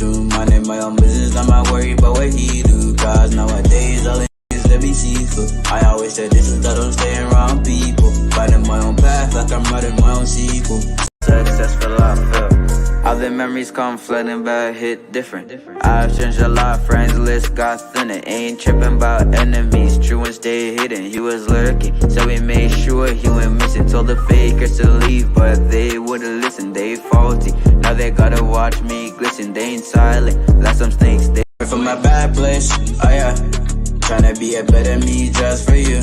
to. Minding my own business, I'm not worried about what he do. Cause nowadays all it is to be seafood. I always said this is that I'm staying around people. Finding my own path like I'm writing my own sequel. Successful I feel. All the memories come flooding back, hit different. I've changed a lot, friends list got thinner. Ain't tripping about enemies, true and stay hidden. He was lurking, so we made sure he went missing. Told the fakers to leave, but they wouldn't listen, they faulty. Now they gotta watch me glisten, they ain't silent. Like some snakes, they from a bad place, oh yeah. Tryna be a better me just for you.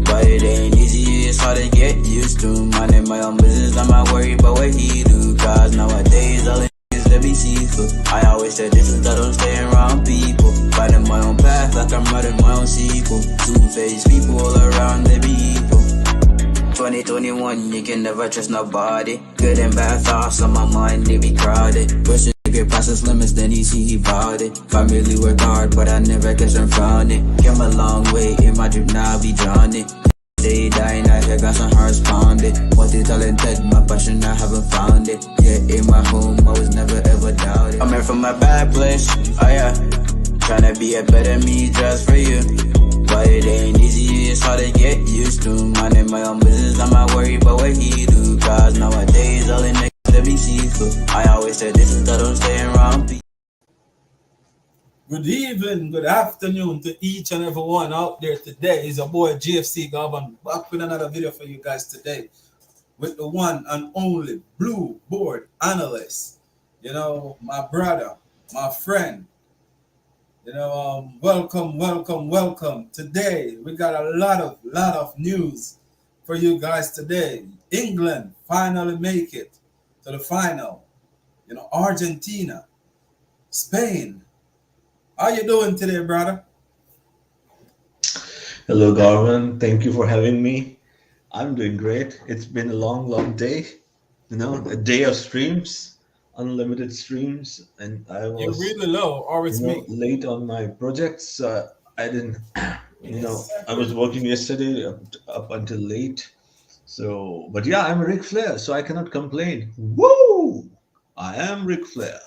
But it ain't easy, it's hard to get used to. Minding my own business, I'm not worried about what he do. Cause nowadays all it is to be seafood. I always said this is that I'm staying around people. Finding my own path like I'm writing my own sequel. Two-faced people all around, they be evil. 2021, you can never trust nobody. Good and bad thoughts on my mind, they be crowded. Pushing to get past his limits, then he see he bought it. Family work hard, but I never guess I'm found it. Came a long way in my dream, now I be drawn it. They dying, I got some hearts pounded. Multi-talented, my passion, I haven't found it. Yeah, in my home, I was never ever doubted. I'm here from a bad place, oh yeah. Tryna be a better me just for you. But it ain't easy, it's hard to get used to. Minding my own business, I'm not worried about what he do. Cause nowadays all it makes to be seafood. I always said this is that I'm staying around people. Good evening, good afternoon to each and every one out there today. It's your boy GFC Govern back with another video for you guys today with the one and only Blue Board Analyst. You know, my brother, my friend. You know, welcome. Today we got a lot of news for you guys today. England finally make it to the final. You know, Argentina, Spain. How you doing today, brother? Hello, Garvin. Thank you for having me. I'm doing great. It's been a long day. You know, a day of streams, unlimited streams, and I You're was, really low, or it's me. late on my projects. I didn't, I was working yesterday up until late. So, but yeah, I'm Ric Flair, so I cannot complain. Woo! I am Ric Flair.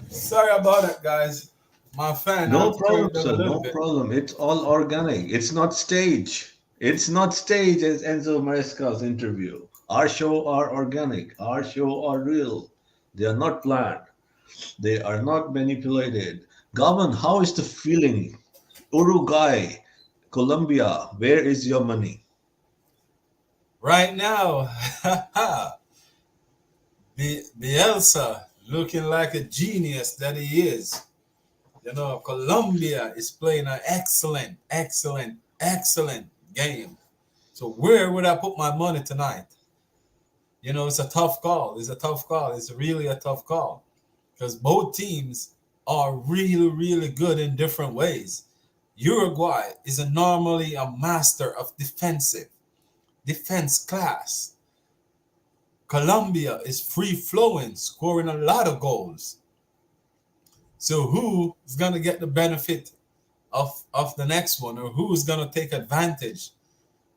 Sorry about that, guys. My fan, I No have to turn problem, it down a sir. little No bit. problem. It's all organic. It's not stage. It's not stage as Enzo Maresca's interview. Our show are organic. Our show are real. They are not planned. They are not manipulated. Gavan, how is the feeling? Uruguay, Colombia, where is your money? Right now, Bielsa looking like a genius that he is. You know, Colombia is playing an excellent game. So where would I put my money tonight? You know, it's a tough call. It's really a tough call because both teams are really good in different ways. Uruguay is normally a master of defense class. Colombia is free flowing, scoring a lot of goals. So who is gonna get the benefit of the next one, or who is gonna take advantage?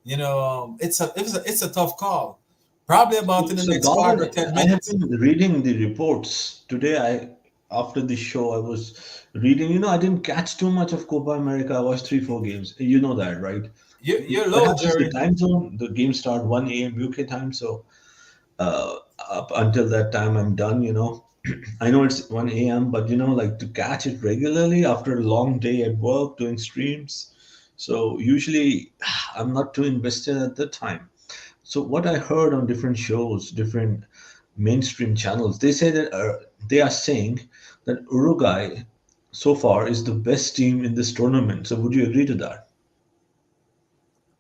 You know, it's a tough call. Probably about in the So, next 5 or Gavan, 10 I have minutes. been reading the reports today. After the show, I was reading. I didn't catch too much of Copa America. I watched 3, 4 games. You know that, right? You're low, Perhaps it's the Jerry. time zone. The game start 1 a.m. UK time, so uh, up until that time, I'm done. I know it's 1 a.m., but like to catch it regularly after a long day at work doing streams. So usually, I'm not too invested at the time. So what I heard on different shows, different mainstream channels, they say that they are saying that Uruguay so far is the best team in this tournament. So would you agree to that?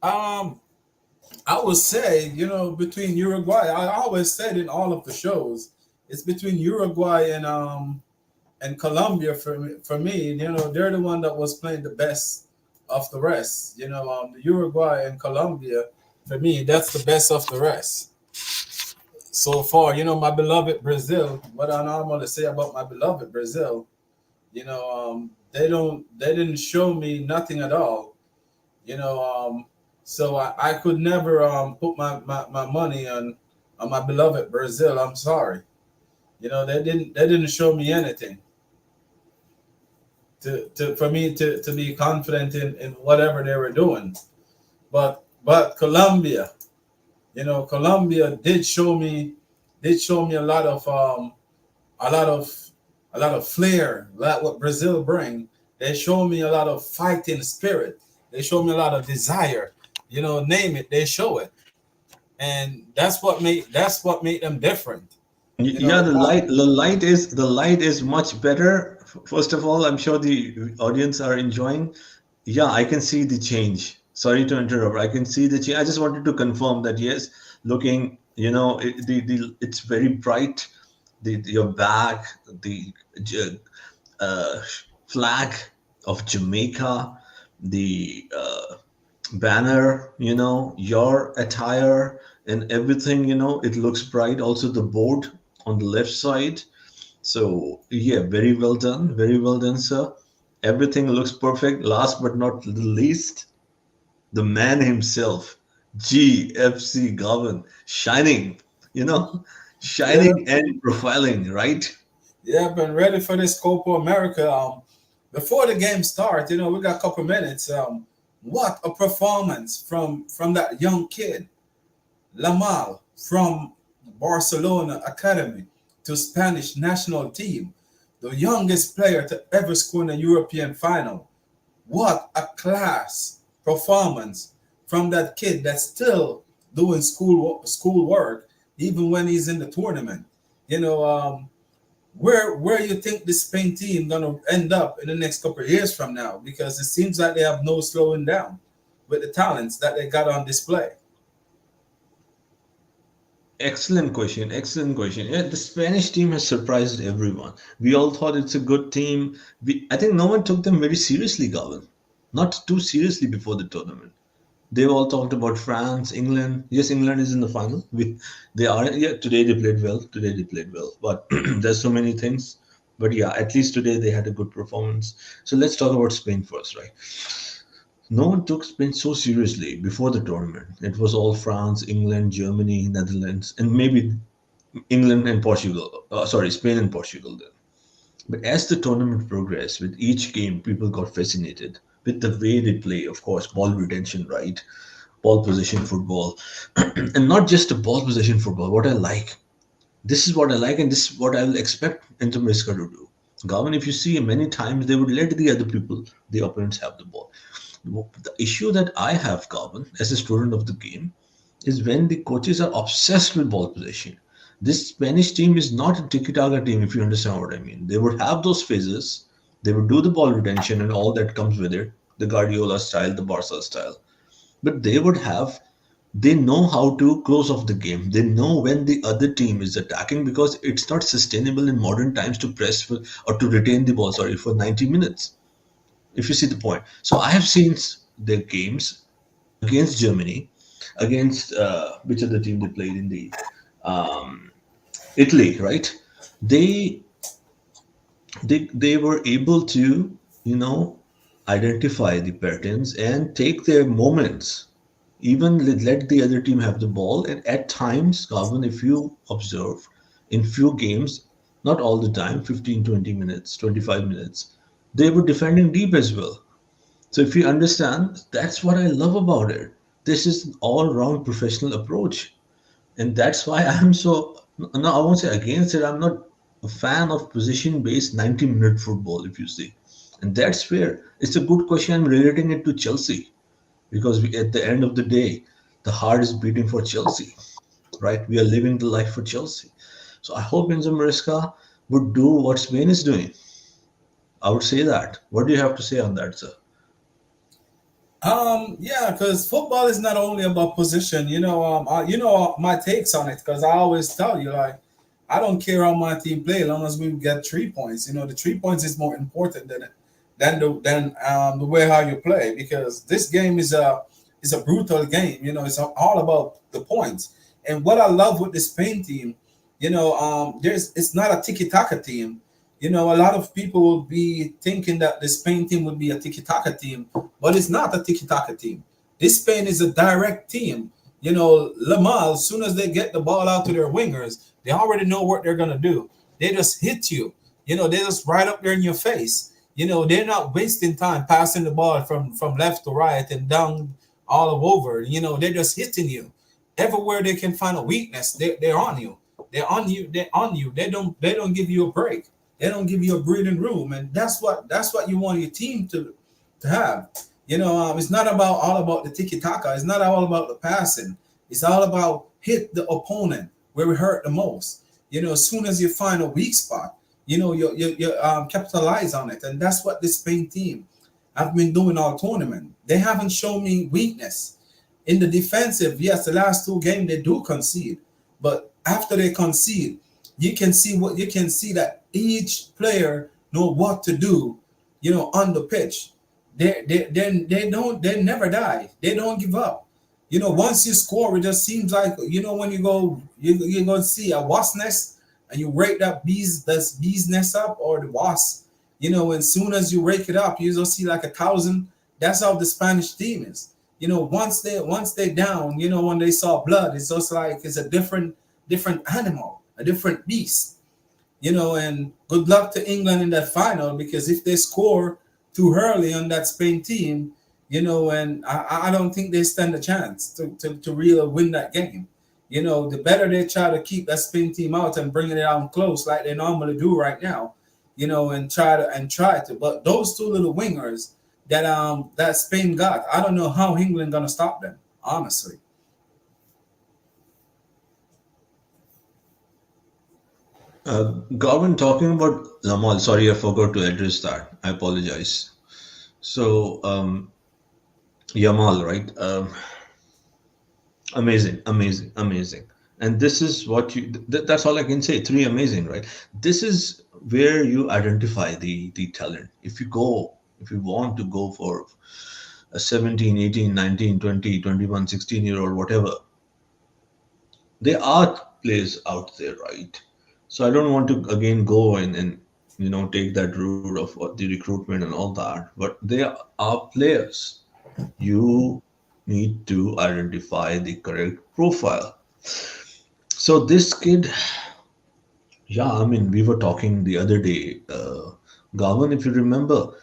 Um, I would say, you know, between Uruguay, I always said in all of the shows, it's between Uruguay and Colombia for me. You know, they're the one that was playing the best of the rest. You know, the Uruguay and Colombia, for me, that's the best of the rest so far. You know, my beloved Brazil. What I normally say about my beloved Brazil, you know, they didn't show me nothing at all. You know, so I could never put my money on my beloved Brazil. I'm sorry. They didn't show me anything for me to be confident in whatever they were doing. But Colombia did show me a lot of a lot of flair, like what Brazil bring. They show me a lot of fighting spirit. They show me a lot of desire. Name it, they show it, and that's what made them different. Yeah, A lot. the light is much better. First of all, I'm sure the audience are enjoying. Yeah, I can see the change. Sorry to interrupt. I can see the change. I just wanted to confirm that yes, looking, it's very bright. Your bag, the j- uh, flag of Jamaica, the banner, your attire and everything, it looks bright. Also, the board on the left side. So, yeah, very well done, sir. Everything looks perfect. Last but not the least, the man himself, GFC Govern, shining, you know, Yeah, shining and profiling, right? yeah, been ready for this Copa America. Before the game starts, we got a couple minutes. What a performance from that young kid, Lamal, from Barcelona Academy to Spanish national team, the youngest player to ever score in a European final. What a class performance from that kid that's still doing school work even when he's in the tournament. You know, where you think this Spain team gonna end up in the next couple of years from now? Because it seems like they have no slowing down with the talents that they got on display. Excellent question. Excellent question. Yeah, the Spanish team has surprised everyone. We all thought it's a good team. I think no one took them very seriously, Gavin. Not too seriously before the tournament. They've all talked about France, England. Yes, England is in the final. They are. Yeah, today they played well. Today they played well. But there's so many things. But yeah, at least today they had a good performance. So let's talk about Spain first, right? No one took Spain so seriously before the tournament. It was all France, England, Germany, Netherlands, and maybe England and Portugal. Sorry, Spain and Portugal then. But as the tournament progressed, with each game, people got fascinated with the way they play. Of course, ball retention, right? Ball possession football, and not just a ball possession football. What I like, this is what I like, and this is what I will expect Inter Miska to do. Gavin, if you see many times, they would let the other people, the opponents, have the ball. The issue that I have, Gavin, as a student of the game, is when the coaches are obsessed with ball possession. This Spanish team is not a tiki-taka team, if you understand what I mean. They would have those phases, they would do the ball retention and all that comes with it, the Guardiola style, the Barca style. But they know how to close off the game. They know when the other team is attacking because it's not sustainable in modern times to press for, or to retain the ball, sorry, for 90 minutes. If you see the point. So I have seen their games against Germany, against which other team they played in the um, Italy, right? They they were able to, identify the patterns and take their moments. Even let the other team have the ball, and at times, Calvin, if you observe, in few games, not all the time, 15, 20 minutes, 25 minutes, they were defending deep as well. So if you understand, that's what I love about it. This is an all-round professional approach. And that's why I'm so, no, I won't say against it. I'm not a fan of position-based 90-minute football, if you see. And that's where it's a good question. I'm relating it to Chelsea because at the end of the day, the heart is beating for Chelsea, right? We are living the life for Chelsea. So I hope Enzo Maresca would do what Spain is doing. I would say that. What do you have to say on that, sir? Yeah, because football is not only about position. My takes on it. Because I always tell you, like, I don't care how my team play, as long as we get 3 points. The 3 points is more important than the way how you play. Because this game is a brutal game. It's all about the points. And what I love with the Spain team, it's not a tiki taka team. A lot of people will be thinking that the Spain team would be a tiki-taka team, but it's not a tiki-taka team. This Spain is a direct team. Lamal, as soon as they get the ball out to their wingers, they already know what they're going to do. They just hit you. They just right up there in your face. They're not wasting time passing the ball from left to right and down all over. They're just hitting you everywhere they can find a weakness. They're on you. They're on you. They're on you. They don't give you a break. They don't give you a breathing room, and that's what you want your team to have. It's not about all about the tiki taka. It's not all about the passing. It's all about hit the opponent where we hurt the most. As soon as you find a weak spot, you capitalize on it, and that's what this Spain team have been doing all tournament. They haven't shown me weakness in the defensive. Yes, the last two games they do concede, but after they concede, you can see that each player know what to do. On the pitch, they never die. They don't give up. Once you score, it just seems like when you're gonna see a wasp nest and you rake bee's nest up or the wasp. As soon as you rake it up, you just see like 1,000. That's how the Spanish team is. Once they down, when they saw blood, it's just like it's a different animal, a different beast. And good luck to England in that final, because if they score too early on that Spain team, and I don't think they stand a chance to really win that game. The better they try to keep that Spain team out and bringing it out close like they normally do right now, and try to. But those two little wingers that Spain got, I don't know how England gonna stop them, honestly. Garvin, talking about Lamal, sorry, I forgot to address that. I apologize. So, Yamal, right? Amazing, amazing, amazing. And this is what that's all I can say. Three amazing, right? This is where you identify the talent. If you want to go for a 17, 18, 19, 20, 21, 16-year old, whatever, there are players out there, right? So I don't want to again go and take that route of what the recruitment and all that. But there are players. You need to identify the correct profile. So this kid, yeah, I mean, we were talking the other day, Gavan, if you remember,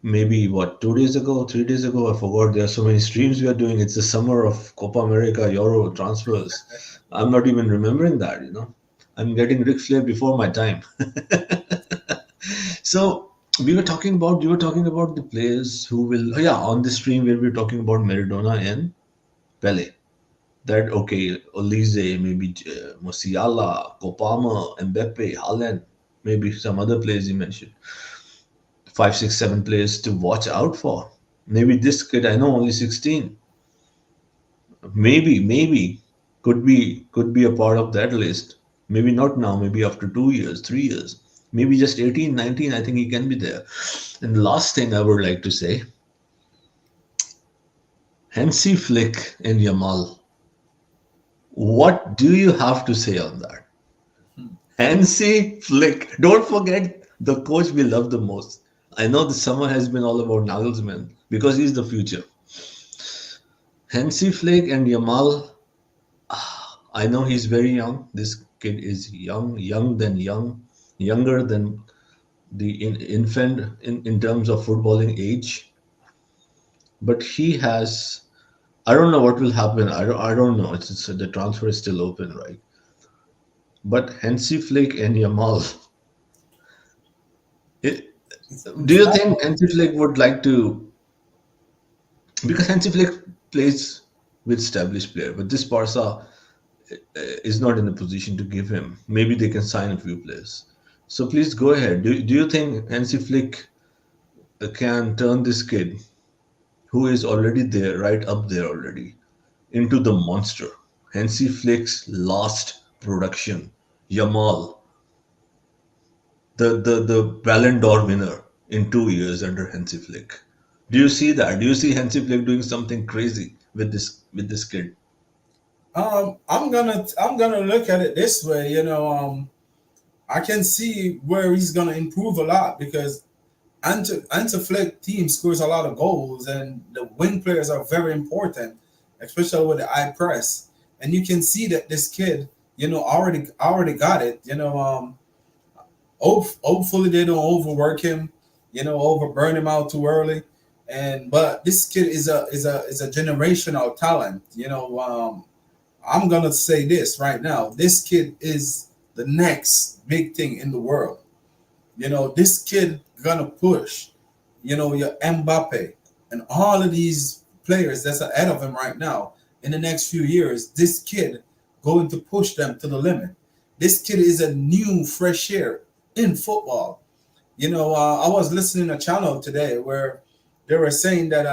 maybe what, 2 days ago, 3 days ago, I forgot. There are so many streams we are doing. It's the summer of Copa America, Euro transfers. I'm not even remembering that. I'm getting Ric Flair before my time. So you were talking about the players who will, yeah, on the stream where we were talking about Maradona and Pele. That okay, Olise, maybe Musiala, Kopama, Mbappe, Haaland, maybe some other players you mentioned. Five, six, seven players to watch out for. Maybe this kid, I know only 16. Maybe could be a part of that list. Maybe not now, maybe after 2 years, 3 years, maybe just 18, 19. I think he can be there. And the last thing I would like to say, Hansi Flick and Yamal. What do you have to say on that? Hansi Flick. Don't forget the coach we love the most. I know the summer has been all about Nagelsmann because he's the future. Hansi Flick and Yamal. I know he's very young. This kid is young, younger than the infant in terms of footballing age. But he has. I don't know what will happen. I don't know. It's the transfer is still open, right? But Hansi Flick and Yamal. It, do It's you not. think Hansi Flick would like to? Because Hansi Flick plays with established player, but this Barca is not in a position to give him. Maybe they can sign a few players. So please go ahead. Do you think Hansi Flick can turn this kid, who is already there, right up there already, into the monster? Hansi Flick's last production, Yamal, the Ballon d'Or winner in 2 years under Hansi Flick. Do you see that? Do you see Hansi Flick doing something crazy with this kid? I'm gonna look at it this way. I can see where he's gonna improve a lot because Anti-Flick team scores a lot of goals, and the wing players are very important, especially with the high press. And you can see that this kid, already got it. Hopefully they don't overwork him, overburn him out too early. And but this kid is a generational talent. I'm gonna say this right now. This kid is the next big thing in the world. This kid gonna push, your Mbappe and all of these players that's ahead of him right now in the next few years. This kid going to push them to the limit. This kid is a new fresh air in football. I was listening to a channel today where they were saying that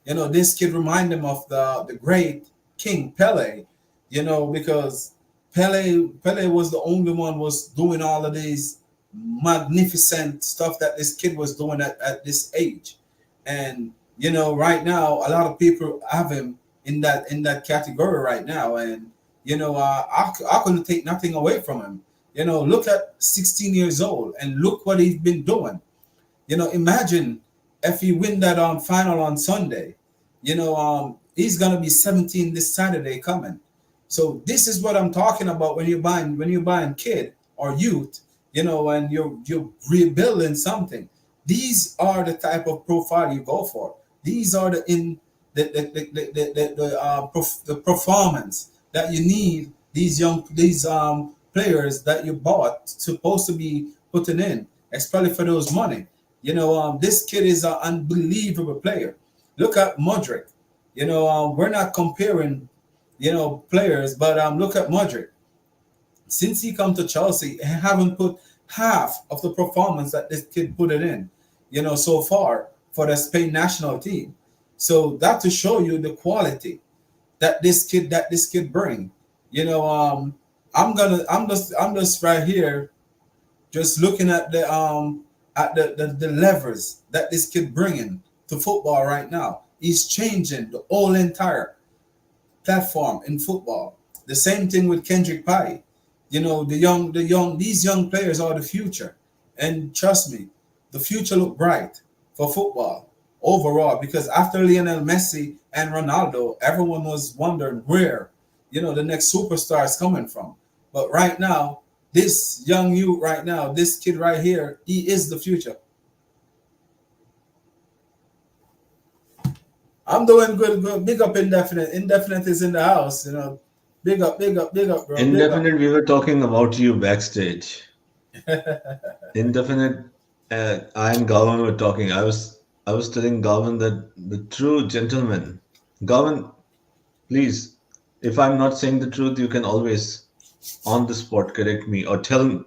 this kid reminded them of the great King Pele, because Pele was the only one was doing all of these magnificent stuff that this kid was doing at this age. And right now a lot of people have him in that category right now. And I couldn't take nothing away from him. Look at 16 years old and look what he's been doing. Imagine if he win that final on Sunday. He's gonna be 17 this Saturday coming. So this is what I'm talking about when you're buying kid or youth, and you're rebuilding something. These are the type of profile you go for. These are the performance that you need. These players that you bought supposed to be putting in, especially for those money. This kid is an unbelievable player. Look at Modric. We're not comparing, players, but look at Modric. Since he come to Chelsea, he haven't put half of the performance that this kid put it in, so far for the Spain national team. So that to show you the quality that this kid bring. I'm just right here, just looking at the levers that this kid bringing to football right now. He's changing the whole entire platform in football. The same thing with Kendrick Pye. These young players are the future, and trust me, the future look bright for football overall. Because after Lionel Messi and Ronaldo, everyone was wondering where, the next superstar is coming from. But right now, this young youth right now, this kid right here, he is the future. I'm doing good, good. Big up Indefinite. Indefinite is in the house. Big up, big up, big up, bro. Big up. Indefinite, we were talking about you backstage. Indefinite, I and Gavan were talking. I was telling Gavan that the true gentleman, Gavan, please, if I'm not saying the truth, you can always on the spot correct me or tell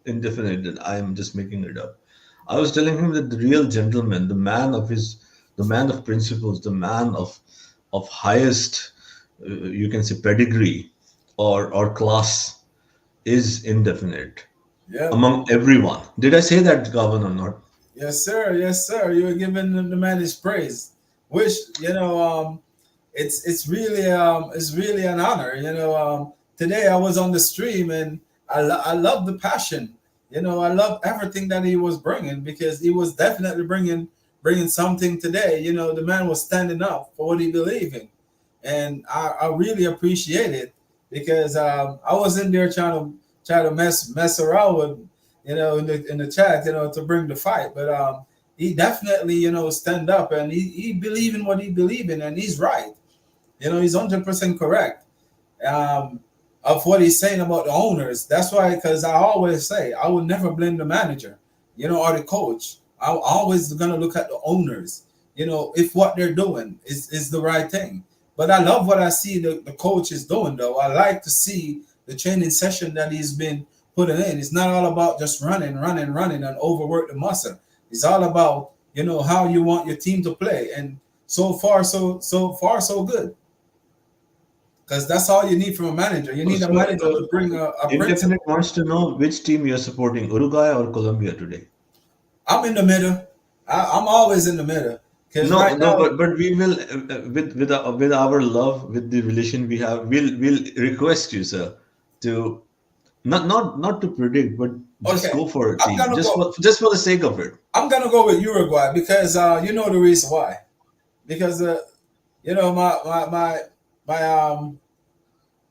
Indefinite that I am just making it up. I was telling him that the real gentleman, the man of principles, the man of highest, you can say pedigree or class, is Indefinite Yeah. among everyone. Did I say that, Gavan, or not? Yes, sir. Yes, sir. You were giving the man his praise. Which it's really an honor. Today I was on the stream and I love the passion. I love everything that he was bringing, because he was definitely bringing something today. The man was standing up for what he believed in, and I really appreciate it, because I was in there trying to mess around with, in the chat, to bring the fight. But he definitely, stand up, and he believe in what he believe in, and he's right. He's 100% correct, of what he's saying about the owners. That's why, because I always say I will never blame the manager, or the coach. I'm always gonna look at the owners, if what they're doing is the right thing. But I love what I see the coach is doing, though. I like to see the training session that he's been putting in. It's not all about just running, and overwork the muscle. It's all about, how you want your team to play. And so far, so good. Because that's all you need from a manager. You need a manager to bring a principle. Indefinite wants to know which team you're supporting, Uruguay or Colombia today. I'm in the middle. I'm always in the middle. Because No, right no, now, but we will with our love, with the relation we have, we'll request you, sir, to not to predict, but just okay, go for a I'm team, gonna go. just for the sake of it. I'm gonna go with Uruguay, because you know the reason why. Because my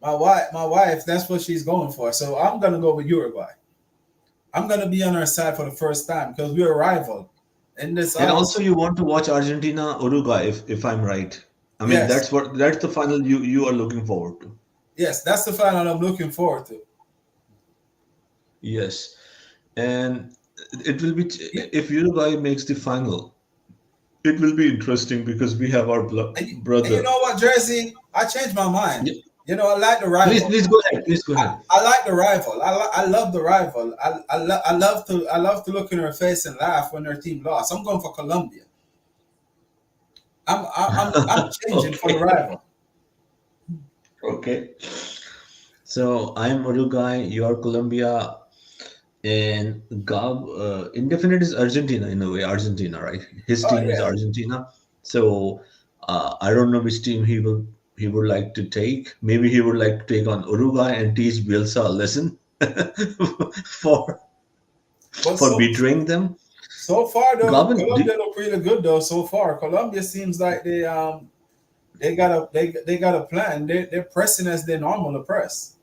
my wife, that's what she's going for. So I'm gonna go with Uruguay. I'm gonna be on our side for the first time because we're a rival. In this And also, house, you want to watch Argentina Uruguay, if I'm right. I mean, yes, that's the final you are looking forward to. yes, that's the final I'm looking forward to. Yes, and it will be Yeah, if Uruguay makes the final, it will be interesting because we have our and you brother. know what, Jersey? I changed my mind. Yeah, You know, I like the please, rival. please go ahead. Please go ahead. I like the rival. I love the rival. I love to look in her face and laugh when their team lost. I'm going for Colombia. I'm changing for the Okay, rival. okay. So I'm Uruguay, you are Colombia, and Gab, indefinite is Argentina in a way. Argentina, right? His Oh team is yeah. Argentina. So I don't know which team he would like to take. Maybe he would like to take on Uruguay and teach Bielsa a lesson for But for betraying them. so far though, Gavin, Colombia look really good though. So far, Colombia seems like they got a plan. They're pressing as they normal to press.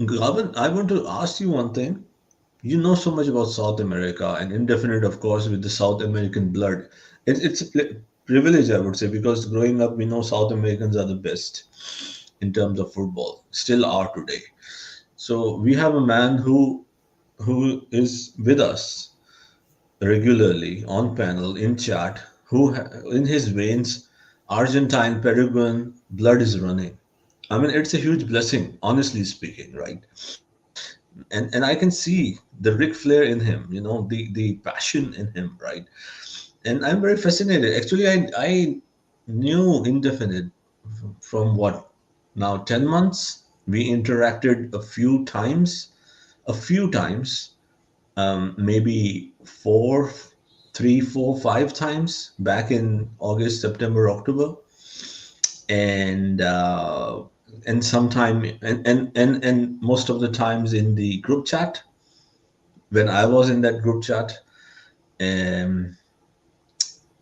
Gavin, I want to ask you one thing. You know so much about South America and indefinite, of course, with the South American blood. It's a privilege, I would say, because growing up, we know South Americans are the best in terms of football, still are today. So we have a man who is with us regularly on panel in chat, in his veins, Argentine, Peruvian blood is running. I mean, it's a huge blessing, honestly speaking, right? And I can see the Ric Flair in him, the passion in him, right? And I'm very fascinated. Actually, I knew Indefinite from what now 10 months. We interacted a few times, maybe four, three, four, five times back in August, September, October, and sometime and most of the times in the group chat when I was in that group chat. um,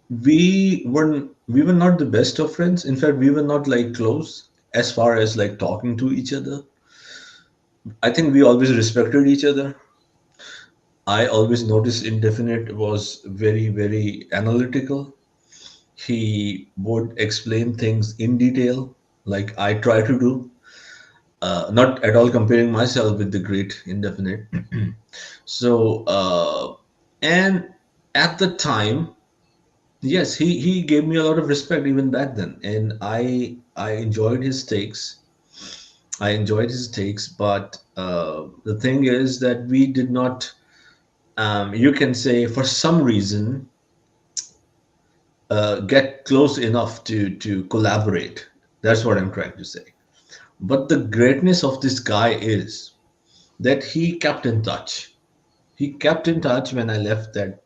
we were not the best of friends. In fact, we were not like close as far as like talking to each other. I think we always respected each other. I always noticed Indefinite was very, very analytical. He would explain things in detail, like I try to do. Not at all comparing myself with the great Indefinite. So, and at the time, yes, he gave me a lot of respect even back then, and I enjoyed his takes. I enjoyed his takes, but the thing is that we did not. You can say for some reason get close enough to collaborate. That's what I'm trying to say. But the greatness of this guy is that he kept in touch. He kept in touch when I left that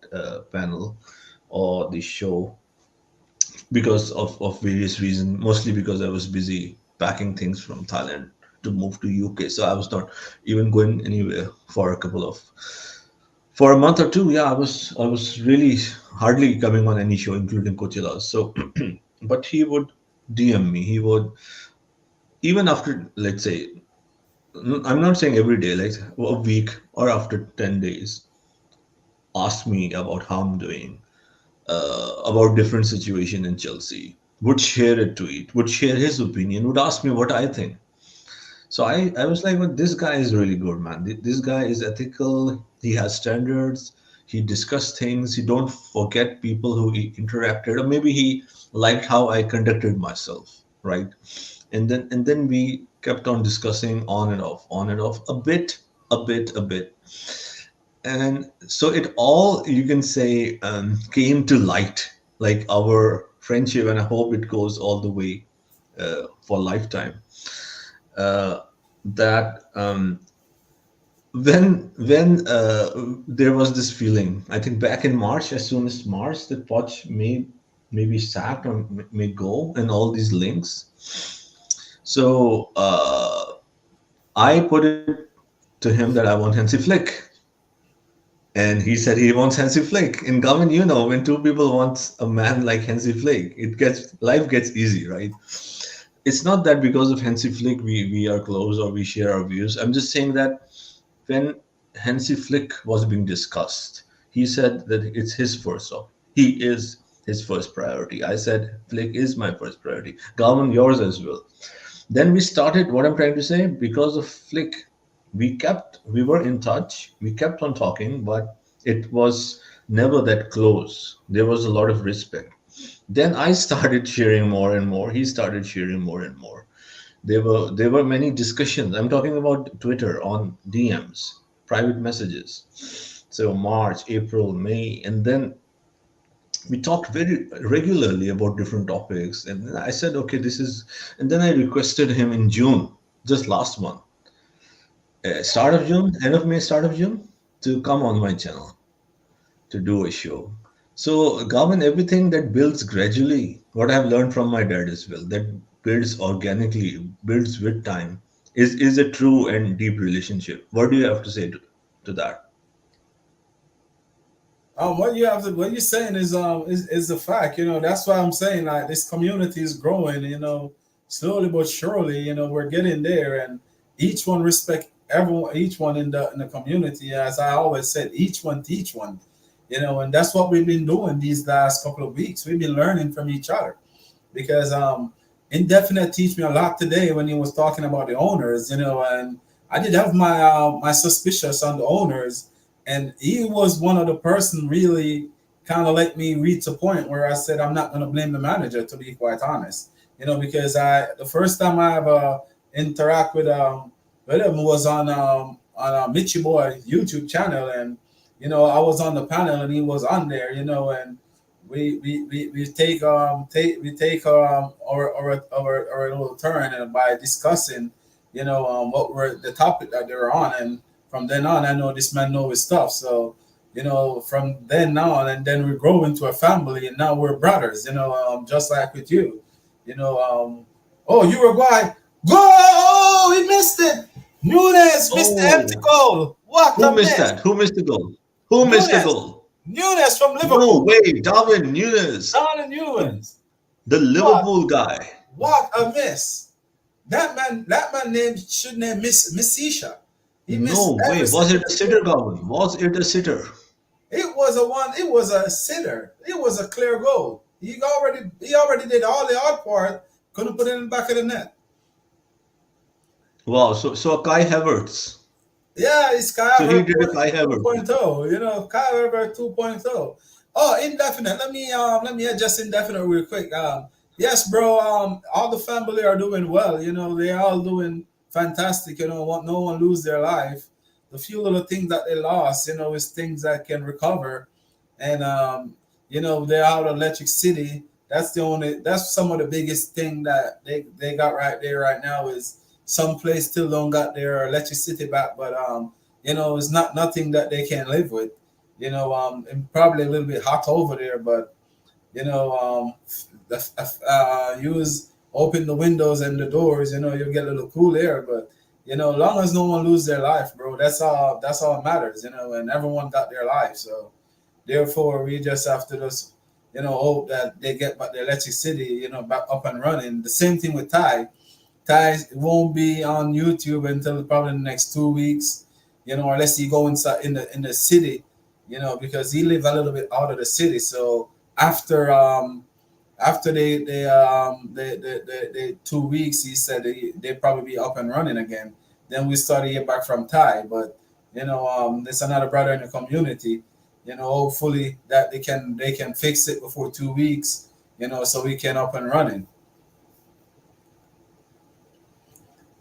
panel or the show because of various reasons, mostly because I was busy packing things from Thailand to move to UK. So I was not even going anywhere for a couple of for a month or two. Yeah, I was really hardly coming on any show, including Coachella. So, but he would DM me. He would even after, let's say, I'm not saying every day, like a week or after 10 days, ask me about how I'm doing, about different situation in Chelsea, would share a tweet, would share his opinion, would ask me what I think. So I was like, well, this guy is really good, man. This guy is ethical. He has standards. He discussed things. He don't forget people who he interacted, or maybe he liked how I conducted myself, right? And then we kept on discussing on and off, a bit, and so it all, you can say, came to light, like our friendship, and I hope it goes all the way for lifetime. uh, that when there was this feeling, I think back in March, as soon as March, that Poch may be sacked or may go, and all these links. So I put it to him that I want Hansi Flick, and he said he wants Hansi Flick. In government, when two people want a man like Hansi Flick, life gets easy, right? It's not that because of Hansi Flick we are close or we share our views. I'm just saying that when Hansi Flick was being discussed. He said that it's his first off. He is his first priority. I said Flick is my first priority. Galvin, yours as well. Then we started. What I'm trying to say, because of Flick, we were in touch. We kept on talking, but it was never that close. There was a lot of respect. Then I started sharing more and more. He started sharing more and more. There were many discussions. I'm talking about Twitter on DMs, private messages. So March, April, May, and then we talked very regularly about different topics. And then I said, okay, this is. And then I requested him in June, just last month, start of June, end of May, start of June, to come on my channel to do a show. So, Gavin, everything that builds gradually, what I've learned from my dad as well, that builds organically, builds with time, is a true and deep relationship. What do you have to say to that? What you're saying is a fact. That's why I'm saying like this community is growing. Slowly but surely. We're getting there, and each one respect everyone, each one in the community. As I always said, each one teach one. And that's what we've been doing these last couple of weeks. We've been learning from each other because Indefinite teach me a lot today when he was talking about the owners. And I did have my suspicious on the owners, and he was one of the person really kind of let me reach a point where I said I'm not going to blame the manager, to be quite honest. Because the first time I ever interact with him was on Mitchy Boy YouTube channel, and I was on the panel and he was on there, and we take our little turn and by discussing, what were the topic that they were on, and from then on I know this man know his stuff. So from then on, and then we grow into a family, and now we're brothers. Just like with you, oh, Uruguay, go! Oh, he missed it. Nunes missed the empty Oh, goal. What who a missed miss! that? Who missed the goal? Who missed the Nunes, goal? Nunes from No Liverpool. way, Darwin Nunes, Darwin Nunes. the What? Liverpool guy. What a miss! That man should name Miss Isha. He missed No every way. Was it single a goal. sitter, Darwin? Was it a sitter? It was a one. It was a sitter. It was a clear goal. He already did all the hard part. Couldn't put it in the back of the net. Wow. So Kai Havertz. Yeah, it's Kai So he Havertz did a Kai Havertz. 2.0. Kai Havertz 2.0. Oh, indefinite. Let me adjust indefinite real quick. Yes, bro. All the family are doing well. They all doing fantastic. Want no one lose their life. The few little things that they lost, is things that can recover. And they're out of Electric City. That's some of the biggest thing that they got right there right now is some place still don't got their electricity back, but it's not nothing that they can live with. And probably a little bit hot over there, but use open the windows and the doors, you'll get a little cool air, but long as no one lose their life, bro, that's all matters, and everyone got their life. So therefore we just have to just hope that they get back the Electric City, back up and running. The same thing with Ty won't be on YouTube until probably the next 2 weeks, unless he go inside in the city, because he live a little bit out of the city. So after they 2 weeks, he said they probably be up and running again. Then we start to get back from Thai, but there's another brother in the community. Hopefully that they can fix it before 2 weeks. So we can up and running.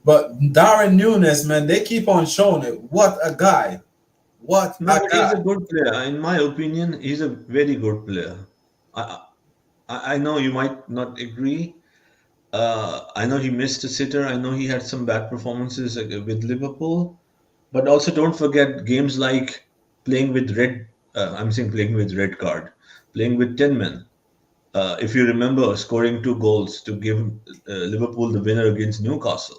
But Darren Nunes, man, they keep on showing it. What a guy! What No, a but he's a guy! good player. In my opinion, he's a very good player. I I know you might not agree. I know he missed a sitter. I know he had some bad performances with Liverpool, but also don't forget games like playing with red. I'm saying playing with red card, playing with 10 men. If you remember, scoring 2 goals to give Liverpool the winner against Newcastle.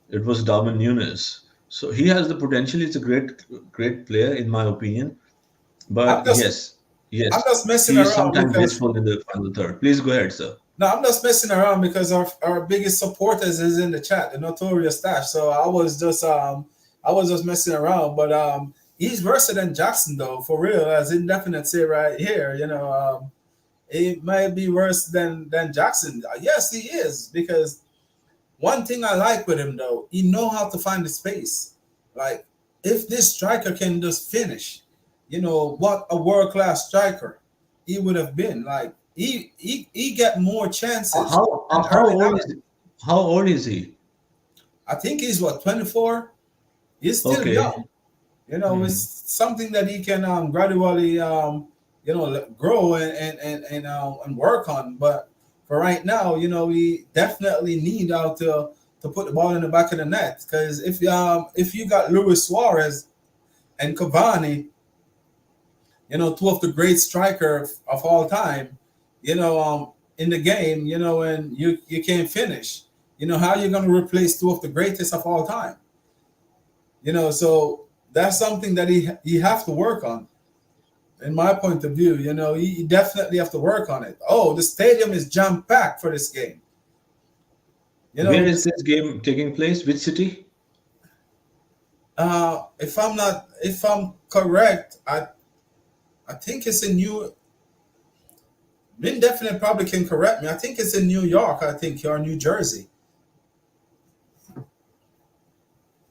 It was Darwin Nunes. So he has the potential. He's a great player in my opinion. I'm But just yes, I'm yes, just messing he is around sometimes because wasteful in the final third. Please go ahead, sir. no, I'm just messing around because our biggest supporters is in the chat, the notorious stash. So I was just I was just messing around, but he's worse than Jackson though, for real. As indefinite say right here, it might be worse than Jackson. Yes, he is, because one thing I like with him though, he know how to find the space. Like, if this striker can just finish, what a world class striker he would have been. Like, he get more chances than How Erling old is Haaland. he? How old is he? I think he's what, 24. He's still Okay. young. Hmm. It's something that he can gradually grow and work on. But for right now, we definitely need out to put the ball in the back of the net, because if you got Luis Suarez and Cavani, two of the great strikers of all time, in the game, and you can't finish, how are you going to replace two of the greatest of all time? So that's something that he have to work on. In my point of view, he definitely have to work on it. Oh, the stadium is jam packed for this game. Where is This, this game taking place? Which city? if I'm correct, I think it's in New. Min definitely probably can correct me. I think it's in New York. I think, or New Jersey.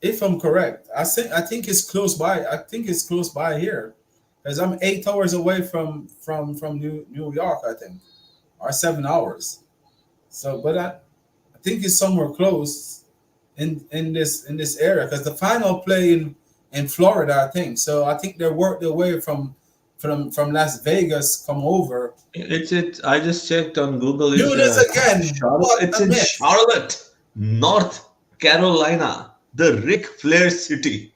If I'm correct, I think it's close by. I think it's close by here, because I'm 8 hours away from New York. I think, or 7 hours. So, but I think it's somewhere close in this area, because the final play in Florida, I think. So I think they worked their way from Las Vegas come over. It's I just checked on Google. It's Doing this again. Charlotte. What It's a in miss! Charlotte, North Carolina, the Ric Flair city.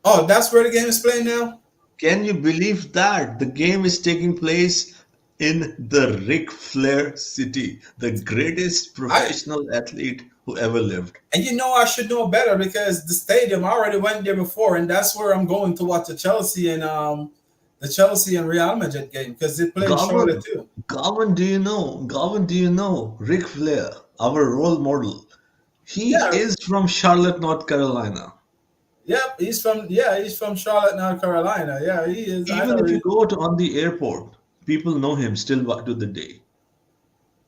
Oh, that's where the game is playing now. Can you believe that? The game is taking place in the Ric Flair city, the greatest I professional athlete who ever lived. And I should know better, because the stadium, I already went there before, and that's where I'm going to watch the Chelsea and Real Madrid game, because they play in Charlotte Garvin, too. Garvin, do you know? Garvin, do you know? Ric Flair, our role model. He Yeah, is from Charlotte, North Carolina. yep, he's from Charlotte, North Carolina. Yeah, he is. I Even know. if you go to on the airport, people know him still to the day.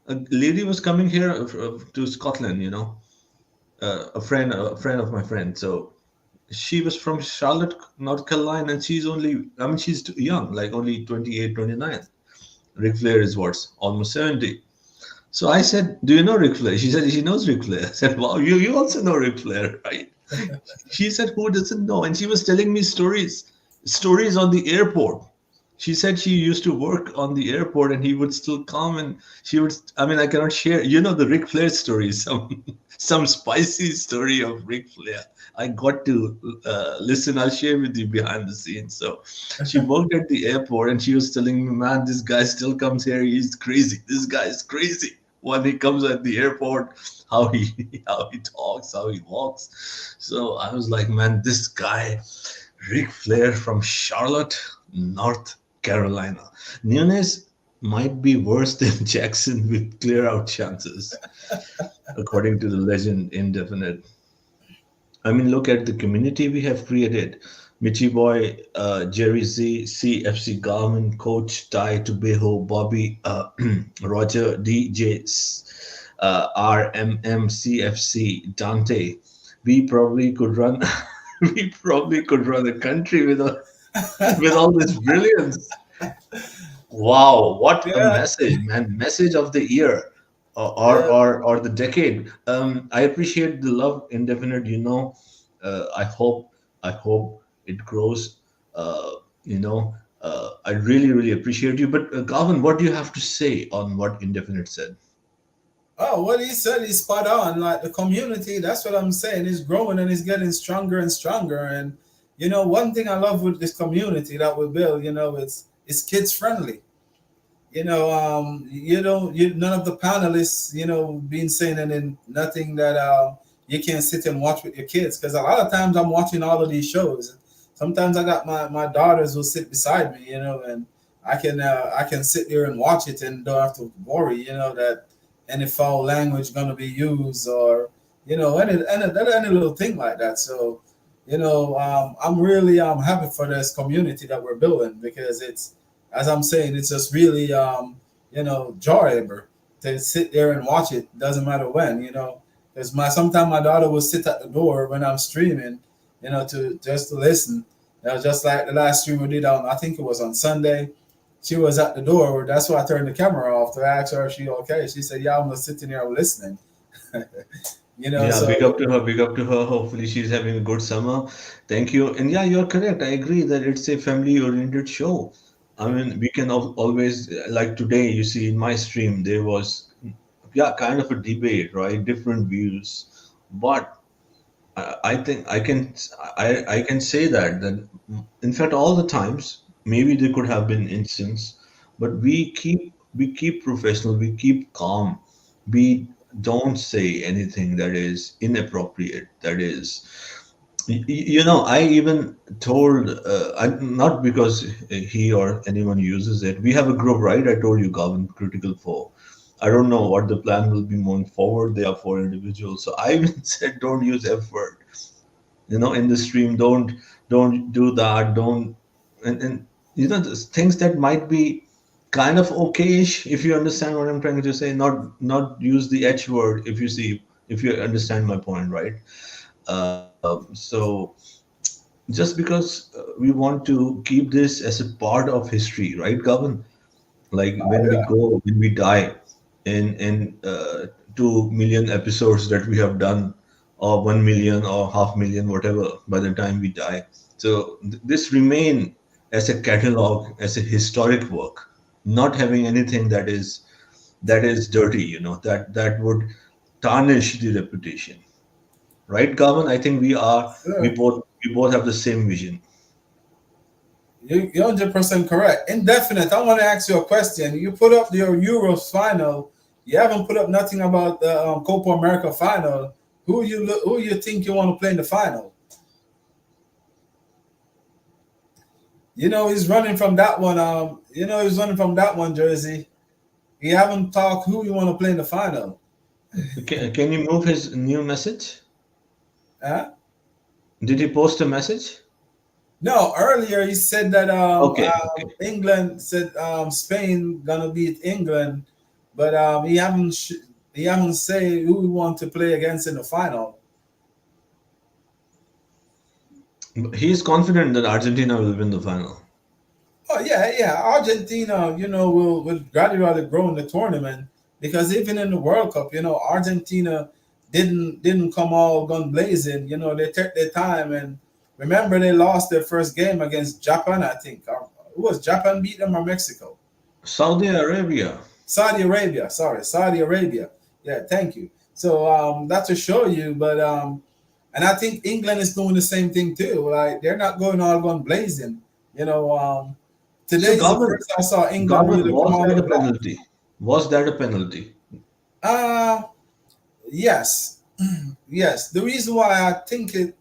A lady was coming here to Scotland, a friend of my friend. So she was from Charlotte, North Carolina, and I mean, she's too young, like only 28, 29. Ric Flair is what, almost 70. So I said, "Do you know Ric Flair?" She said she knows Ric Flair. I said, "Wow, you also know Ric Flair, right?" She said, "Who doesn't know?" And she was telling me stories on the airport. She said she used to work on the airport, and he would still come, and she would. I mean, I cannot share. The Ric Flair story, some spicy story of Ric Flair. I got to listen. I'll share with you behind the scenes. So, she worked at the airport, and she was telling me, "Man, this guy still comes here. He's crazy. This guy is crazy." When he comes at the airport, how he how he talks, how he walks. So I was like, man, this guy, Ric Flair from Charlotte, North Carolina. Nunes might be worse than Jackson with clear out chances, according to the legend Indefinite. I mean, look at the community we have created. Michi Boy, Jerry Z, CFC Garmin, Coach Ty Tubeho, Bobby, Roger, DJ, RMM, CFC, Dante. We probably could run. We probably could run a country with all this brilliance. Wow, what a Yeah, message, man! Message of the year, yeah. or the decade. I appreciate the love, Indefinite. I hope it grows. You know, I really really appreciate you. But Galvin, what do you have to say on what Indefinite said? Oh, what he said is spot on. Like, the community, that's what I'm saying, is growing and is getting stronger and stronger. And one thing I love with this community that we build, it's kids friendly. None of the panelists, been saying and nothing that you can't sit and watch with your kids. Because a lot of times I'm watching all of these shows. Sometimes I got my daughters will sit beside me, and I can sit there and watch it and don't have to worry, that any foul language gonna be used, or any little thing like that. So, I'm really happy for this community that we're building, because it's, as I'm saying, it's just really enjoyable to sit there and watch it. Doesn't matter when, because my sometimes my daughter will sit at the door when I'm streaming, to just to listen. Just like the last stream we did on, I think it was on Sunday. She was at the door. That's why I turned the camera off to ask her if she okay. She said, "Yeah, I'm just sitting here listening." Yeah, So big up to her, big up to her. Hopefully, she's having a good summer. Thank you. And yeah, you're correct. I agree that it's a family-oriented show. I mean, we can always, like today, you see in my stream, there was, yeah, kind of a debate, right? Different views. But I think I can say that in fact all the times maybe there could have been instance, but we keep professional, we keep calm, we don't say anything that is inappropriate. That is, I even told, not because he or anyone uses it. We have a group, right? I told you, Gavin, Critical Four. I don't know what the plan will be moving forward. They are four individuals. So I even said, don't use F word, in the stream. Don't do that. Don't, and things that might be kind of okayish, if you understand what I'm trying to say. Not use the H word, if you understand my point, right? So just because we want to keep this as a part of history, right, Gavin? Like when we die in 2 million episodes that we have done, or 1 million or half million, whatever, by the time we die. So this remain as a catalog, as a historic work, not having anything that is dirty, that would tarnish the reputation. Right, Gavin? I think we sure. both have the same vision. You're 100% correct. Indefinite. I want to ask you a question. You put up your Euros final. You haven't put up nothing about the Copa America final. Who you think you want to play in the final? He's running from that one. He's running from that one, Jersey. You haven't talked who you want to play in the final. Can you move his new message? Huh? Did he post a message? No, earlier he said that Okay, okay. England said Spain gonna beat England, but he haven't say who we want to play against in the final. He is confident that Argentina will win the final. Oh yeah, yeah. Argentina, will gradually grow in the tournament, because even in the World Cup, Argentina didn't come all gun blazing. They took their time, and remember they lost their first game against Japan. I think who was Japan beat them, or Mexico? Saudi Arabia. Saudi Arabia. Sorry, Saudi Arabia. Yeah, thank you. So that to show you, but and I think England is doing the same thing too. Like they're not going all gun blazing. You know, So today is the Gavin, first I saw England Gavin, really come was out that of a the block. penalty? Was that a penalty? Uh yes, yes. The reason why I think it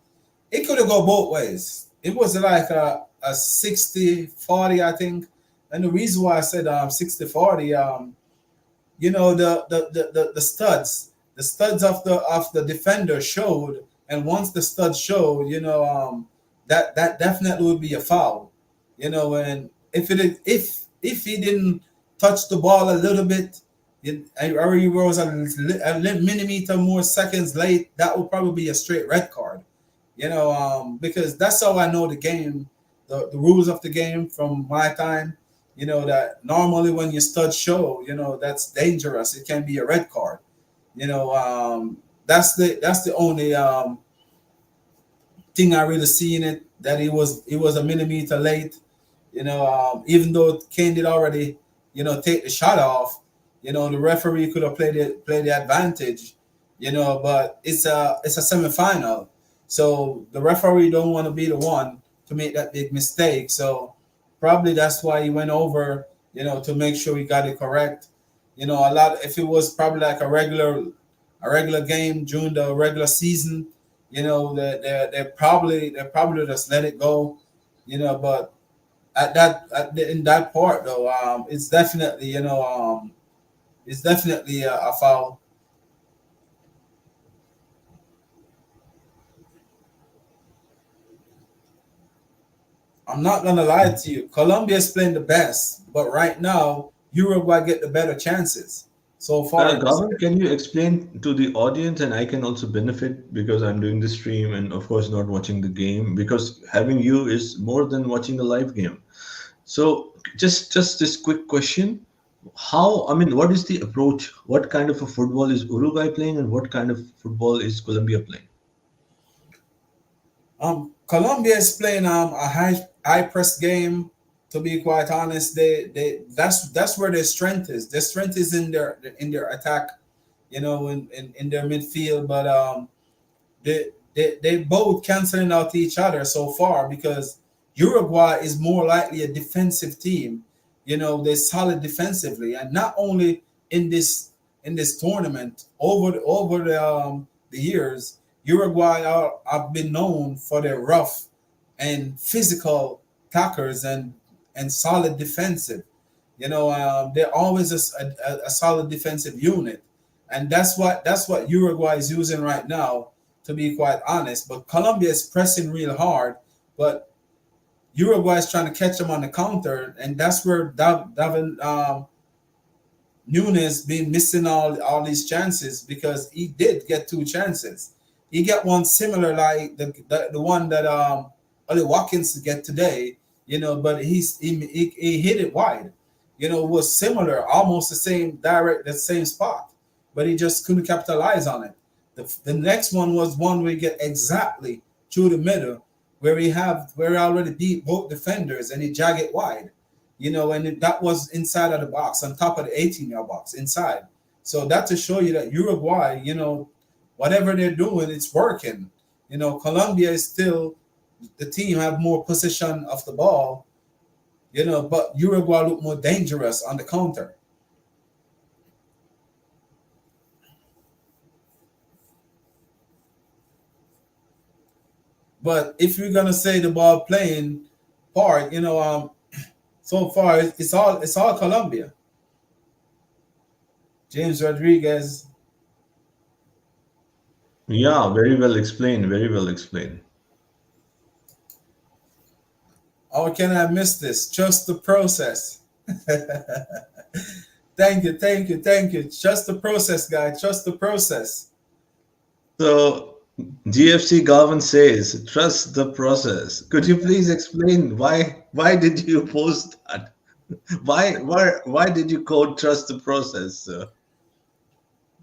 could have go both ways. It was like a 60-40, I think. And the reason why I said 60-40, the studs of the defender showed, and once the studs showed, that definitely would be a foul. And if he didn't touch the ball a little bit, or he was a millimeter more seconds late, that would probably be a straight red card. Because that's how I know the game, the rules of the game from my time. That normally when you stud show, that's dangerous. It can be a red card. That's the only thing I really see in it, that he was a millimeter late. Even though Kane did already, take the shot off, the referee could have played the advantage, but it's a semifinal, so the referee don't want to be the one to make that big mistake. So probably that's why he went over, to make sure he got it correct. A lot, if it was probably like a regular game during the regular season, they probably just let it go, but in that part though, it's definitely a foul. I'm not gonna lie to you. Colombia is playing the best, but right now Uruguay get the better chances so far in this. Gavan, can you explain to the audience, and I can also benefit because I'm doing the stream and of course not watching the game, because having you is more than watching a live game. So just this quick question. How, I mean, what is the approach? What kind of a football is Uruguay playing and what kind of football is Colombia playing? Colombia is playing a high press game. To be quite honest, they that's where their strength is. Their strength is in their attack, in their midfield. But they both canceling out each other so far because Uruguay is more likely a defensive team. They're solid defensively, and not only in this tournament over the years, Uruguay have been known for their rough and physical tackers and solid defensive. They're always a solid defensive unit, and that's what Uruguay is using right now. To be quite honest, but Colombia is pressing real hard, but Uruguay is trying to catch them on the counter, and that's where Davin Nunes been missing all these chances because he did get two chances. He got one similar like the one that Ollie Watkins get today, but he hit it wide. It was similar, almost the same direct, the same spot, but he just couldn't capitalize on it. The next one was one we get exactly through the middle, where he already beat both defenders and he jag it wide, and that was inside of the box, on top of the 18-yard box, inside. So that to show you that Uruguay, whatever they're doing, it's working. Colombia is still the team have more possession of the ball, but Uruguay look more dangerous on the counter. But if you're gonna say the ball playing part, so far it's all Colombia. James Rodriguez. Yeah, very well explained. Very well explained. How can I miss this? Trust the process. Thank you, thank you, thank you. Trust the process, guy. Trust the process. So GFC Garvin says, trust the process. Could you please explain why did you post that? Why did you quote trust the process, sir?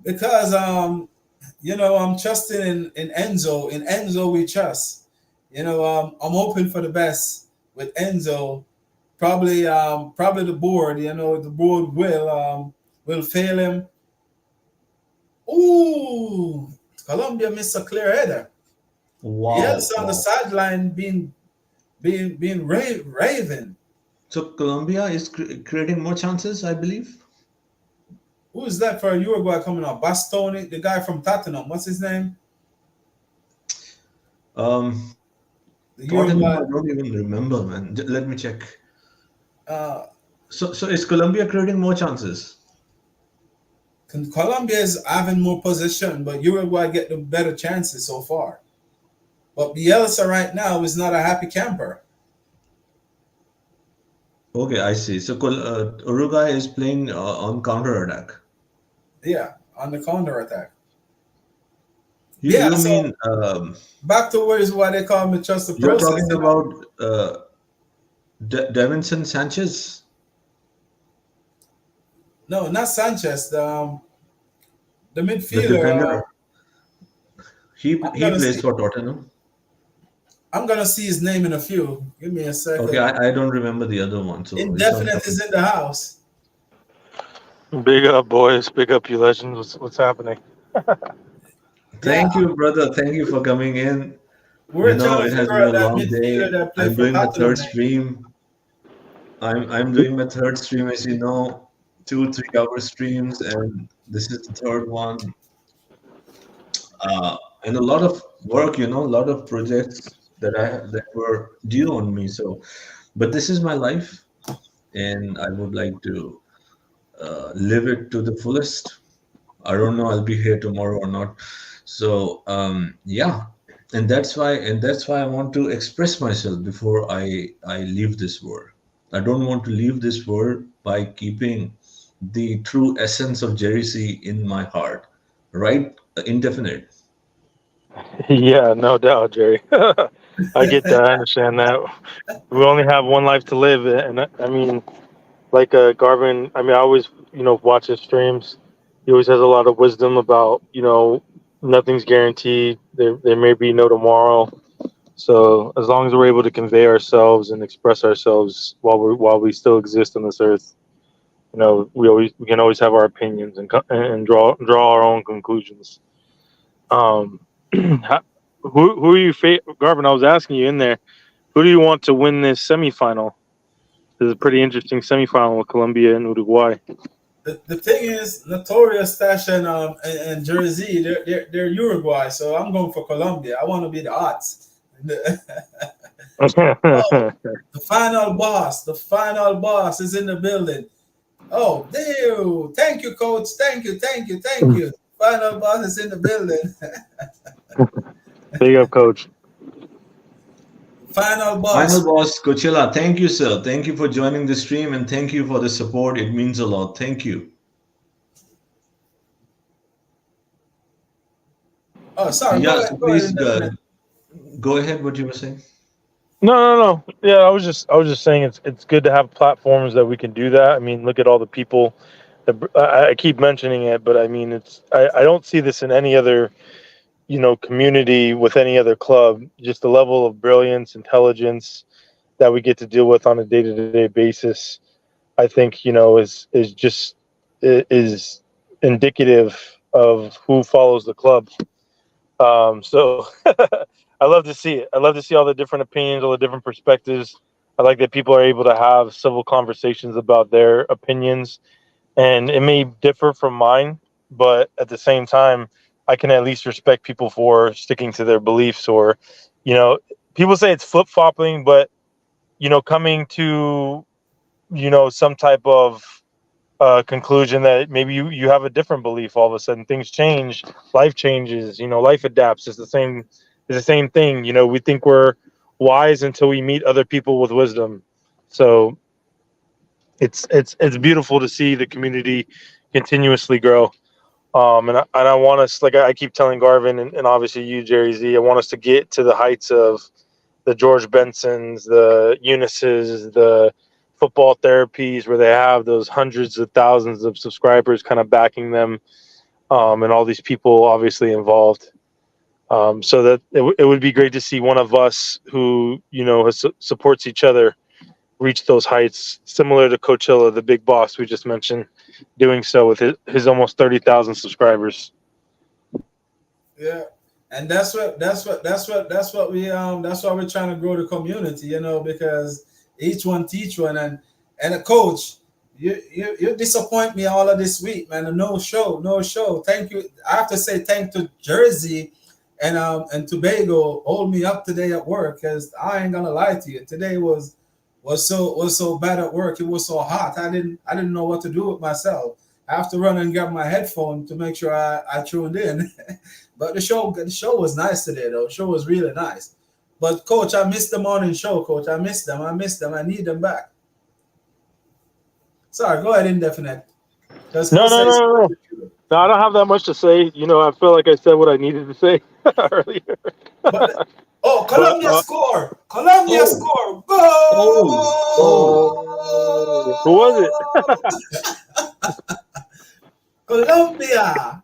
Because I'm trusting in Enzo. In Enzo we trust. I'm hoping for the best with Enzo. Probably the board. The board will fail him. Ooh, Colombia missed a clear header. Wow, Yes, on the wow. sideline being raving. So Colombia is creating more chances, I believe. Who is that for Uruguay coming up? Bastoni, the guy from Tottenham. What's his name? Um, The Tottenham, Uruguay. I don't even remember, man. Let me check. Uh, So is Colombia creating more chances? Colombia is having more possession, but Uruguay get the better chances so far. But Bielsa right now is not a happy camper. Okay, I see. So Uruguay is playing on counter attack. Yeah, on the counter attack. You Yeah, you so mean back to where is why they call me trust the you're process. talking about Davinson Sanchez, No, not Sanchez. The the midfielder. defender? I'm He gonna plays see. for Tottenham. I'm gonna see his name in a few. Give me a Okay, second. I don't remember the other one, so it's not Indefinite coming. is in the house. Big up, boys. Big up, you legends. What's happening? Yeah, Thank you, brother. Thank you for coming in. we're trying to It has figure been out a that long midfielder day. that played I'm for doing my Tottenham third name. stream. I'm doing my third stream, as you know, 2 3 hour streams, and this is the third one. And a lot of work, a lot of projects that were due on me. So, but this is my life, and I would like to live it to the fullest. I don't know I'll be here tomorrow or not. So, yeah. And that's why I want to express myself before I leave this world. I don't want to leave this world by keeping the true essence of Jersey in my heart, right? Indefinite. Yeah, no doubt, Jerry. I get that. I understand that. We only have one life to live, and I mean, like Garvin. I mean, I always watch his streams. He always has a lot of wisdom about nothing's guaranteed. There may be no tomorrow. So as long as we're able to convey ourselves and express ourselves while we still exist on this earth, we can always have our opinions and draw our own conclusions. Um, who are you, Garvin? I was asking you in there. Who do you want to win this semifinal? This is a pretty interesting semifinal with Colombia and Uruguay. The thing is, Notorious Stash and Jersey, they're Uruguay, so I'm going for Colombia. I want to be the odds. Oh, the final boss is in the building. Oh, there! Thank you, coach. Thank you. Final boss is in the building. Big up, coach. Final Final boss. boss, Coachella, thank you, sir. Thank you for joining the stream and thank you for the support. It means a lot. Thank you. Oh, sorry. Yeah, Go so ahead. Go ahead. please go ahead. What you were saying? No. Yeah, I was just saying it's good to have platforms that we can do that. I mean, look at all the people. I keep mentioning it, but I mean, I don't see this in any other community with any other club. Just the level of brilliance, intelligence that we get to deal with on a day-to-day basis. I think is indicative of who follows the club. So I love to see it. I love to see all the different opinions, all the different perspectives. I like that people are able to have civil conversations about their opinions, and it may differ from mine, but at the same time, I can at least respect people for sticking to their beliefs. Or, you know, people say it's flip flopping, but coming to some type of conclusion that maybe you have a different belief. All of a sudden things change, life changes, life adapts. It's the same thing. We think we're wise until we meet other people with wisdom. So it's beautiful to see the community continuously grow. And I want us, like I keep telling Garvin and obviously you, Jerry Z, I want us to get to the heights of the George Bensons, the Eunices, the football therapies, where they have those hundreds of thousands of subscribers kind of backing them, and all these people obviously involved. So that it would be great to see one of us who supports each other reach those heights, similar to Coachella, the big boss we just mentioned, doing so with his almost 30,000 subscribers. Yeah. And that's what we're trying to grow the community, because each one teach one. And a coach, you disappoint me all of this week, man. No show. Thank you. I have to say thank to Jersey and Tobago hold me up today at work, because I ain't gonna lie to you. Today was so bad at work. It was so hot. I didn't know what to do with myself. I have to run and grab my headphone to make sure I tuned in. But the show was nice today, though. The show was really nice. But coach, I missed the morning show, coach. I missed them. I need them back. Sorry, go ahead, indefinite. No. No, I don't have that much to say. I feel like I said what I needed to say earlier. But, Colombia score! Colombia score! Goal! Who was it? Colombia!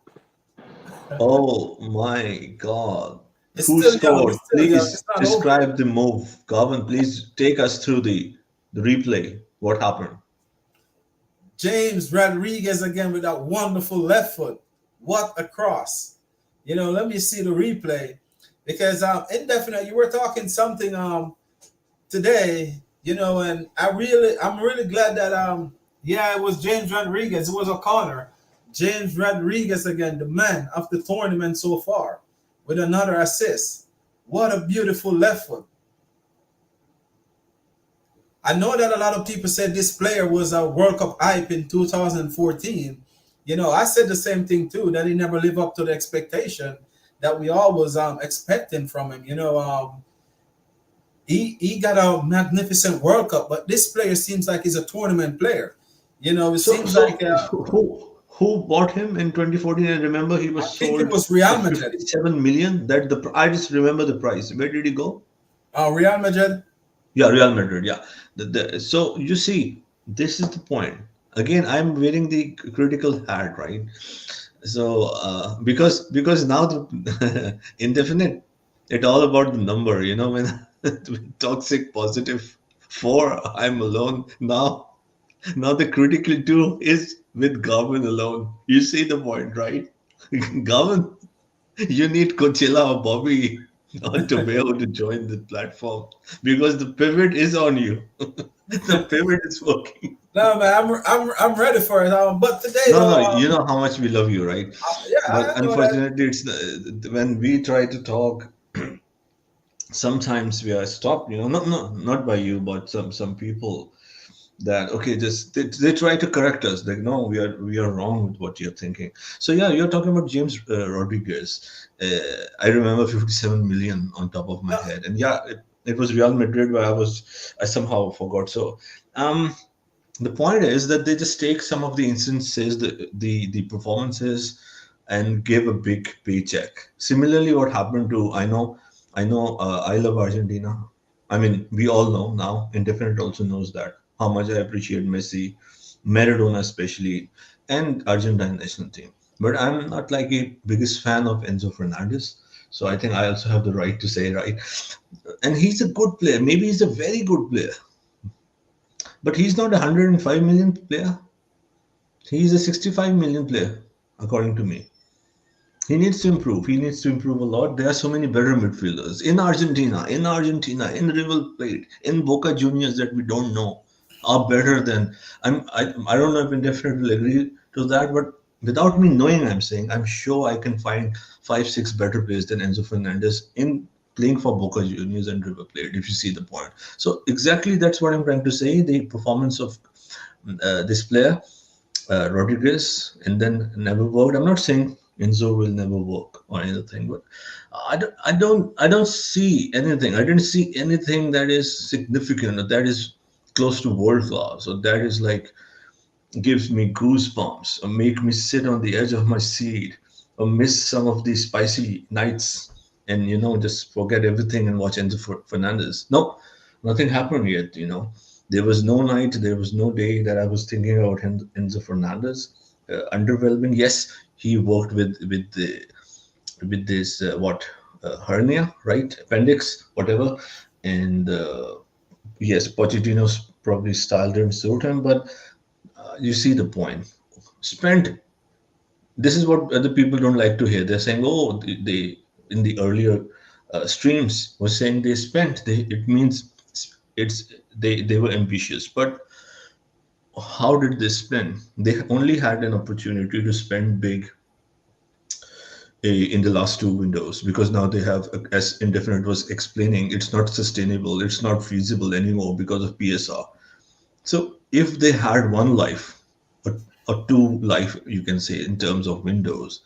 Oh my God. It's Who still young. scored? It's still young. Please It's not over. describe the move. Garvin, please take us through the replay. What happened? James Rodriguez again with that wonderful left foot. What a cross. Let me see the replay. Because indefinite, you were talking something today, and I'm really glad that it was James Rodriguez. It was a corner. James Rodriguez again, the man of the tournament so far, with another assist. What a beautiful left foot. I know that a lot of people said this player was a World Cup hype in 2014. I said the same thing too, that he never lived up to the expectation. that we all was expecting from him. He got a magnificent World Cup, but this player seems like he's a tournament player. It So, seems like who bought him in 2014? I remember he I was think it sold was for Real Madrid. 57 million. I just remember the price. Where did he go? Real Madrid. Yeah, Real Madrid. Yeah. So you see, this is the point. Again, I'm wearing the critical hat, right? So because now the indefinite, it's all about the number. When toxic positive four, I'm alone now. Now the critical two is with Garvin alone. You see the point, right? Garvin, you need Coachella or Bobby or Tomeo to join the platform because the pivot is on you. The pivot is working. No man, I'm ready for it. But today No, though, no, you know how much we love you, right? yeah, But I know that. unfortunately, when we try to talk, sometimes we are stopped. Not by you, but some people that okay, just they try to correct us. Like, no, we are wrong with what you're thinking. So yeah, you're talking about James Rodriguez. I remember 57 million on top of my No, head, and yeah, it was Real Madrid where I somehow forgot. So um, the point is that they just take some of the instances, the performances, and give a big paycheck. Similarly, what happened to I love Argentina. I mean, we all know now. Indefinite also knows that how much I appreciate Messi, Maradona especially, and Argentine national team. But I'm not like a biggest fan of Enzo Fernandez. So I think I also have the right to say right. And he's a good player. Maybe he's a very good player, but he's not a 105 million player. He's a 65 million player, according to me. He needs to improve. He needs to improve a lot. There are so many better midfielders in River Plate, in Boca Juniors that we don't know are better than. I don't know if Indefinite will agree to that, but without me knowing, I'm saying I'm sure I can find five, six better players than Enzo Fernandez in playing for Boca Juniors and River Plate. If you see the point, so exactly that's what I'm trying to say. The performance of this player Rodriguez, and then never worked. I'm not saying Enzo will never work or anything, but I don't see anything. I didn't see anything that is significant or that is close to world class or that is like gives me goosebumps or make me sit on the edge of my seat or miss some of these spicy nights and just forget everything and watch Enzo Fernandez. No, nothing happened yet. There was no night, there was no day that I was thinking about Enzo Fernandez. Underwhelming, yes, he worked with this what hernia, right? Appendix, whatever, and yes, Pochettino's probably style didn't suit him, but you see the point. Spent. This is what other people don't like to hear. They're saying, "Oh, they in the earlier streams was saying they spent." It means they were ambitious, but how did they spend? They only had an opportunity to spend big in the last two windows because now they have, as Indefinite was explaining, it's not sustainable, it's not feasible anymore because of PSR. So if they had one life or two life, you can say, in terms of windows,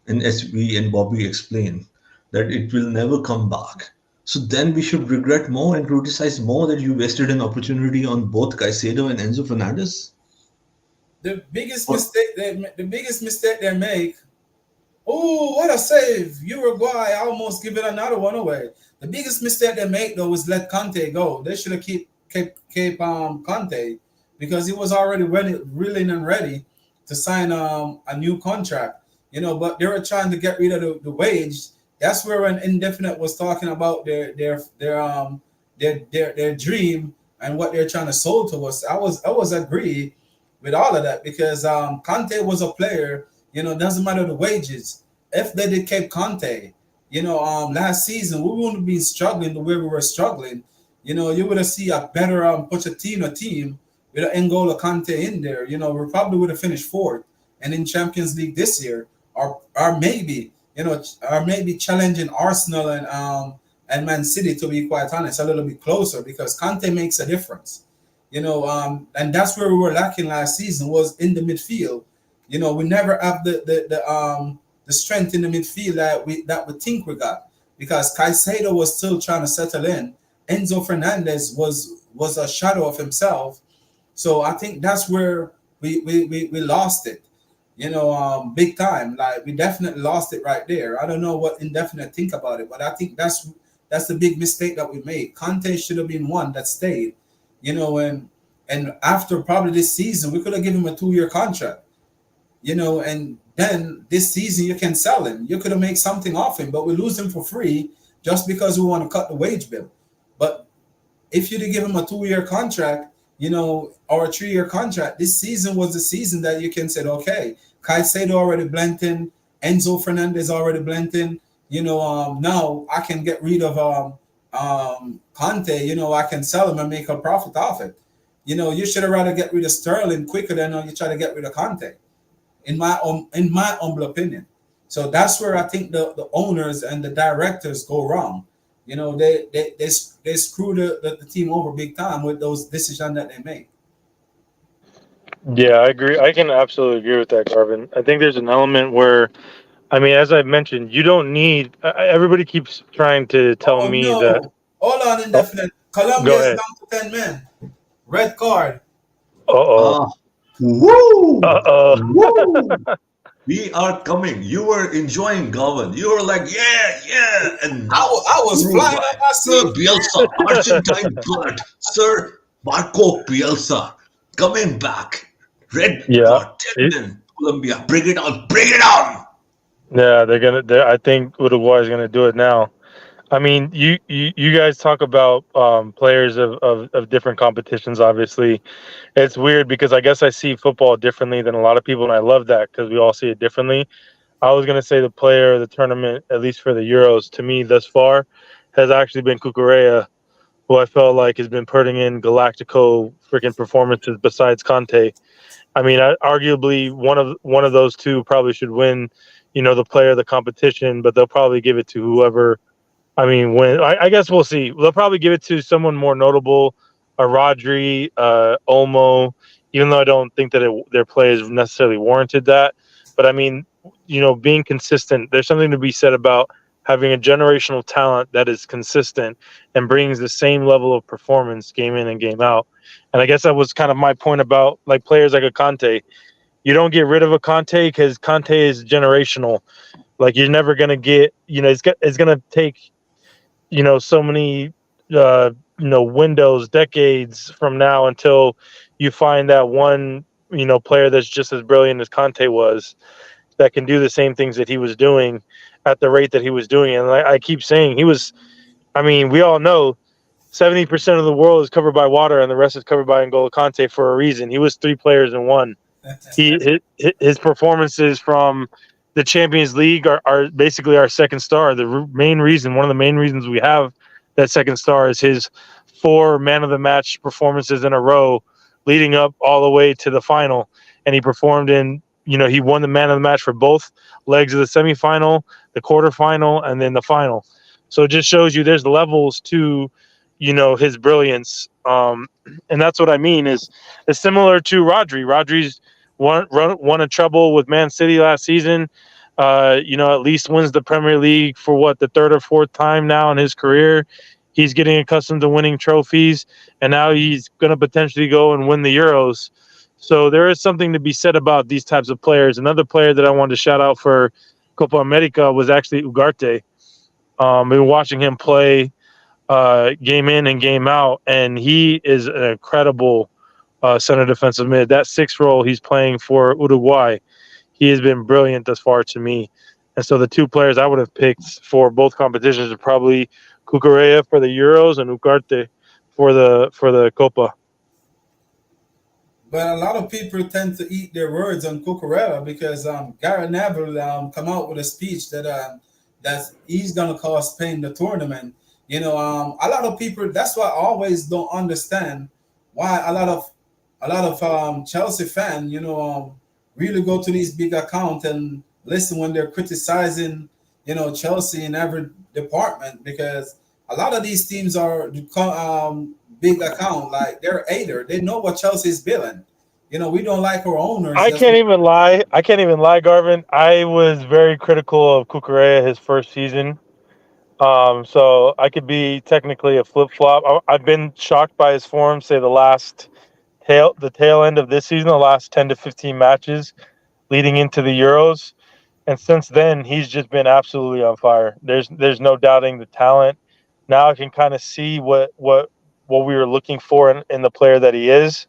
and as we and Bobby explained, that it will never come back. So then we should regret more and criticize more that you wasted an opportunity on both Caicedo and Enzo Fernandez. the biggest Or mistake they make. Oh, what a save! Uruguay almost give it another one away. The biggest mistake they make though is let Conte go. They should have kept Conte because he was already ready, willing and ready to sign a new contract. But they were trying to get rid of the wage. That's where when Indefinite was talking about their dream and what they're trying to sell to us. I was agree with all of that because Conte was a player. Doesn't matter the wages. If they did keep Conte, last season we wouldn't be struggling the way we were struggling. You would have seen a better Pochettino team with an N'Golo Conte in there. We probably would have finished fourth and in Champions League this year, or maybe challenging Arsenal and Man City, to be quite honest, a little bit closer because Conte makes a difference. And that's where we were lacking last season was in the midfield. We never have the strength in the midfield that we think we got, because Caicedo was still trying to settle in. Enzo Fernandez was a shadow of himself. So I think that's where we lost it, big time. Like, we definitely lost it right there. I don't know what Indefinite think about it, but I think that's the big mistake that we made. Conte should have been one that stayed, and after probably this season, we could have given him a 2-year contract, and then this season you can sell him. You could have made something off him, but we lose him for free just because we want to cut the wage bill. But if you'd give him a 2-year contract, or a 3-year contract, this season was the season that you can say, okay, Caicedo already blent in, Enzo Fernandez already blent in, now I can get rid of Conte, I can sell him and make a profit off it. You should have rather get rid of Sterling quicker than you try to get rid of Conte, in my humble opinion. So that's where I think the owners and the directors go wrong. They screw the team over big time with those decisions that they make. Yeah, I agree. I can absolutely agree with that, Garvin. I think there's an element where, I mean, as I've mentioned, you don't need. Everybody keeps trying to tell Oh me that. no! Hold on, Oh, Indefinite. Colombia go is ahead. down to 10 men. Red card. Uh-oh. Ah, woo! Uh-oh. Woo! We are coming. You were enjoying Govan. You were like, yeah, yeah. And now I was flying Uruguay. on my Sir seat. Bielsa, Argentine blood. Sir Marco Bielsa coming back. Red Yeah. card. 10 men. Colombia. Bring it on. Bring it on. Yeah, I think Uruguay is gonna do it now. I mean, you guys talk about players of different competitions. Obviously, it's weird because I guess I see football differently than a lot of people, and I love that because we all see it differently. I was gonna say the player of the tournament, at least for the Euros, to me thus far, has actually been Cucurella, who I felt like has been putting in Galactico freaking performances besides Conte. I mean, arguably one of those two probably should win, the player of the competition, but they'll probably give it to whoever. I mean, when I guess we'll see. They'll probably give it to someone more notable, a Rodri, Olmo. Even though I don't think that their play is necessarily warranted that, but I mean, being consistent. There's something to be said about having a generational talent that is consistent and brings the same level of performance game in and game out. And I guess that was kind of my point about like players like a Conte. You don't get rid of a Conte because Conte is generational. Like you're never gonna get, it's gonna take, so many, windows, decades from now until you find that one, player that's just as brilliant as Conte was, that can do the same things that he was doing at the rate that he was doing. And I keep saying I mean, we all know 70% of the world is covered by water and the rest is covered by N'Golo Kante for a reason. He was 3 players in one. His performances from the Champions League are basically our second star. One of the main reasons we have that second star is his 4 man of the match performances in a row leading up all the way to the final. And he performed he won the man of the match for both legs of the semifinal, the quarterfinal, and then the final. So it just shows you there's levels to, his brilliance. And that's what I mean is it's similar to Rodri. Rodri's won a treble with Man City last season. At least wins the Premier League for the 3rd or 4th time now in his career. He's getting accustomed to winning trophies, and now he's going to potentially go and win the Euros. So there is something to be said about these types of players. Another player that I wanted to shout out for Copa America was actually Ugarte. I've been watching him play game in and game out, and he is an incredible center defensive mid. That 6th role he's playing for Uruguay, he has been brilliant thus far to me. And so the 2 players I would have picked for both competitions are probably Cucurella for the Euros and Ugarte for the Copa. But a lot of people tend to eat their words on Cucurella because Gary Neville come out with a speech that he's gonna cause Spain the tournament. A lot of people. That's why I always don't understand why a lot of Chelsea fan, really go to these big accounts and listen when they're criticizing, Chelsea in every department, because a lot of these teams are big account, like they're hater. They know what Chelsea is building. We don't like our owners. I Just can't even lie. Garvin. I was very critical of Cucurella his first season. So I could be technically a flip flop. I've been shocked by his form. Say the tail end of this season, the last 10 to 15 matches leading into the Euros, and since then he's just been absolutely on fire. There's no doubting the talent. Now I can kind of see what we were looking for in the player that he is.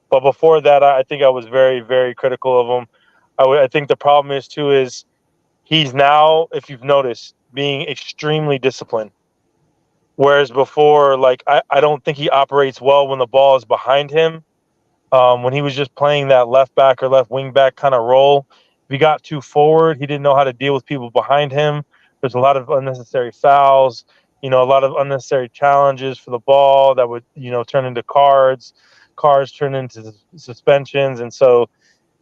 But before that, I think I was very, very critical of him. I think the problem is too is he's now, if you've noticed, being extremely disciplined. Whereas before, like I don't think he operates well when the ball is behind him. When he was just playing that left back or left wing back kind of role, if he got too forward, he didn't know how to deal with people behind him. There's a lot of unnecessary fouls, a lot of unnecessary challenges for the ball that would, turn into cards turn into suspensions. And so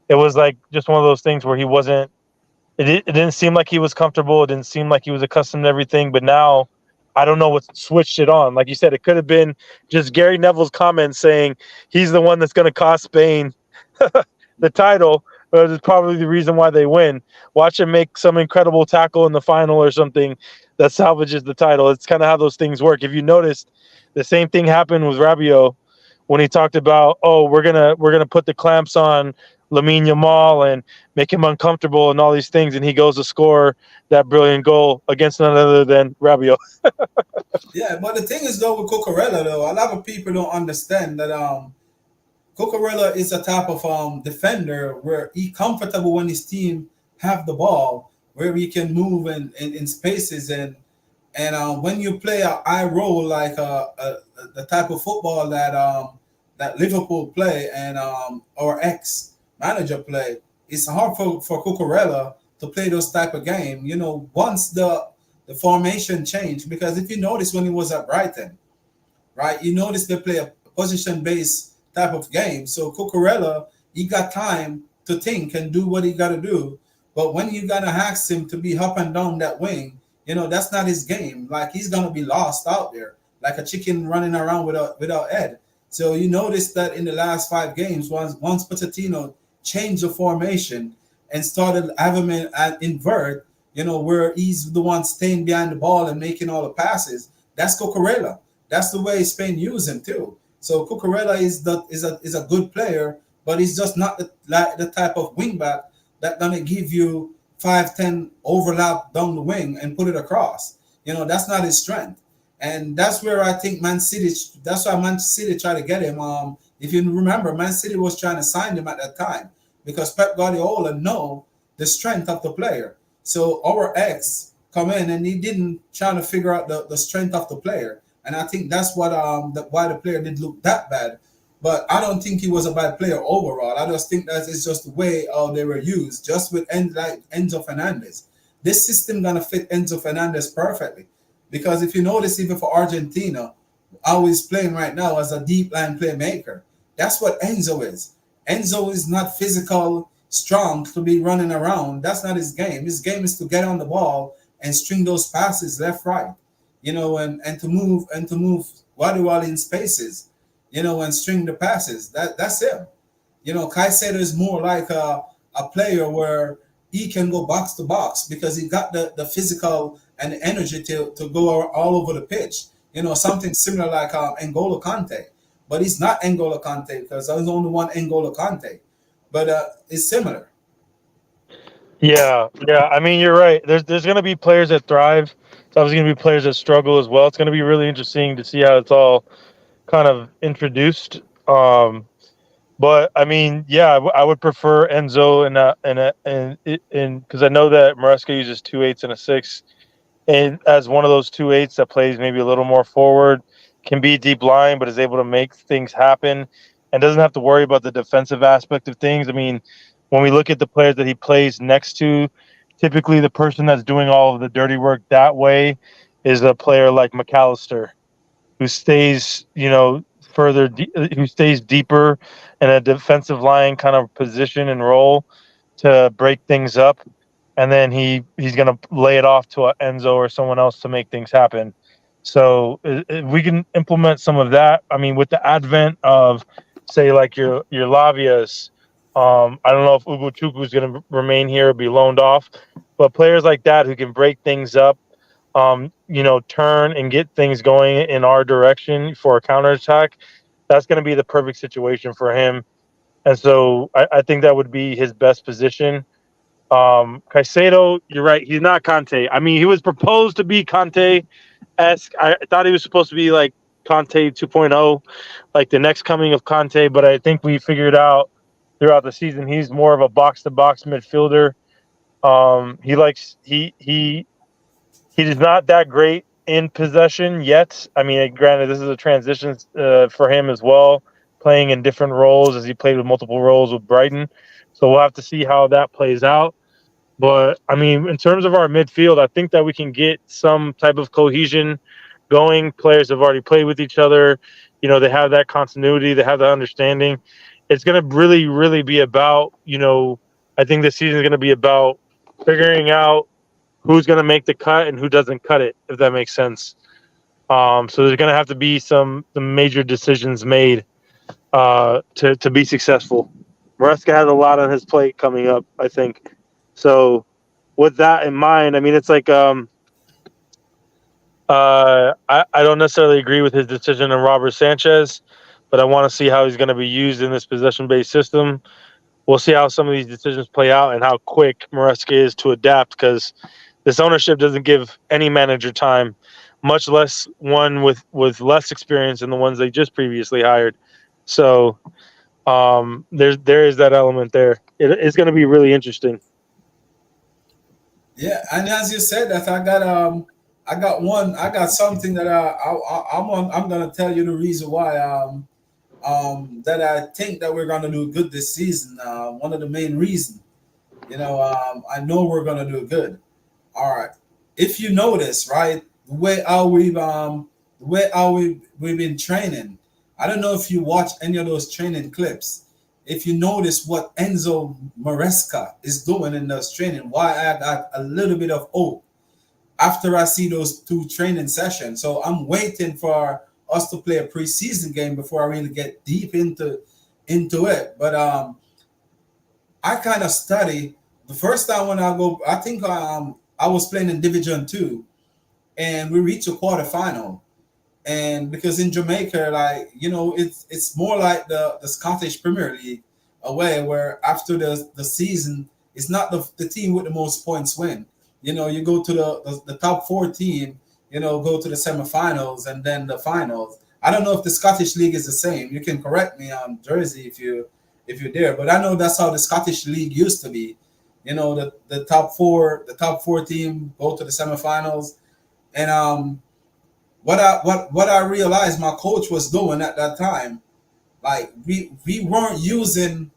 it was like just one of those things where he wasn't, it didn't seem like he was comfortable. It didn't seem like he was accustomed to everything. But now I don't know what switched it on. Like you said, it could have been just Gary Neville's comments saying he's the one that's going to cost Spain the title. But it's probably the reason why they win. Watch him make some incredible tackle in the final or something that salvages the title. It's kind of how those things work. If you noticed, the same thing happened with Rabiot when he talked about, oh, we're gonna put the clamps on Lamine Yamal and make him uncomfortable and all these things, and he goes to score that brilliant goal against none other than Rabiot. yeah, but the thing is though with Cucurella though, a lot of people don't understand that Cucurella is a type of defender where he comfortable when his team have the ball, where he can move in spaces and when you play a high role like the type of football that Liverpool play and our ex manager play, it's hard for Cucurella to play those type of game. Once the formation changed, because if you notice when he was at Brighton, right, you notice they play a position based type of game. So Cucurella, he got time to think and do what he got to do. But when you gotta ask him to be up and down that wing, that's not his game. Like he's gonna be lost out there, like a chicken running around without head. So you notice that in the last 5 games, once Pochettino changed the formation and started having him invert, where he's the one staying behind the ball and making all the passes. That's Cucurella. That's the way Spain use him too. So Cucurella is a good player, but he's just not the type of wingback that gonna give you 5-10 overlap down the wing and put it across. That's not his strength. And that's where I think that's why Man City tried to get him. If you remember, Man City was trying to sign him at that time because Pep Guardiola know the strength of the player. So our ex come in and he didn't try to figure out the strength of the player. And I think that's what why the player did look that bad. But I don't think he was a bad player overall. I just think that it's just the way they were used, just with like Enzo Fernandez. This system gonna fit Enzo Fernandez perfectly. Because if you notice, even for Argentina, how he's playing right now as a deep line playmaker, that's what Enzo is. Enzo is not physical, strong to be running around. That's not his game. His game is to get on the ball and string those passes left, right, and to move while in spaces, and string the passes. That's him. Caicedo is more like a player where he can go box to box because he got the physical and the energy to go all over the pitch. Something similar like N'Golo Kante. But he's not N'Golo Kante because there's only one N'Golo Kante. But it's similar. Yeah. I mean, you're right. There's going to be players that thrive. There's obviously going to be players that struggle as well. It's going to be really interesting to see how it's all kind of introduced. But I mean, yeah, I would prefer Enzo and because I know that Maresca uses 2/8 and a 6, and as one of those 2/8 that plays maybe a little more forward, can be deep line, but is able to make things happen and doesn't have to worry about the defensive aspect of things. I mean, when we look at the players that he plays next to, typically the person that's doing all of the dirty work that way is a player like McAllister, who stays, who stays deeper in a defensive line kind of position and role to break things up, and then he's going to lay it off to a Enzo or someone else to make things happen. So if we can implement some of that. I mean, with the advent of say like your Lavias. I don't know if Ugo Chukwu is going to remain here or be loaned off, but players like that who can break things up, turn and get things going in our direction for a counterattack, that's going to be the perfect situation for him. And so I think that would be his best position. Caicedo, you're right. He's not Conte. I mean, he was proposed to be Conte-esque. I thought he was supposed to be like Conte 2.0, like the next coming of Conte. But I think we figured out throughout the season he's more of a box-to-box midfielder. He's not that great in possession yet. I mean, granted, this is a transition for him as well, playing in different roles as he played with multiple roles with Brighton. So we'll have to see how that plays out. But I mean, in terms of our midfield, I think that we can get some type of cohesion going. Players have already played with each other. They have that continuity, they have that understanding. It's going to really, really be about, I think this season is going to be about figuring out who's going to make the cut and who doesn't cut it, if that makes sense. So there's going to have to be some major decisions made to be successful. Maresca has a lot on his plate coming up, I think. So with that in mind, I mean, it's like I don't necessarily agree with his decision on Robert Sanchez, but I want to see how he's going to be used in this possession-based system. We'll see how some of these decisions play out and how quick Maresca is to adapt, because this ownership doesn't give any manager time, much less one with less experience than the ones they just previously hired. So there is that element there. It's going to be really interesting. Yeah, and as you said that, I got something that I'm gonna tell you the reason why that I think that we're gonna do good this season. One of the main reasons, I know we're gonna do good. All right, if you notice, right, the way how we've been training. I don't know if you watch any of those training clips. If you notice what Enzo Maresca is doing in those training, why I got a little bit of hope after I see those two training sessions. So I'm waiting for us to play a preseason game before I really get deep into it. But I kind of study the first time when I go. I think I was playing in Division Two, and we reached a quarterfinal. And because in Jamaica, like it's more like the Scottish Premier League, away where after the season, it's not the team with the most points win. You go to the top four team, go to the semifinals and then the finals. I don't know if the Scottish League is the same. You can correct me on Jersey if you're there, but I know that's how the Scottish League used to be. The top four team go to the semifinals, and what I realized my coach was doing at that time, like we weren't using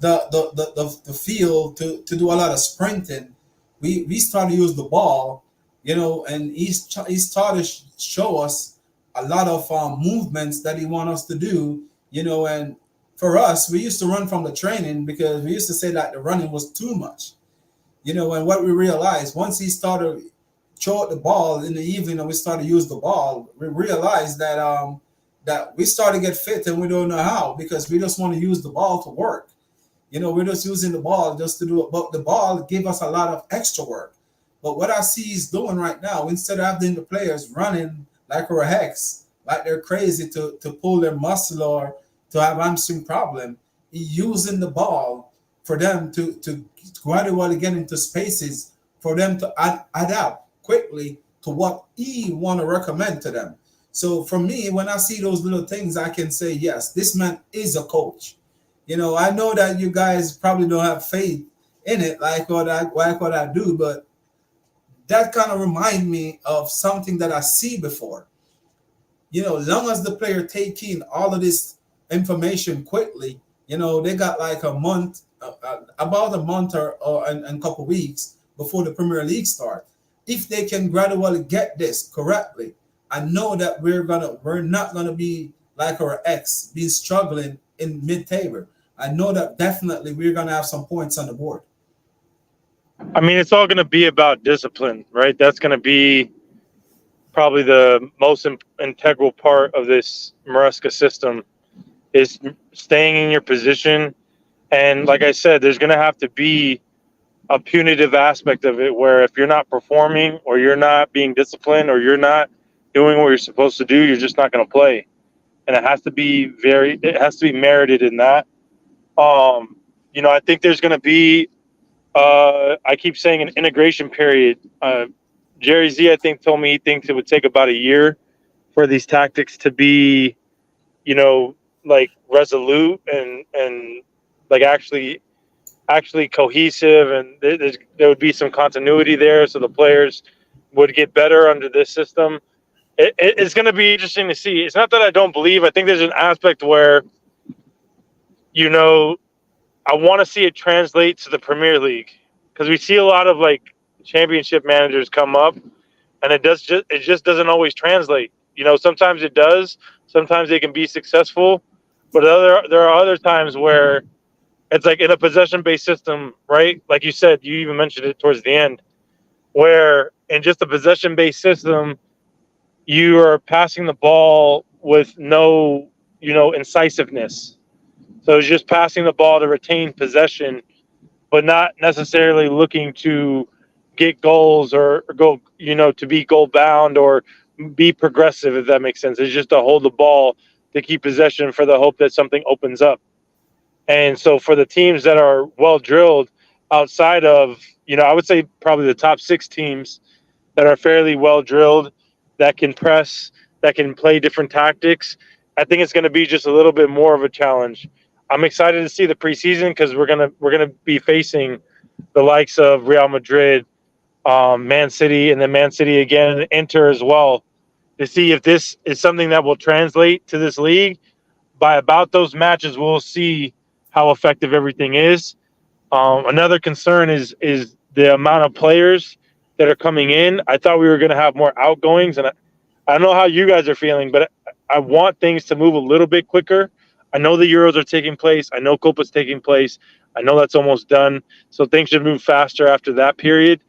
the field to do a lot of sprinting. We started to use the ball, and he started to show us a lot of movements that he want us to do, and for us, we used to run from the training because we used to say that the running was too much, and what we realized once he started throw out the ball in the evening and we started to use the ball, we realized that we started to get fit and we don't know how because we just want to use the ball to work. We're just using the ball just to do it. But the ball gave us a lot of extra work. But what I see he's doing right now, instead of having the players running like a hex, like they're crazy to pull their muscle or to have hamstring problem, he's using the ball for them to gradually get into spaces for them to adapt quickly to what he want to recommend to them. So for me, when I see those little things, I can say, yes, this man is a coach. I know that you guys probably don't have faith in it like what I do, but that kind of remind me of something that I see before. Long as the player taking all of this information quickly, they got like a month, about a month or and couple weeks before the Premier League starts. If they can gradually get this correctly, I know that we're not gonna be like our ex, be struggling in mid-table. I know that definitely we're gonna have some points on the board. I mean, it's all going to be about discipline, right? That's going to be probably the most integral part of this Maresca system. is staying in your position. And like I said, there's going to have to be a punitive aspect of it where if you're not performing or you're not being disciplined or you're not doing what you're supposed to do, you're just not going to play. And it has to be merited in that. I think there's going to be, I keep saying an integration period. Jerry Z, I think, told me he thinks it would take about a year for these tactics to be, like resolute and like actually cohesive, and there would be some continuity there, so the players would get better under this system. It's going to be interesting to see. It's not that I don't believe. I think there's an aspect where, you know, I want to see it translate to the Premier League because we see a lot of like championship managers come up, and it just doesn't always translate. Sometimes it does. Sometimes they can be successful, but there are other times where it's like in a possession-based system, right? Like you said, you even mentioned it towards the end, where in just a possession-based system, you are passing the ball with no, incisiveness. So it's just passing the ball to retain possession, but not necessarily looking to get goals or go, to be goal bound or be progressive, if that makes sense. It's just to hold the ball to keep possession for the hope that something opens up. And so for the teams that are well drilled outside of, I would say probably the top 6 teams that are fairly well drilled, that can press, that can play different tactics, I think it's going to be just a little bit more of a challenge. I'm excited to see the preseason because we're gonna be facing the likes of Real Madrid, Man City, and then Man City again, Inter as well, to see if this is something that will translate to this league. By about those matches, we'll see how effective everything is. Another concern is the amount of players that are coming in. I thought we were going to have more outgoings, and I don't know how you guys are feeling, but I want things to move a little bit quicker. I know the Euros are taking place. I know Copa's taking place. I know that's almost done, so things should move faster after that period.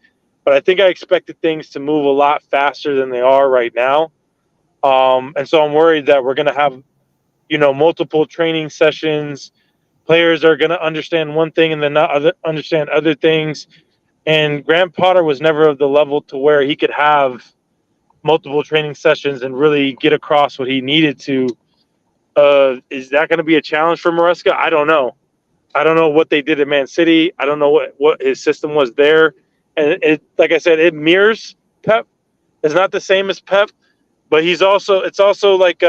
But I think I expected things to move a lot faster than they are right now, and so I'm worried that we're going to have multiple training sessions. Players are going to understand one thing and then not understand other things. And Graham Potter was never of the level to where he could have multiple training sessions and really get across what he needed to. Is that going to be a challenge for Maresca? I don't know. I don't know what they did at Man City. I don't know what his system was there. And like I said, it mirrors Pep. It's not the same as Pep, but it's also like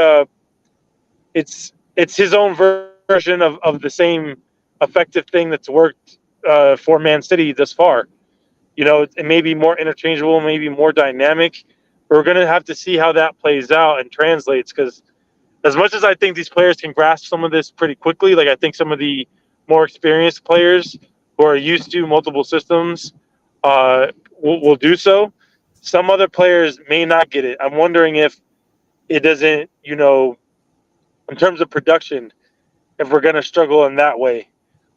it's his own version of the same effective thing that's worked for Man City thus far. It may be more interchangeable, maybe more dynamic. But we're going to have to see how that plays out and translates because as much as I think these players can grasp some of this pretty quickly, like I think some of the more experienced players who are used to multiple systems will do so. Some other players may not get it. I'm wondering if it doesn't, in terms of production, if we're going to struggle in that way.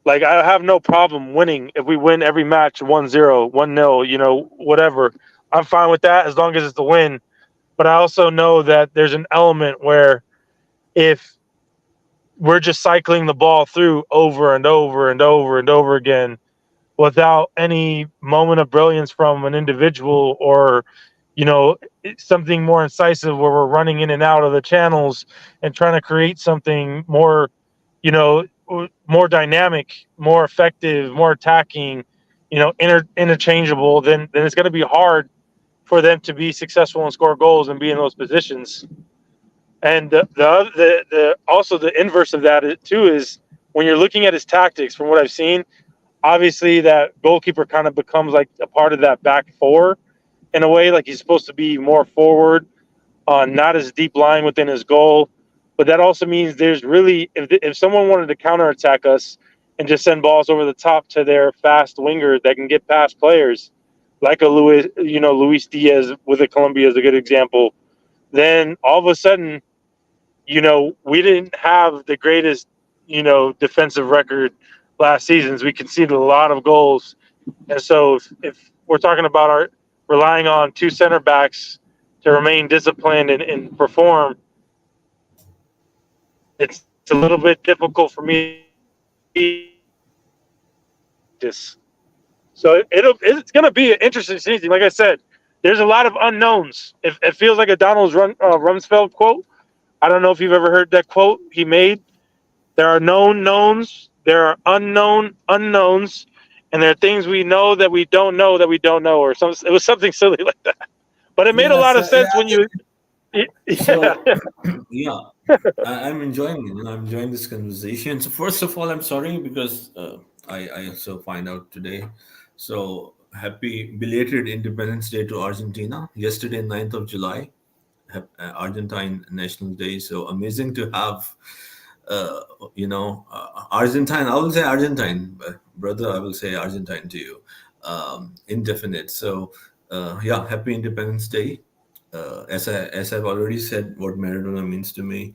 Like, I have no problem winning if we win every match 1-0, 1-0, whatever. I'm fine with that as long as it's the win. But I also know that there's an element where if we're just cycling the ball through over and over and over and over again without any moment of brilliance from an individual or, something more incisive where we're running in and out of the channels and trying to create something more, more dynamic, more effective, more attacking, interchangeable, then it's going to be hard for them to be successful and score goals and be in those positions. And the also the inverse of that too is when you're looking at his tactics. From what I've seen, obviously that goalkeeper kind of becomes like a part of that back four in a way. Like he's supposed to be more forward, not as deep lying within his goal. But that also means there's really if someone wanted to counterattack us and just send balls over the top to their fast winger that can get past players, like a Luis Diaz with a Colombia is a good example. Then all of a sudden, we didn't have the greatest, defensive record last season. We conceded a lot of goals. And so if we're talking about relying on 2 center backs to remain disciplined and perform, it's a little bit difficult for me to practice. So it's going to be an interesting season. Like I said, there's a lot of unknowns. It feels like a Rumsfeld quote. I don't know if you've ever heard that quote he made. There are known knowns, there are unknown unknowns, and there are things we know that we don't know that we don't know, or some. It was something silly like that. But it made a lot Yes, of sense yeah, when you. Yeah, So, yeah, I'm enjoying, I'm enjoying this conversation. So first of all, I'm sorry because I also find out today. So happy belated Independence Day to Argentina. Yesterday, 9th of July, Argentine National Day. So amazing to have, uh, Argentine. I will say Argentine, brother. I will say Argentine to you. Indefinite. So yeah, happy Independence Day. As I've already said, what Maradona means to me.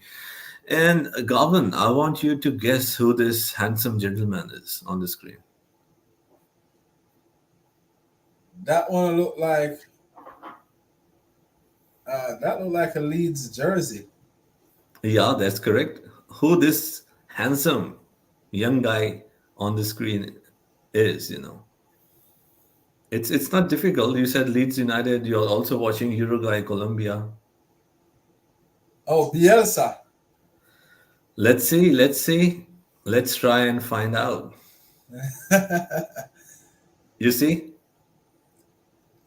And Gavin, I want you to guess who this handsome gentleman is on the screen. that one look like that look like a Leeds jersey. Yeah, that's correct. Who this handsome young guy on the screen is. It's not difficult. You said Leeds United. You're also watching Uruguay, Colombia. Oh, Bielsa. Let's see. Let's see. Let's try and find out. You see?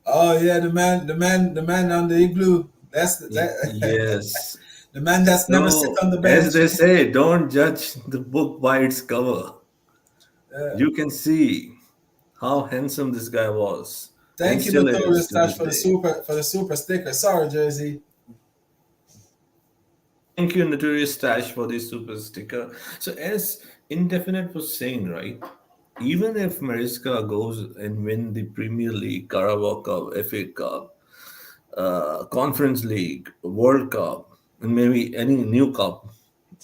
Oh yeah, the man on the igloo. That's that, Yes. the man that's never sit So, on the as bench. they say, don't judge the book by its cover. Yeah. You can see how handsome this guy was and Thank you, still is Notorious to Stash, this for the day. super sticker. Sorry, Jersey. Thank you, Notorious Stash, for the super sticker. So, as Indefinite was saying, right? Even if Mariska goes and win the Premier League, Carabao Cup, FA Cup, Conference League, World Cup, and maybe any new cup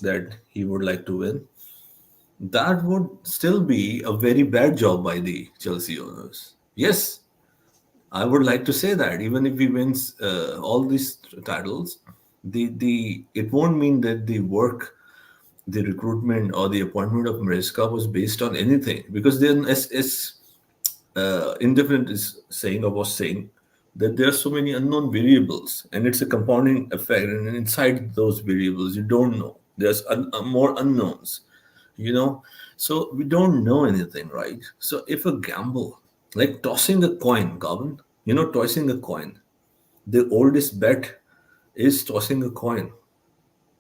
that he would like to win, that would still be a very bad job by the Chelsea owners. Yes, I would like to say that even if he wins all these titles, the it won't mean that the work, the recruitment, or the appointment of Maresca was based on anything, because then as Indifferent is saying or was saying, that there are so many unknown variables and it's a compounding effect, and inside those variables you don't know, there's more unknowns, you know so we don't know anything, right? So if a gamble, like tossing a coin, Gavin, tossing a coin, the oldest bet is tossing a coin.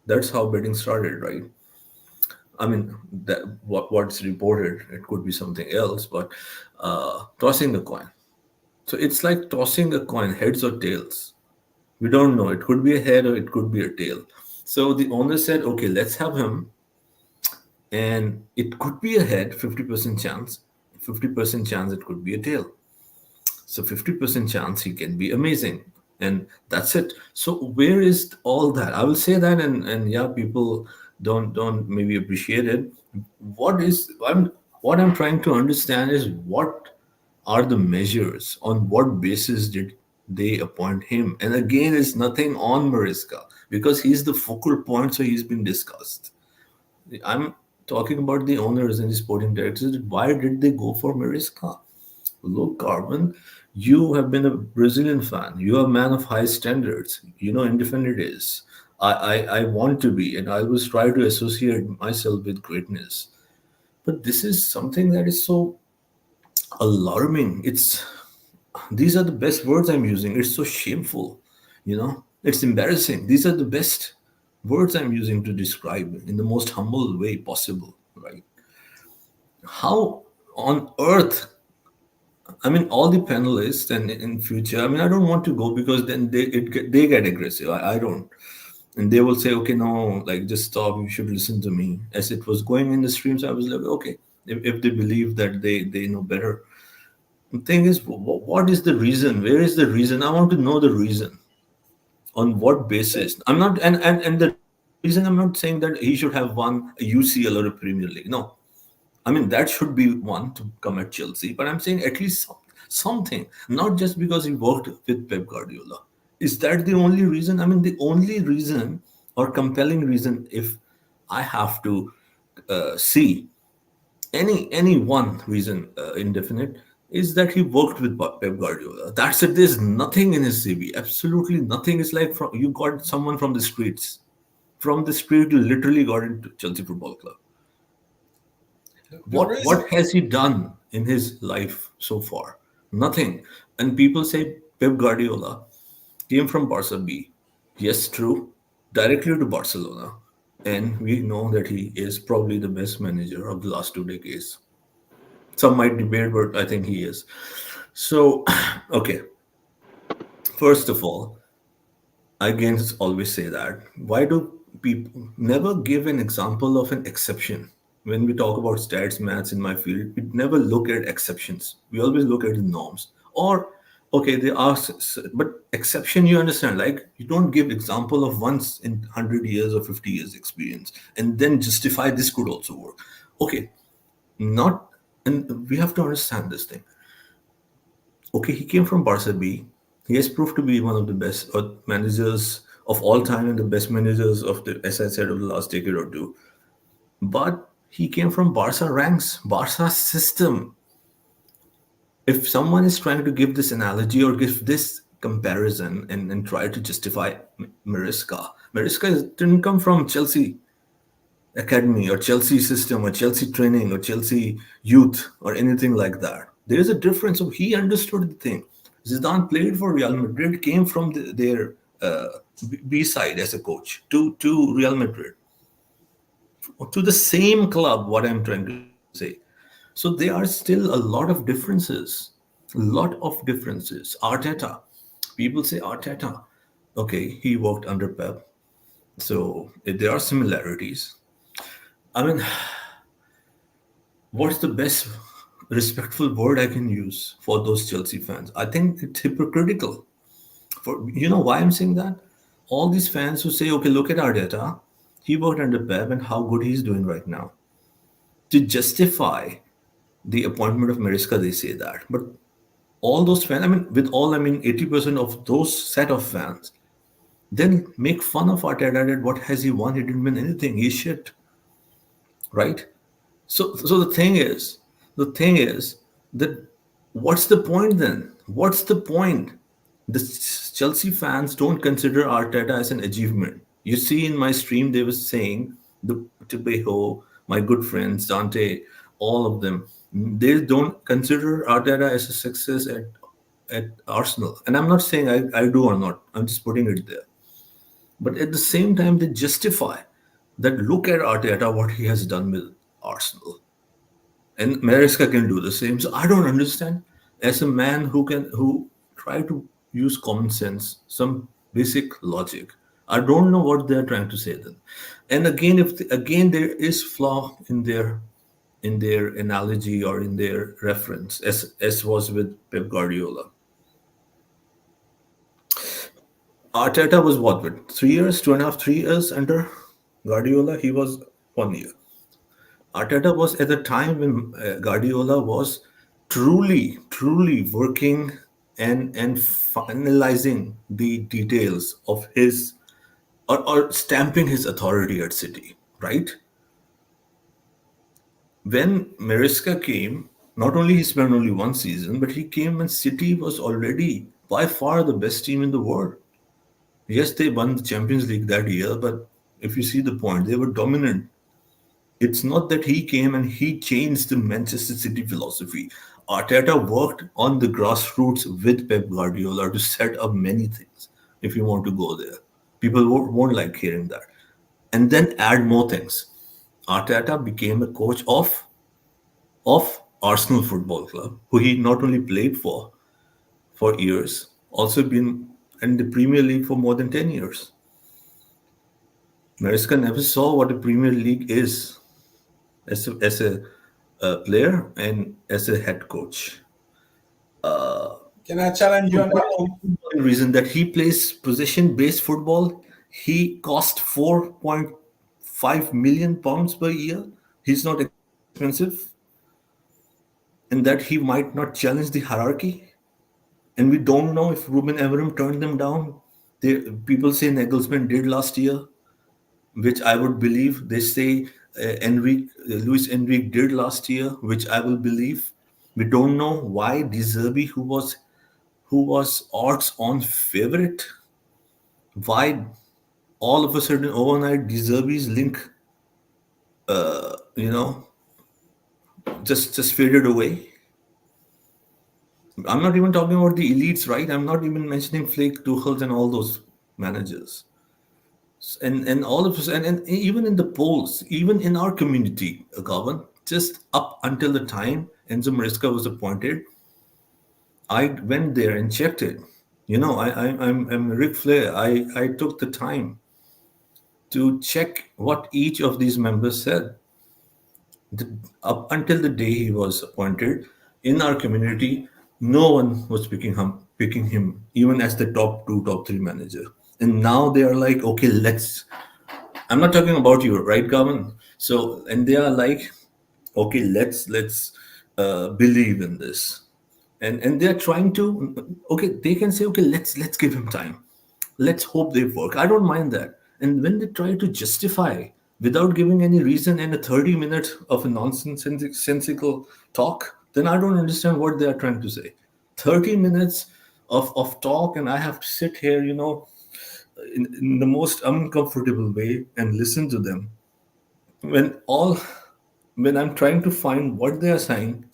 That's how betting started, right? I mean, that what's reported, it could be something else, but tossing a coin. So it's like tossing a coin, heads or tails. We don't know. It could be a head or it could be a tail. So the owner said, okay, let's have him, and it could be a head, 50% chance, 50% chance it could be a tail. So 50% chance he can be amazing. And that's it. So where is all that? I will say that, and yeah, people don't maybe appreciate it. What I'm trying to understand is, what are the measures? On what basis did they appoint him? And again, it's nothing on Mariska, because he's the focal point, so he's been discussed. I'm talking about the owners and the sporting directors. Why did they go for Mariska? Look, Carmen, you have been a Brazilian fan. You are a man of high standards. You know, independent is. I want to be, and I always try to associate myself with greatness. But this is something that is so alarming. These are the best words I'm using. It's so shameful. It's embarrassing. These are the best words I'm using to describe in the most humble way possible, right? How on earth, I mean, all the panelists, and in future, I mean, I don't want to go, because then they get aggressive. I don't, and they will say, okay, no, like, just stop. You should listen to me. As it was going in the streams, I was like, okay, if they believe that they know better. The thing is, what is the reason? Where is the reason? I want to know the reason. On what basis? I'm not, and the reason, I'm not saying that he should have won a UCL or a Premier League. No, I mean, that should be one to come at Chelsea, but I'm saying at least something, not just because he worked with Pep Guardiola. Is that the only reason? I mean, the only reason or compelling reason, if I have to see any one reason, indefinite, is that he worked with Pep Guardiola. That's it. There's nothing in his CV. Absolutely nothing. It's like you got someone from the streets. From the street, you literally got into Chelsea Football Club. The What reason, has he done in his life so far? Nothing. And people say Pep Guardiola came from Barca B. Yes, true. Directly to Barcelona. And we know that he is probably the best manager of the last 2 decades. Some might debate, but I think he is. So, okay. First of all, I again always say that. Why do people never give an example of an exception? When we talk about stats, maths in my field, we never look at exceptions. We always look at the norms. Or, okay, they ask, but exception, you understand, like you don't give example of once in 100 years or 50 years experience and then justify this could also work. Okay, not, and we have to understand this thing. Okay, he came from Barca B. He has proved to be one of the best managers of all time and the best managers of the, as I said, of the last decade or two. But he came from Barca ranks, Barca system. If someone is trying to give this analogy or give this comparison and try to justify Mariska didn't come from Chelsea academy or Chelsea system or Chelsea training or Chelsea youth or anything like that. There is a difference. So he understood the thing. Zidane played for Real Madrid, came from their B side as a coach to Real Madrid, to the same club. What I'm trying to say. So there are still a lot of differences. A lot of differences. Arteta. People say Arteta. Okay, he worked under Pep. So there are similarities. I mean, what's the best respectful word I can use for those Chelsea fans? I think it's hypocritical. For you know why I'm saying that? All these fans who say, okay, look at Arteta, he worked under Pep and how good he's doing right now. To justify the appointment of Mariska, they say that. But all those fans, I mean, with all, I mean, 80% of those set of fans, then make fun of Arteta that what has he won? He didn't win anything. He's shit, right? So the thing is that what's the point then? What's the point? The Chelsea fans don't consider Arteta as an achievement. You see, in my stream, they were saying the Tibeho, my good friends, Dante, all of them, they don't consider Arteta as a success at Arsenal. And I'm not saying I do or not. I'm just putting it there. But at the same time, they justify that look at Arteta, what he has done with Arsenal. And Mariska can do the same. So I don't understand. As a man who try to use common sense, some basic logic, I don't know what they're trying to say then. And again, again there is flaw in their analogy or in their reference, as was with Pep Guardiola. Arteta was what, with 3 years, 2.5, 3 years under Guardiola. He was 1 year. Arteta was at the time when Guardiola was truly working and finalizing the details of his or stamping his authority at City, right? When Mariska came, not only he spent only one season, but he came when City was already by far the best team in the world. Yes, they won the Champions League that year, but if you see the point, they were dominant. It's not that he came and he changed the Manchester City philosophy. Arteta worked on the grassroots with Pep Guardiola to set up many things. If you want to go there, people won't like hearing that. And then add more things. Arteta became a coach of Arsenal Football Club, who he not only played for years, also been in the Premier League for more than 10 years. Mariska never saw what the Premier League is as a player and as a head coach. can I challenge you on that one? The reason that he plays possession-based football, he cost 4.5 million pounds per year. He's not expensive, and that he might not challenge the hierarchy. And we don't know if Ruben Amorim turned them down. People say Nagelsmann did last year. which I would believe they say Luis Enrique did last year, which I will believe. We don't know why De Zerbi, who was odds on favorite, why all of a sudden overnight De Zerbi's link, you know, just faded away. I'm not even talking about the elites, right? I'm not even mentioning Flake, Tuchel, and all those managers. And all of us, and even in the polls, even in our community, Govan, just up until the time Enzo Maresca was appointed, I went there and checked it. I'm Ric Flair. I took the time to check what each of these members said. Up until the day he was appointed, in our community, no one was picking him even as the top two, top three manager. And now they are like, okay, let's. I'm not talking about you, right, Gavin? So, and they are like, okay, let's believe in this, and they're trying to. Okay, they can say, okay, let's give him time. Let's hope they work. I don't mind that. And when they try to justify without giving any reason and a 30 minute of a nonsensical talk, then I don't understand what they are trying to say. 30 minutes of talk, and I have to sit here, in the most uncomfortable way and listen to them when all when I'm trying to find what they are saying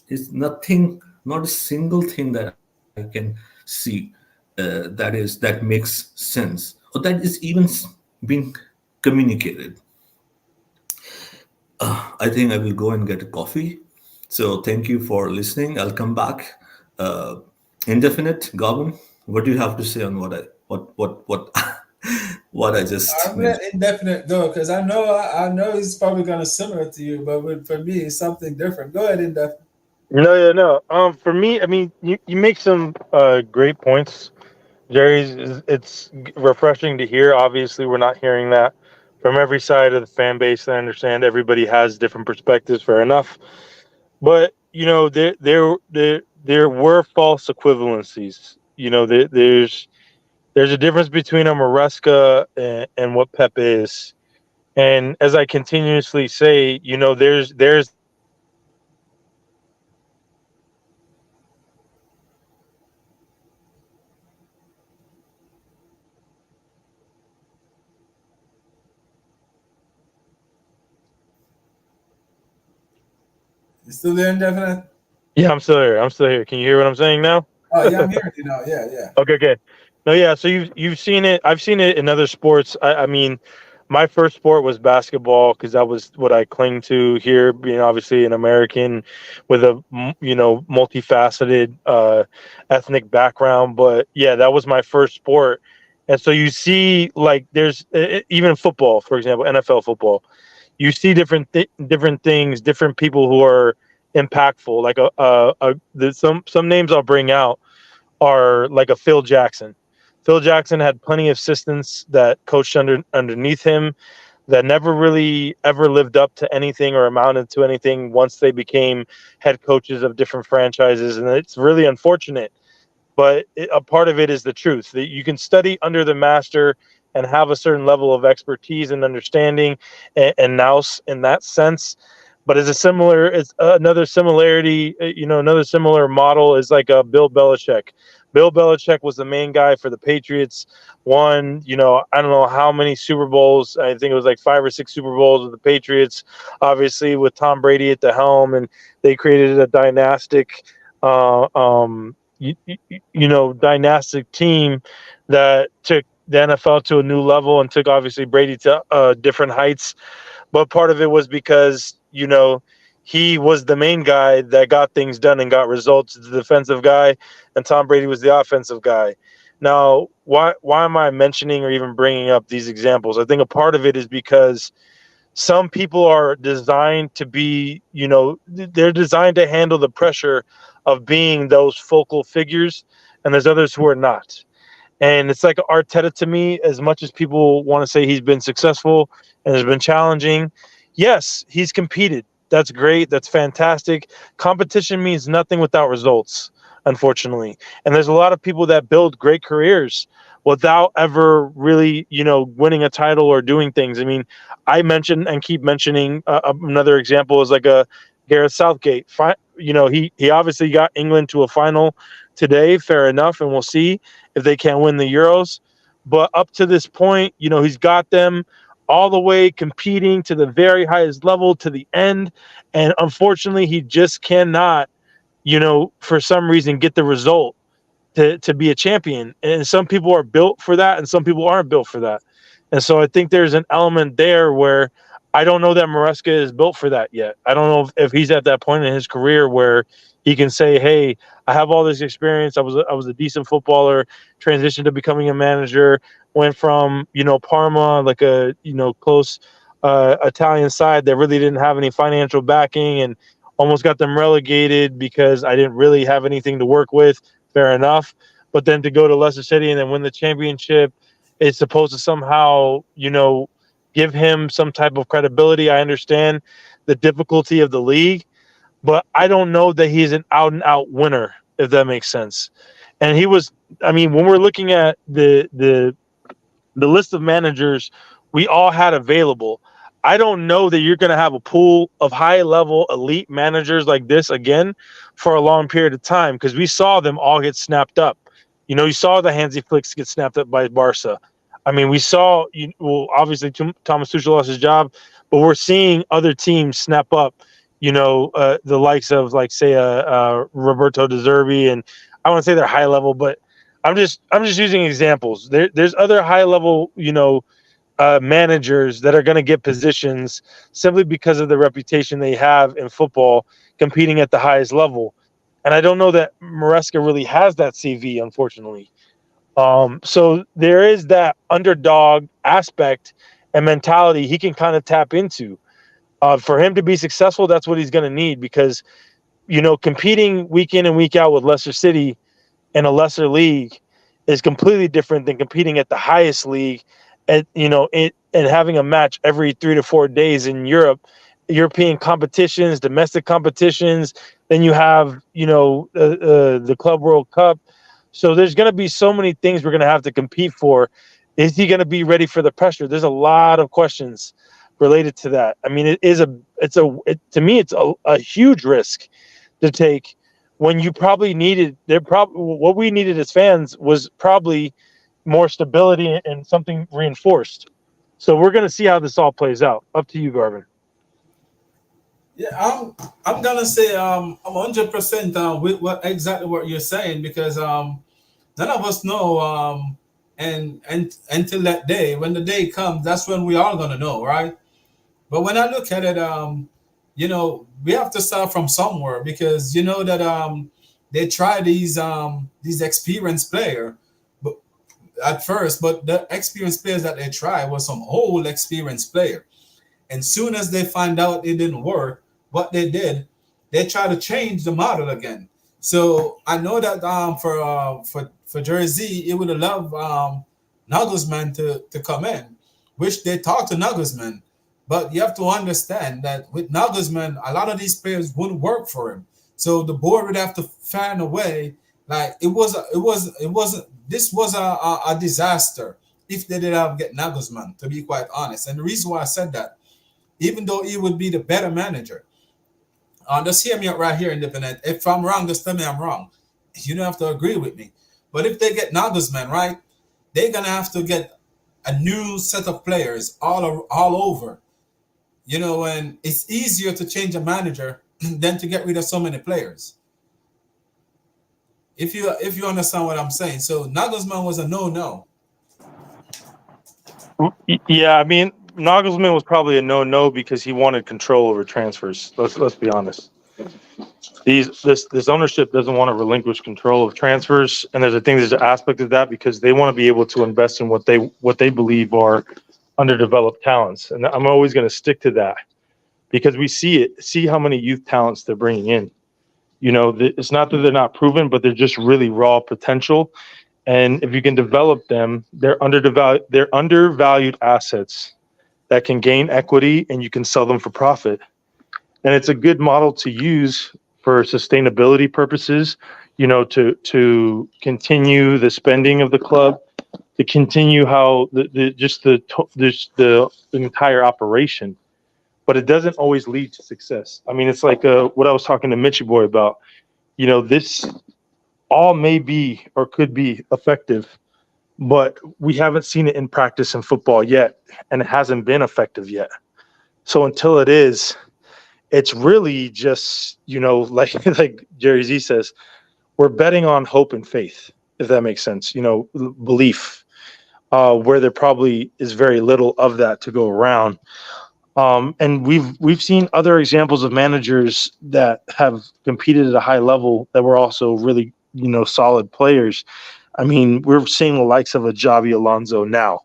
is nothing, not a single thing that I can see that makes sense or that is even being communicated. I think I will go and get a coffee. So thank you for listening. I'll come back. Uh, Indefinite, Gavin, what do you have to say on what what I just I'm let mentioned? indefinite go because I know he's probably gonna similar to you, but for me it's something different. Go ahead, indefinite. No, yeah, no. For me, I mean, you make some great points, Jerry. It's refreshing to hear. Obviously, we're not hearing that from every side of the fan base. I understand everybody has different perspectives. Fair enough, but there were false equivalencies. There's a difference between a Maresca and what Pep is. And as I continuously say, there's that difference. You still there, indefinite? Yeah, I'm still here. I'm still here. Can you hear what I'm saying now? Oh yeah, I'm hearing you now. Yeah, yeah. Okay, okay. No, yeah. So you've seen it. I've seen it in other sports. I mean, my first sport was basketball because that was what I cling to here, being obviously an American with a multifaceted ethnic background. But yeah, that was my first sport. And so you see, like, there's even football, for example, NFL football. You see different things, different people who are impactful. Like some names I'll bring out are like a Phil Jackson. Phil Jackson had plenty of assistants that coached underneath him that never really ever lived up to anything or amounted to anything once they became head coaches of different franchises, and it's really unfortunate. But a part of it is the truth that you can study under the master and have a certain level of expertise and understanding and nous in that sense. But it's another similarity, another similar model is like Bill Belichick. Bill Belichick was the main guy for the Patriots. Won, I don't know how many Super Bowls. I think it was like 5 or 6 Super Bowls with the Patriots, obviously with Tom Brady at the helm, and they created a dynastic dynastic team that took the NFL to a new level and took obviously Brady to different heights. But part of it was because, he was the main guy that got things done and got results, the defensive guy, and Tom Brady was the offensive guy. Now, why am I mentioning or even bringing up these examples? I think a part of it is because some people are designed to be, they're designed to handle the pressure of being those focal figures, and there's others who are not. And it's like Arteta to me, as much as people want to say he's been successful and has been challenging, yes, he's competed. That's great. That's fantastic. Competition means nothing without results, unfortunately. And there's a lot of people that build great careers without ever really, winning a title or doing things. I mean, I mentioned and keep mentioning another example is like a Gareth Southgate. He obviously got England to a final today, fair enough, and we'll see if they can win the Euros. But up to this point, he's got them all the way competing to the very highest level to the end. And unfortunately, he just cannot, for some reason, get the result to be a champion. And some people are built for that and some people aren't built for that. And so I think there's an element there where I don't know that Maresca is built for that yet. I don't know if he's at that point in his career where he can say, hey, I have all this experience. I was a decent footballer, transitioned to becoming a manager, went from, Parma, like a, close Italian side that really didn't have any financial backing and almost got them relegated because I didn't really have anything to work with. Fair enough. But then to go to Leicester City and then win the championship, it's supposed to somehow, give him some type of credibility. I understand the difficulty of the league, but I don't know that he's an out and out winner, if that makes sense. And he was, when we're looking at the list of managers we all had available, I don't know that you're going to have a pool of high level elite managers like this again for a long period of time, because we saw them all get snapped up. You saw the Hansi Flicks get snapped up by Barca. We saw, obviously Thomas Tuchel lost his job, but we're seeing other teams snap up, the likes of, like, say, Roberto De Zerbi, and I want to say they're high level, but I'm just using examples. There's other high level, managers that are going to get positions simply because of the reputation they have in football, competing at the highest level. And I don't know that Maresca really has that CV, unfortunately. So there is that underdog aspect and mentality he can kind of tap into. For him to be successful, that's what he's going to need, because, competing week in and week out with Leicester City in a lesser league is completely different than competing at the highest league and having a match every 3 to 4 days in European competitions, domestic competitions. Then you have, the Club World Cup. So there's going to be so many things we're going to have to compete for. Is he going to be ready for the pressure? There's a lot of questions related to that. To me, it's a huge risk to take when you probably needed, what we needed as fans was probably more stability and something reinforced. So we're going to see how this all plays out. Up to you, Garvin. Yeah, I'm gonna say I'm 100% with exactly what you're saying, because none of us know and until that day, when the day comes, that's when we are gonna know, right? But when I look at it, we have to start from somewhere, because you know that they try these experienced player, but at first, but the experienced players that they try was some old experienced player, and soon as they find out it didn't work, what they did, they try to change the model again. So I know that for Jersey, it would have loved Nagelsmann to come in, which they talked to Nagelsmann. But you have to understand that with Nagelsmann, a lot of these players wouldn't work for him. So the board would have to find a way. Like this was a disaster if they did not get Nagelsmann, to be quite honest. And the reason why I said that, even though he would be the better manager, just hear me out right here, Independent. If I'm wrong, just tell me I'm wrong. You don't have to agree with me. But if they get Nagelsmann, right, they're gonna have to get a new set of players all over. And it's easier to change a manager than to get rid of so many players. If you understand what I'm saying. So Nagelsmann was a no. Yeah, Nagelsmann was probably a no because he wanted control over transfers. Let's be honest. This ownership doesn't want to relinquish control of transfers, and there's an aspect of that because they want to be able to invest in what they believe are underdeveloped talents, and I'm always going to stick to that because we see how many youth talents they're bringing in. It's not that they're not proven, but they're just really raw potential. And if you can develop them, they're undervalued assets that can gain equity, and you can sell them for profit. And it's a good model to use for sustainability purposes, to continue the spending of the club, to continue how the entire operation, but it doesn't always lead to success. I mean, it's like what I was talking to Mitchy Boy about. This all may be or could be effective, but we haven't seen it in practice in football yet, and it hasn't been effective yet. So until it is, it's really just, like Jerry Z says, we're betting on hope and faith, if that makes sense. Belief, where there probably is very little of that to go around. And we've seen other examples of managers that have competed at a high level that were also really, solid players. I mean, we're seeing the likes of a Xabi Alonso now,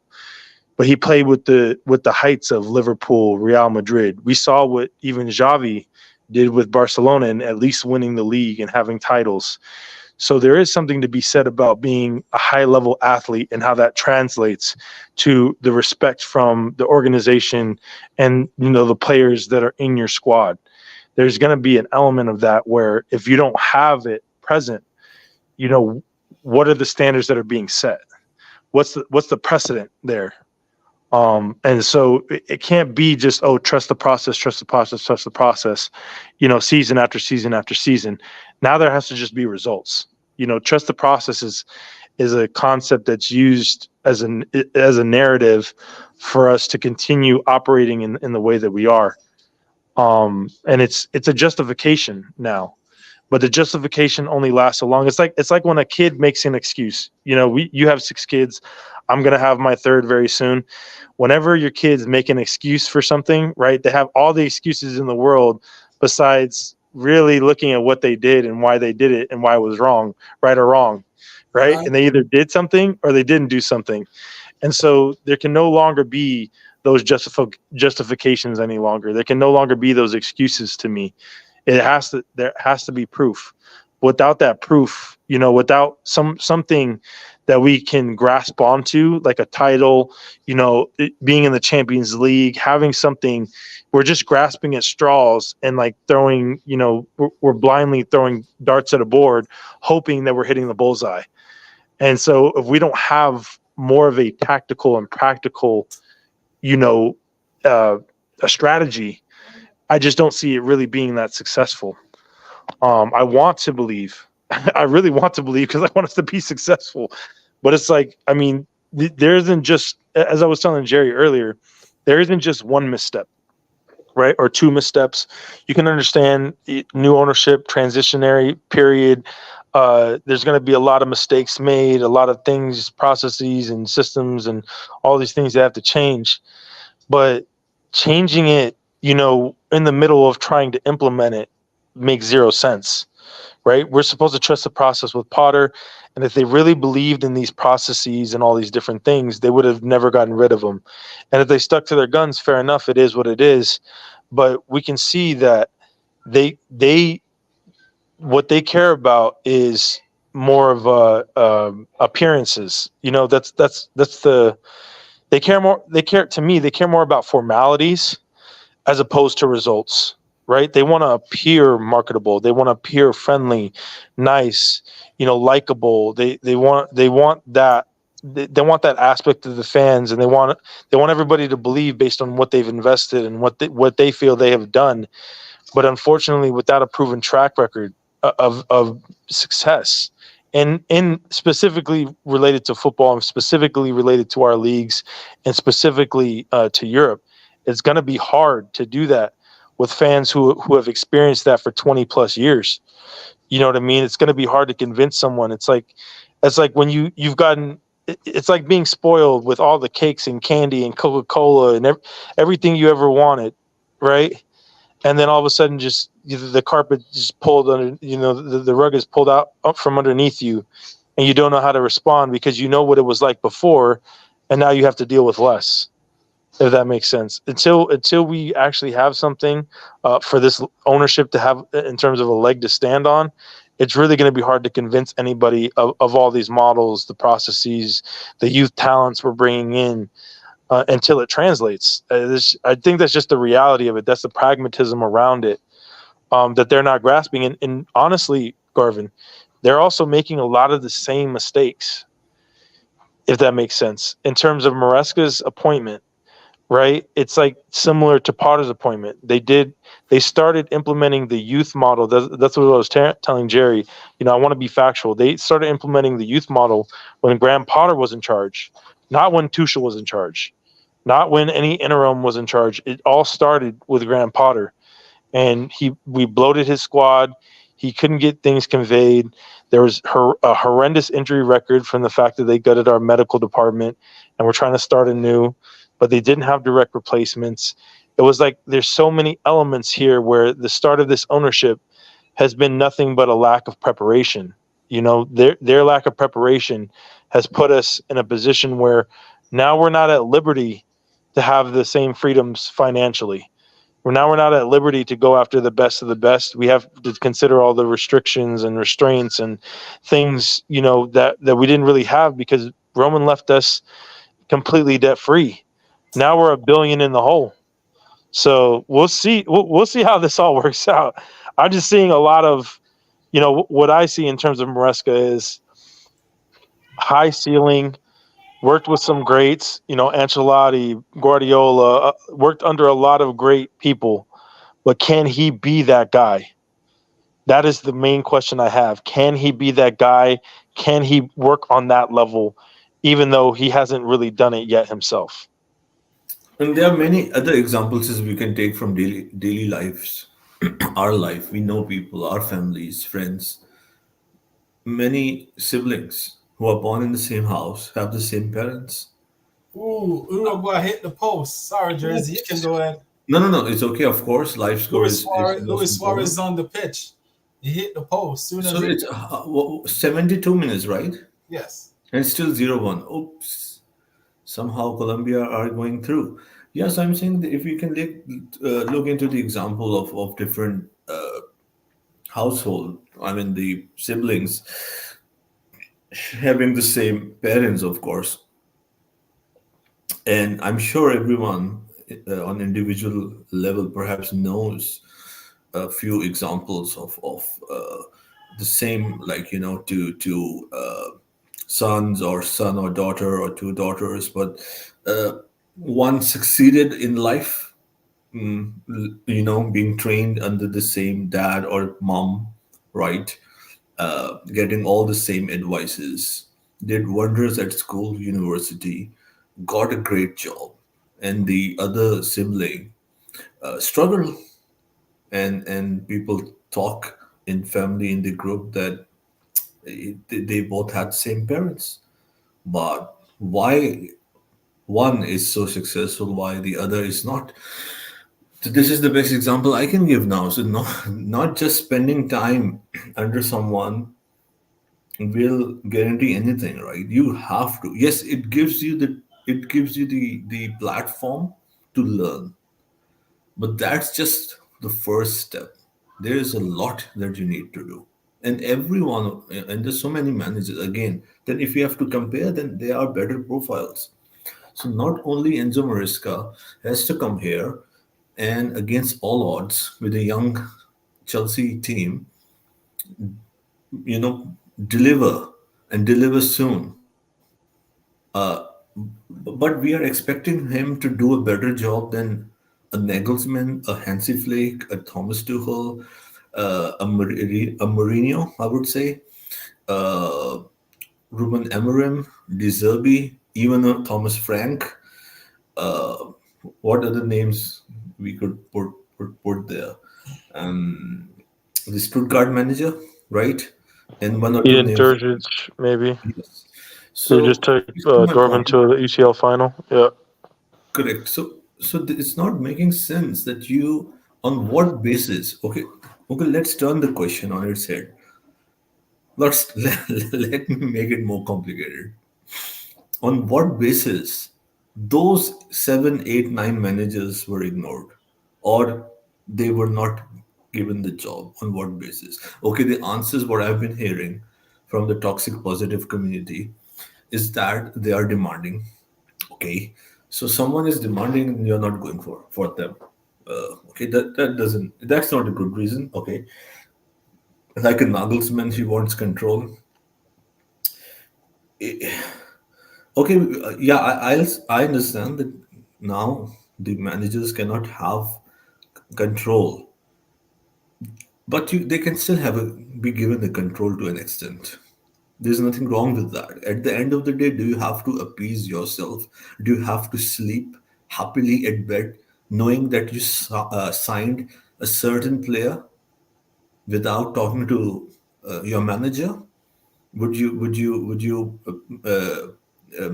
but he played with the heights of Liverpool, Real Madrid. We saw what even Xavi did with Barcelona and at least winning the league and having titles. So there is something to be said about being a high-level athlete and how that translates to the respect from the organization and, the players that are in your squad. There's going to be an element of that where if you don't have it present, what are the standards that are being set? What's the precedent there? And so it can't be just, trust the process, season after season after season. Now there has to just be results. Trust the process is a concept that's used as a narrative for us to continue operating in the way that we are. And it's a justification now, but the justification only lasts so long. It's like when a kid makes an excuse. You have 6 kids. I'm going to have my 3rd very soon. Whenever your kids make an excuse for something, right, they have all the excuses in the world besides really looking at what they did and why they did it and why it was wrong, right or wrong, right? And they either did something or they didn't do something. And so there can no longer be those justifications any longer. There can no longer be those excuses to me. There has to be proof. Without that proof, without something that we can grasp onto, like a title, being in the Champions League, having something, we're just grasping at straws and like throwing, we're blindly throwing darts at a board, hoping that we're hitting the bullseye. And so if we don't have more of a tactical and practical, a strategy, I just don't see it really being that successful. I want to believe, I really want to believe because I want us to be successful. But it's like, I mean, there isn't just, as I was telling Jerry earlier, there isn't just one misstep, right? Or 2 missteps. You can understand new ownership, transitionary period. There's going to be a lot of mistakes made, a lot of things, processes and systems and all these things that have to change. But changing it, in the middle of trying to implement it makes 0 sense. Right? We're supposed to trust the process with Potter. And if they really believed in these processes and all these different things, they would have never gotten rid of them. And if they stuck to their guns, fair enough, it is what it is. But we can see that what they care about is more of appearances. They care more about formalities as opposed to results. Right? They want to appear marketable. They want to appear friendly, nice, likable. They want that. They want that aspect of the fans, and they want everybody to believe based on what they've invested and what they feel they have done. But unfortunately, without a proven track record of success, and specifically related to football, and specifically related to our leagues, and specifically to Europe, it's going to be hard to do that with fans who have experienced that for 20 plus years. You know what I mean? It's going to be hard to convince someone. It's like when you've gotten, it's like being spoiled with all the cakes and candy and Coca-Cola and everything you ever wanted, right? And then all of a sudden just the carpet just pulled under, the rug is pulled out up from underneath you and you don't know how to respond because you know what it was like before and now you have to deal with less. If that makes sense, until we actually have something for this ownership to have in terms of a leg to stand on, it's really going to be hard to convince anybody of all these models, the processes, the youth talents we're bringing in until it translates. I think that's just the reality of it. That's the pragmatism around it that they're not grasping. And honestly, Garvin, they're also making a lot of the same mistakes. if that makes sense. In terms of Maresca's appointment, right? It's like similar to Potter's appointment. They started implementing the youth model. That's what I was telling Jerry. I want to be factual. They started implementing the youth model when Graham Potter was in charge, not when Tuchel was in charge, not when any interim was in charge. It all started with Graham Potter, and we bloated his squad. He couldn't get things conveyed. There was a horrendous injury record from the fact that they gutted our medical department, and we're trying to start anew, but they didn't have direct replacements. It was like there's so many elements here where the start of this ownership has been nothing but a lack of preparation. Their lack of preparation has put us in a position where now we're not at liberty to have the same freedoms financially. We're not at liberty to go after the best of the best. We have to consider all the restrictions and restraints and things, that we didn't really have because Roman left us completely debt free. Now we're $1 billion in the hole. So we'll see. We'll see how this all works out. I'm just seeing a lot of, what I see in terms of Maresca is high ceiling. Worked with some greats, Ancelotti, Guardiola, worked under a lot of great people. But can he be that guy? That is the main question I have. Can he be that guy? Can he work on that level, even though he hasn't really done it yet himself? And there are many other examples as we can take from daily lives, our life. We know people, our families, friends, many siblings who are born in the same house have the same parents. Ooh, Uruguay hit the post. Sorry, Jersey. You can go ahead. No. It's okay. Of course, life score is the most Luis Suarez important. is on the pitch. He hit the post soon as So he. it's 72 minutes, right? Yes. And still 0-1. Oops. Somehow Colombia are going through. Yes, I'm saying that if we can look into the example of different household, I mean the siblings having the same parents, of course, and I'm sure everyone on individual level perhaps knows a few examples of the same, like sons or son or daughter or two daughters, but one succeeded in life, being trained under the same dad or mom, right? Getting all the same advices, did wonders at school, university, got a great job, and the other sibling struggled, and people talk in family in the group that they both had same parents, but why one is so successful, why the other is not? So this is the best example I can give now. So not just spending time under someone will guarantee anything, right? You have to. Yes, it gives you the platform to learn, but that's just the first step. There is a lot that you need to do, and everyone, and there's so many managers again. Then if you have to compare, then there are better profiles. So not only Enzo Maresca has to come here and against all odds with a young Chelsea team, you know, deliver and deliver soon. But we are expecting him to do a better job than a Nagelsmann, a Hansi Flick, a Thomas Tuchel, a Mourinho, I would say, uh, Ruben Amorim, De Zerbi, even a Thomas Frank. Uh, what other names we could put there? Um, the Stuttgart manager, right? And one or two Ian names. Turgic, maybe. Yes. Who just So took you see my Dortmund point. to the UCL final. Yeah. Correct. So it's not making sense that you, on what basis? Okay. Let's turn the question on its head. Let me make it more complicated. On what basis those seven, eight, nine managers were ignored, or they were not given the job? On what basis? Okay, the answers what I've been hearing from the toxic positive community is that they are demanding. Okay, so someone is demanding and you're not going for them. Okay, that's not a good reason. Okay, like a Nagelsmann, he wants control. Okay, yeah, I understand that now the managers cannot have control, but they can still be given the control to an extent. There's nothing wrong with that. At the end of the day, do you have to appease yourself? Do you have to sleep happily at bed knowing that you signed a certain player without talking to your manager? Would you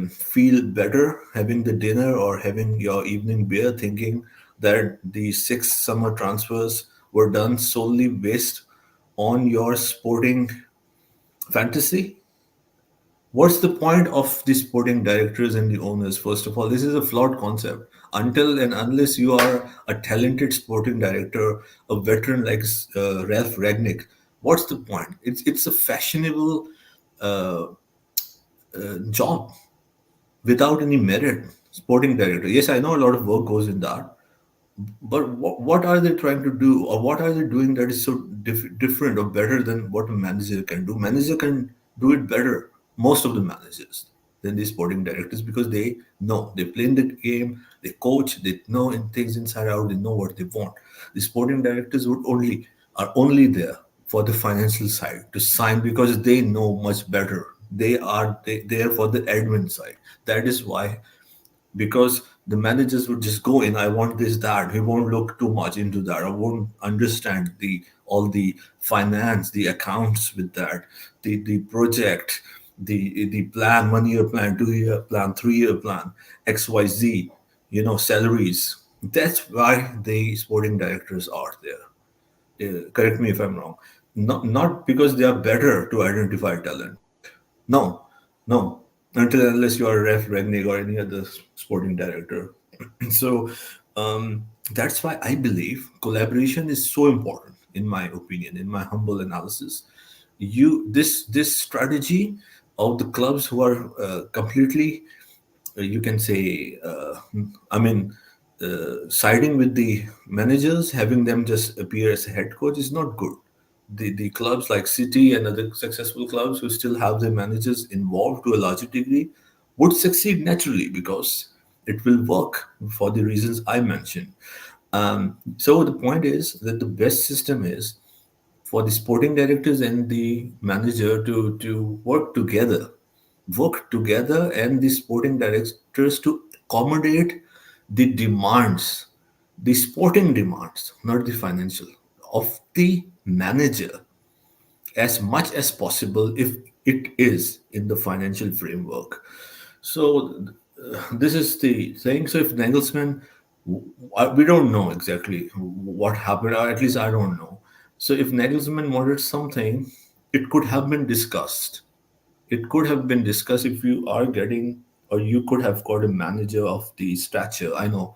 feel better having the dinner or having your evening beer thinking that the six summer transfers were done solely based on your sporting fantasy? What's the point of the sporting directors and the owners? First of all, this is a flawed concept. Until and unless you are a talented sporting director, a veteran like Ralph Ragnick, what's the point? It's a fashionable job without any merit. Sporting director. Yes, I know a lot of work goes in that, but what are they trying to do, or what are they doing that is so different or better than what a manager can do? Manager can do it better, most of the managers, than the sporting directors, because they know, they play in the game, they coach, they know in things inside out, they know what they want. The sporting directors are only there for the financial side to sign, because they know much better. They there for the admin side. That is why, because the managers would just go in, I want this, that, he won't look too much into that, I won't understand the all the finance, the accounts with that, the project, the plan, 1 year plan, 2 year plan, 3 year plan, XYZ, salaries. That's why the sporting directors are there. Correct me if I'm wrong. Not because they are better to identify talent. No, no. Until and unless you are Ref Ragnick or any other sporting director. So that's why I believe collaboration is so important, in my opinion, in my humble analysis. This strategy of the clubs who are completely, you can say, I mean, siding with the managers, having them just appear as a head coach is not good. The clubs like City and other successful clubs who still have their managers involved to a larger degree would succeed naturally, because it will work for the reasons I mentioned. So the point is that the best system is for the sporting directors and the manager to work together, and the sporting directors to accommodate the demands, the sporting demands, not the financial, of the manager, as much as possible if it is in the financial framework. So this is the thing. So if Nagelsmann, we don't know exactly what happened, or at least I don't know. So if Nagelsmann wanted something, it could have been discussed. It could have been discussed if you are getting, or you could have got a manager of the stature. I know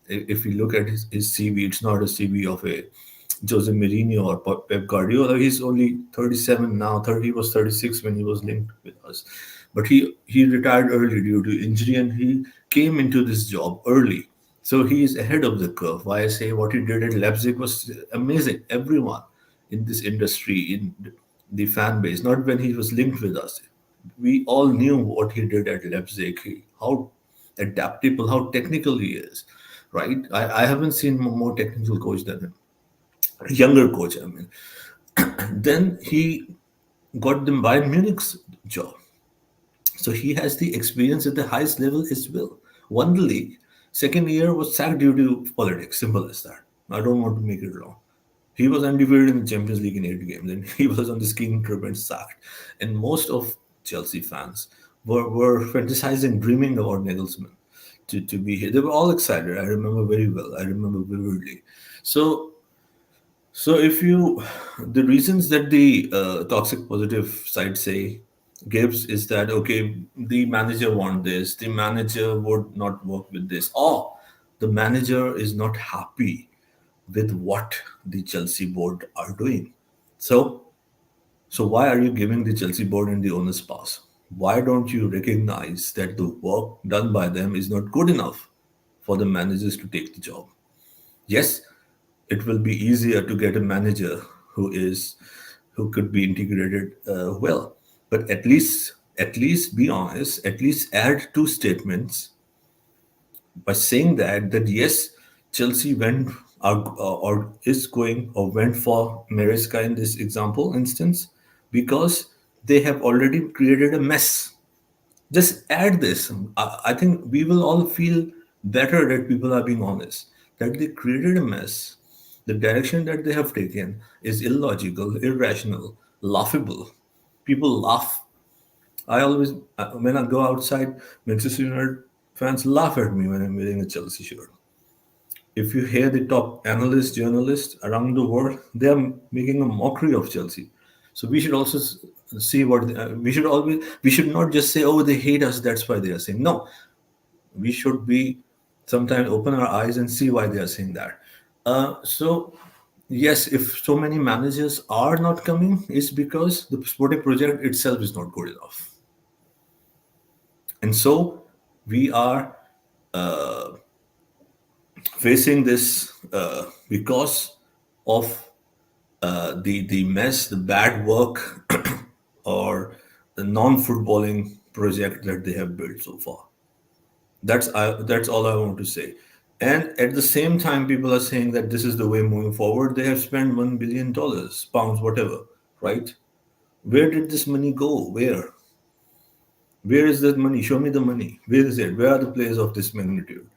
if you look at his CV, it's not a CV of a Jose Mourinho or Pep Guardiola. He's only 37 now. 30 he was 36 when he was linked with us. But he retired early due to injury, and he came into this job early. So he is ahead of the curve. Why I say what he did at Leipzig was amazing. Everyone in this industry, in the fan base, not when he was linked with us. We all knew what he did at Leipzig, how adaptable, how technical he is, right? I haven't seen more technical coach than him, younger coach, I mean. Then he got the Bayern Munich's job. So he has the experience at the highest level as well. Won the league. Second year was sacked due to politics. Simple as that. I don't want to make it long. He was undefeated in the Champions League in 8 games, and he was on the skiing trip and sacked. And most of Chelsea fans were fantasizing, dreaming about Nagelsmann to be here. They were all excited. I remember very well. I remember vividly. So if you, the reasons that the toxic positive side say gives is that, okay, the manager want this, the manager would not work with this, or the manager is not happy with what the Chelsea board are doing. So why are you giving the Chelsea board and the owners pass? Why don't you recognize that the work done by them is not good enough for the managers to take the job? Yes, it will be easier to get a manager who could be integrated well, but at least be honest, at least add two statements by saying that yes, Chelsea went or is going or went for Maresca in this example instance because they have already created a mess. Just add this. I think we will all feel better that people are being honest. That they created a mess. The direction that they have taken is illogical, irrational, laughable. People laugh. I always, when I go outside, Manchester United fans laugh at me when I'm wearing a Chelsea shirt. If you hear the top analysts, journalists around the world, they are making a mockery of Chelsea. So we should also see what we should always. We should not just say, "Oh, they hate us. That's why they are saying." No, we should be sometimes open our eyes and see why they are saying that. So yes, if so many managers are not coming, it's because the sporting project itself is not good enough, and so we are facing this because of the mess, the bad work, or the non-footballing project that they have built so far. That's all I want to say. And at the same time, people are saying that this is the way moving forward. They have spent $1 billion, pounds, whatever, right? Where did this money go? Where? Where is that money? Show me the money. Where is it? Where are the players of this magnitude?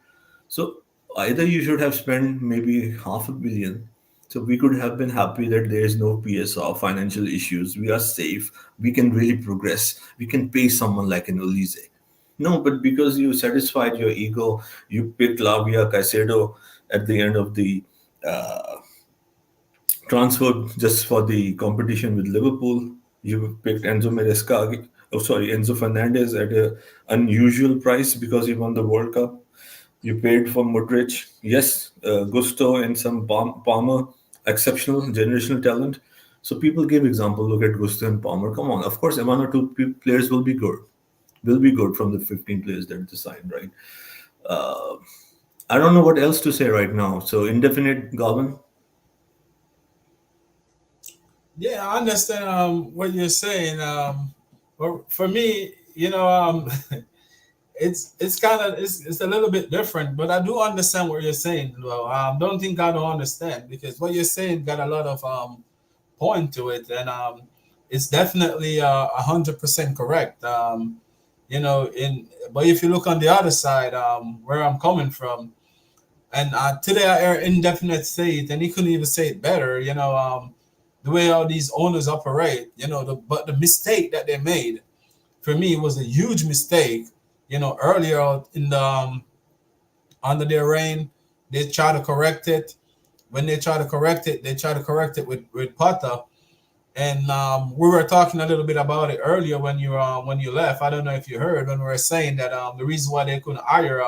So either you should have spent maybe half a billion. So we could have been happy that there is no PSR, financial issues. We are safe. We can really progress. We can pay someone like an Elise. No, but because you satisfied your ego, you picked Lavia Caicedo at the end of the transfer just for the competition with Liverpool. You picked Enzo Maresca, oh sorry, Enzo Fernandez at an unusual price because he won the World Cup. You paid for Modric, yes, Gusto and some Palmer, exceptional generational talent. So people give example. Look at Gusto and Palmer. Come on, of course, one or two players will be good from the 15 players that they signed, right? I don't know what else to say right now. So indefinite, Garvin. Yeah, I understand what you're saying. But for me, it's kind of it's a little bit different, but I do understand what you're saying. Well, don't think I don't understand because what you're saying got a lot of point to it, and it's definitely 100% correct. In but if you look on the other side, where I'm coming from, and today I heard indefinite say it, and he couldn't even say it better. The way all these owners operate, but the mistake that they made for me was a huge mistake. Earlier in the under their reign, they try to correct it. When they try to correct it, they try to correct it with Potter. And we were talking a little bit about it earlier when you left. I don't know if you heard when we were saying that the reason why they couldn't hire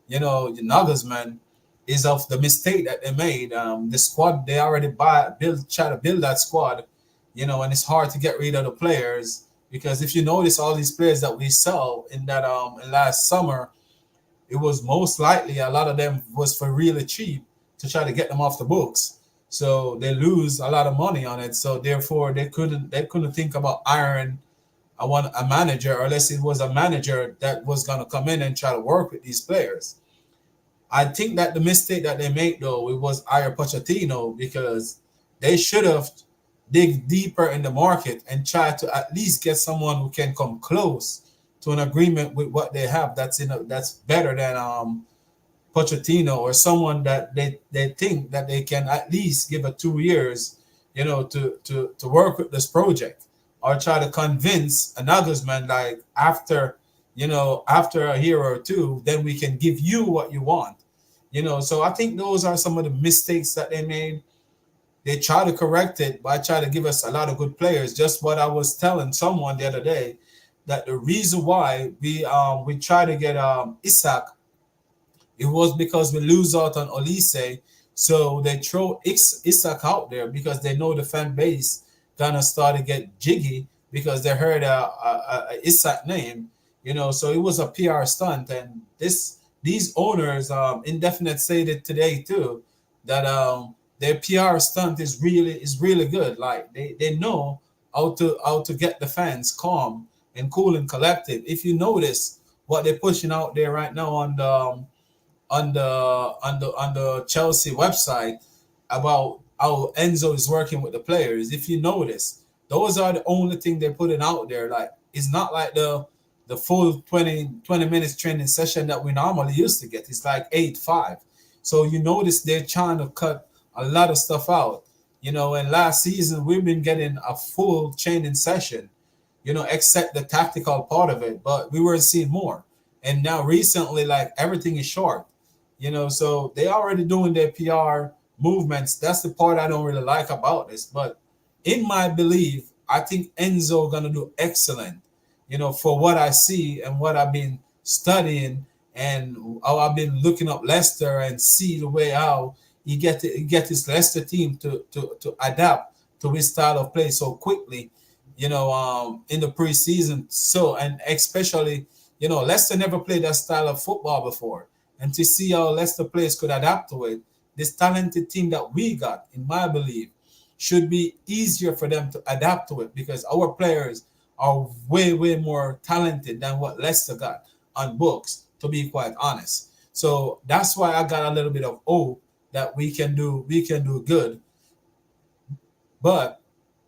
the Nagelsmann is of the mistake that they made. The squad they already try to build that squad, and it's hard to get rid of the players because if you notice all these players that we sell in that in last summer, it was most likely a lot of them was for really cheap to try to get them off the books. So they lose a lot of money on it. So therefore they couldn't think about hiring a manager unless it was a manager that was gonna come in and try to work with these players. I think that the mistake that they made though it was hire Pochettino because they should have dig deeper in the market and try to at least get someone who can come close to an agreement with what they have. That's better than Pochettino or someone that they think that they can at least give a 2 years, to work with this project or try to convince a Nagelsmann like after a year or two, then we can give you what you want. So I think those are some of the mistakes that they made. They try to correct it by trying to give us a lot of good players. Just what I was telling someone the other day, that the reason why we try to get Isak, it was because we lose out on Olise. So they throw Isak out there because they know the fan base gonna start to get jiggy because they heard a Isak name. So it was a PR stunt, and these owners, indefinite said it today too, that their PR stunt is really good. Like they know how to get the fans calm and cool and collective. If you notice what they're pushing out there right now on the Chelsea website about how Enzo is working with the players, if you notice, those are the only thing they're putting out there. Like, it's not like the full 20 minutes training session that we normally used to get. It's like 8-5. So you notice they're trying to cut a lot of stuff out. And last season we've been getting a full training session, except the tactical part of it, but we weren't seeing more. And now recently, like, everything is short, so they already doing their PR movements. That's the part I don't really like about this. But in my belief, I think Enzo gonna do excellent, for what I see and what I've been studying and how I've been looking up Leicester and see the way how he get his Leicester team to adapt to his style of play so quickly, in the preseason. So, and especially, Leicester never played that style of football before. And to see how Leicester players could adapt to it, this talented team that we got, in my belief, should be easier for them to adapt to it, because our players are way, way more talented than what Leicester got on books, to be quite honest. So that's why I got a little bit of hope that we can do good. But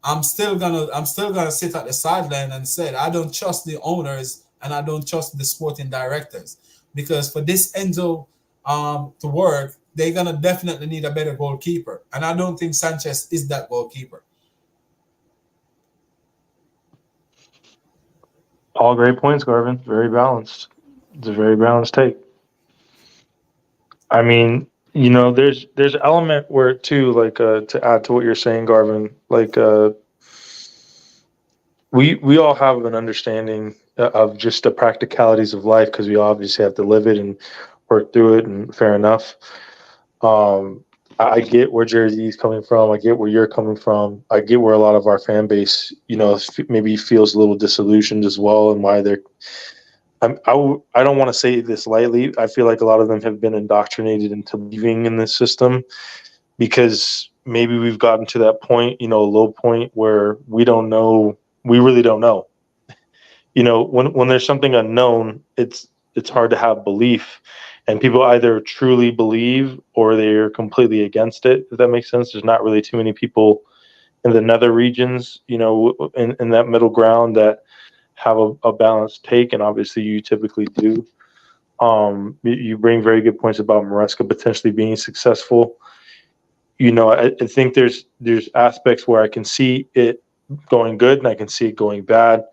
I'm still gonna sit at the sideline and say I don't trust the owners and I don't trust the sporting directors, because for this Enzo to work, they're gonna definitely need a better goalkeeper, and I don't think Sanchez is that goalkeeper. All great points, Garvin. Very balanced. It's a very balanced take. I mean, there's an element where too, like to add to what you're saying, Garvin. Like we all have an understanding of just the practicalities of life, because we obviously have to live it and work through it, and fair enough. I get where Jersey's coming from. I get where you're coming from. I get where a lot of our fan base, maybe feels a little disillusioned as well, and why they're. I don't want to say this lightly. I feel like a lot of them have been indoctrinated into believing in this system, because maybe we've gotten to that point, a low point where we don't know. We really don't know. When there's something unknown, it's hard to have belief, and people either truly believe or they're completely against it. If that makes sense. There's not really too many people in the nether regions, in that middle ground that have a balanced take, and obviously you typically do. You bring very good points about Maresca potentially being successful. I think there's aspects where I can see it going good and I can see it going bad.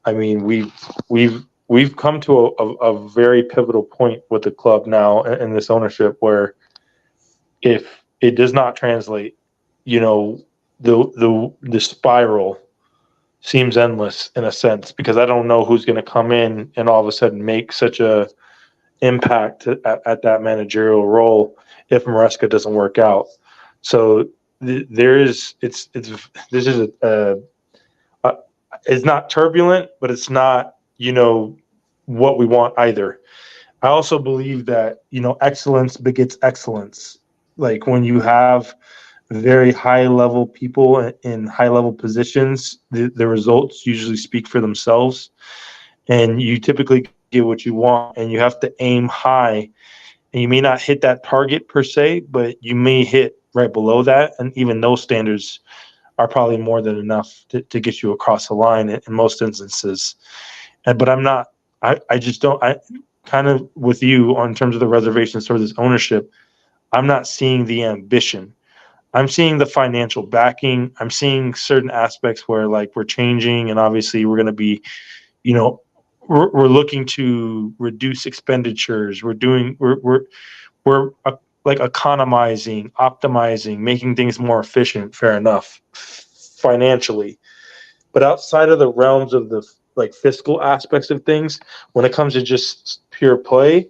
I mean, we've come to a very pivotal point with the club now in this ownership, where if it does not translate, the spiral seems endless in a sense, because I don't know who's going to come in and all of a sudden make such a impact at that managerial role if Maresca doesn't work out. So this is it's not turbulent, but it's not what we want either. I also believe that excellence begets excellence. Like, when you have very high level people in high level positions, the results usually speak for themselves, and you typically get what you want, and you have to aim high, and you may not hit that target per se, but you may hit right below that, and even those standards are probably more than enough to get you across the line in most instances. But I just don't, I kind of with you on terms of the reservations toward this ownership, I'm not seeing the ambition. I'm seeing the financial backing. I'm seeing certain aspects where, like, we're changing, and obviously we're going to be, we're looking to reduce expenditures. We're like economizing, optimizing, making things more efficient. Fair enough, financially, but outside of the realms of the fiscal aspects of things, when it comes to just pure play,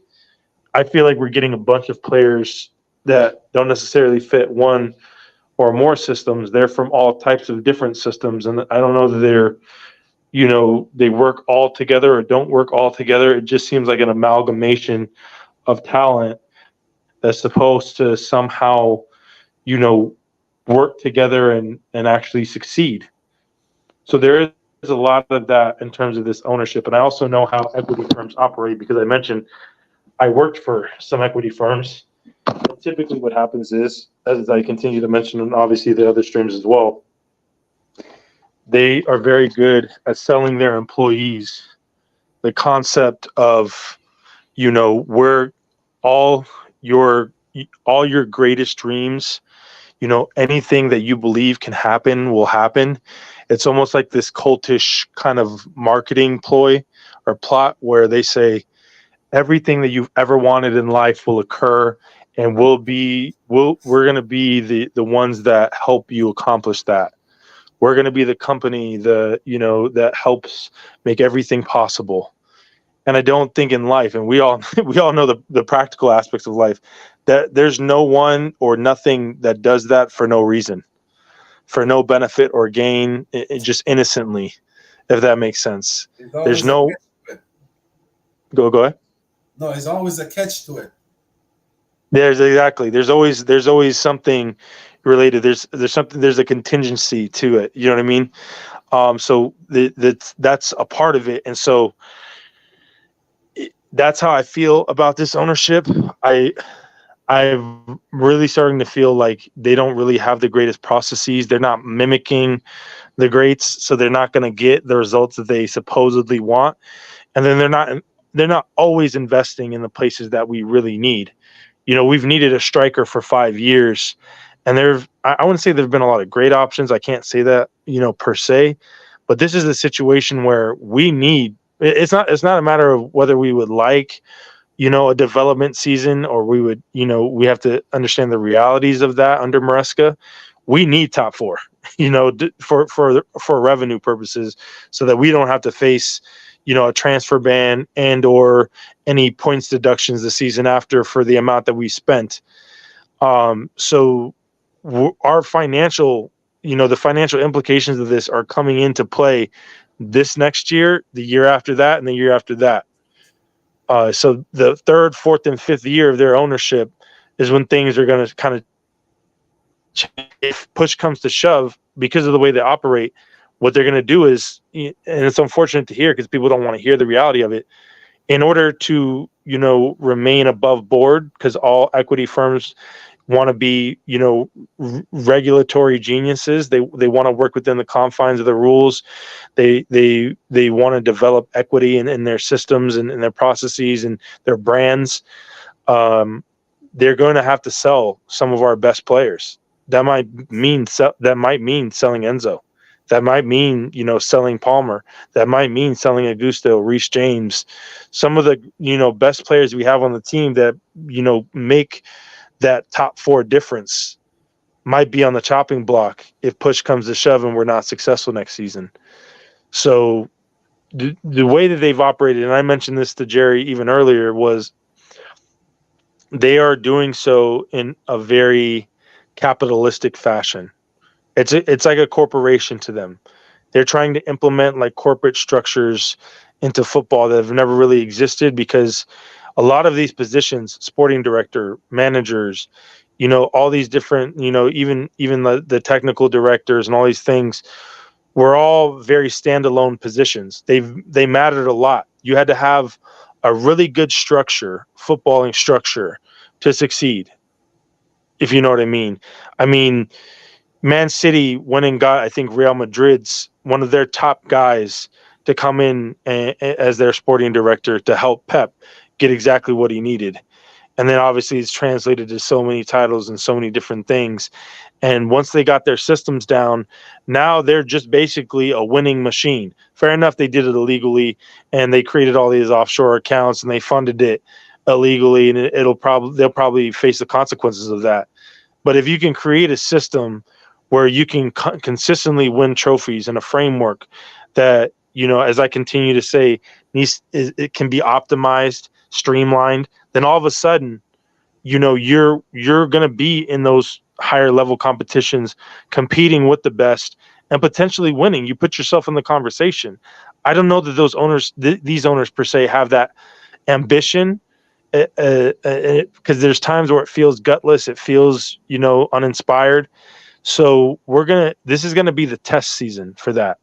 I feel like we're getting a bunch of players that don't necessarily fit one or more systems. They're from all types of different systems, and I don't know that they're, they work all together or don't work all together. It just seems like an amalgamation of talent that's supposed to somehow, work together and actually succeed. So there is a lot of that in terms of this ownership. And I also know how equity firms operate because I mentioned I worked for some equity firms. And typically what happens is, as I continue to mention, and obviously the other streams as well, they are very good at selling their employees the concept of, where all your all your greatest dreams, anything that you believe can happen will happen. It's almost like this cultish kind of marketing ploy or plot where they say everything that you've ever wanted in life will occur, and we're going to be the ones that help you accomplish that. We're going to be the company that helps make everything possible. And I don't think in life, and we all we all know the practical aspects of life, that there's no one or nothing that does that for no reason, for no benefit or gain, just innocently, if that makes sense. There's There's always a no catch to it. go ahead. No, there's always a catch to it. There's always something related. There's a contingency to it. You know what I mean? So that's a part of it, and so that's how I feel about this ownership. I'm really starting to feel like they don't really have the greatest processes. They're not mimicking the greats, so they're not going to get the results that they supposedly want. And then they're not always investing in the places that we really need. We've needed a striker for 5 years, and I wouldn't say there've been a lot of great options. I can't say that, per se, but this is a situation where we need. It's not a matter of whether we would like, a development season, or we would, we have to understand the realities of that under Maresca. We need top four, for revenue purposes, so that we don't have to face, a transfer ban and or any points deductions the season after for the amount that we spent. So our financial, the financial implications of this are coming into play this next year, the year after that, and the year after that. So the third, fourth, and fifth year of their ownership is when things are going to kind of change. If push comes to shove, because of the way they operate, what they're going to do is, and it's unfortunate to hear because people don't want to hear the reality of it, in order to, remain above board, because all equity firms want to be, regulatory geniuses. They want to work within the confines of the rules. They want to develop equity in their systems and in their processes and their brands. They're going to have to sell some of our best players. That might mean selling Enzo. That might mean, selling Palmer. That might mean selling Augusto, Reece James, some of the, best players we have on the team that, make that top four difference might be on the chopping block if push comes to shove and we're not successful next season. So the way that they've operated, and I mentioned this to Jerry even earlier, was they are doing so in a very capitalistic fashion. It's like a corporation to them. They're trying to implement like corporate structures into football that have never really existed, because a lot of these positions, sporting director, managers, all these different, even the technical directors and all these things were all very standalone positions. They mattered a lot. You had to have a really good structure, footballing structure, to succeed, if you know what I mean. I mean, Man City went and got, I think, Real Madrid's one of their top guys to come in as their sporting director to help Pep get exactly what he needed. And then obviously it's translated to so many titles and so many different things. And once they got their systems down, now they're just basically a winning machine. Fair enough, they did it illegally and they created all these offshore accounts and they funded it illegally, and they'll probably face the consequences of that. But if you can create a system where you can consistently win trophies in a framework that, as I continue to say, it can be optimized, streamlined, then all of a sudden, you're going to be in those higher level competitions, competing with the best and potentially winning. You put yourself in the conversation. I don't know that those owners, these owners per se, have that ambition, because there's times where it feels gutless, it feels, uninspired. So this is going to be the test season for that.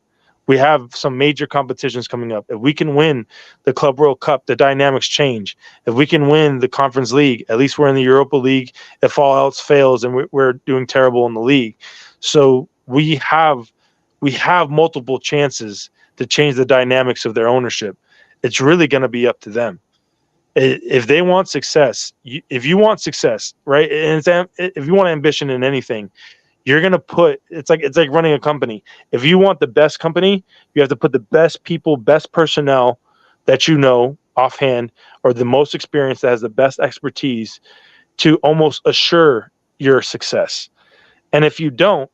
We have some major competitions coming up. If we can win the Club World Cup, the dynamics change. If we can win the Conference League, at least we're in the Europa League. If all else fails and we're doing terrible in the league, so we have multiple chances to change the dynamics of their ownership. It's really going to be up to them. If they want success, if you want success, right, and if you want ambition in anything, you're gonna put it's like running a company. If you want the best company, you have to put the best people, best personnel that you know offhand, or the most experience that has the best expertise to almost assure your success. And if you don't,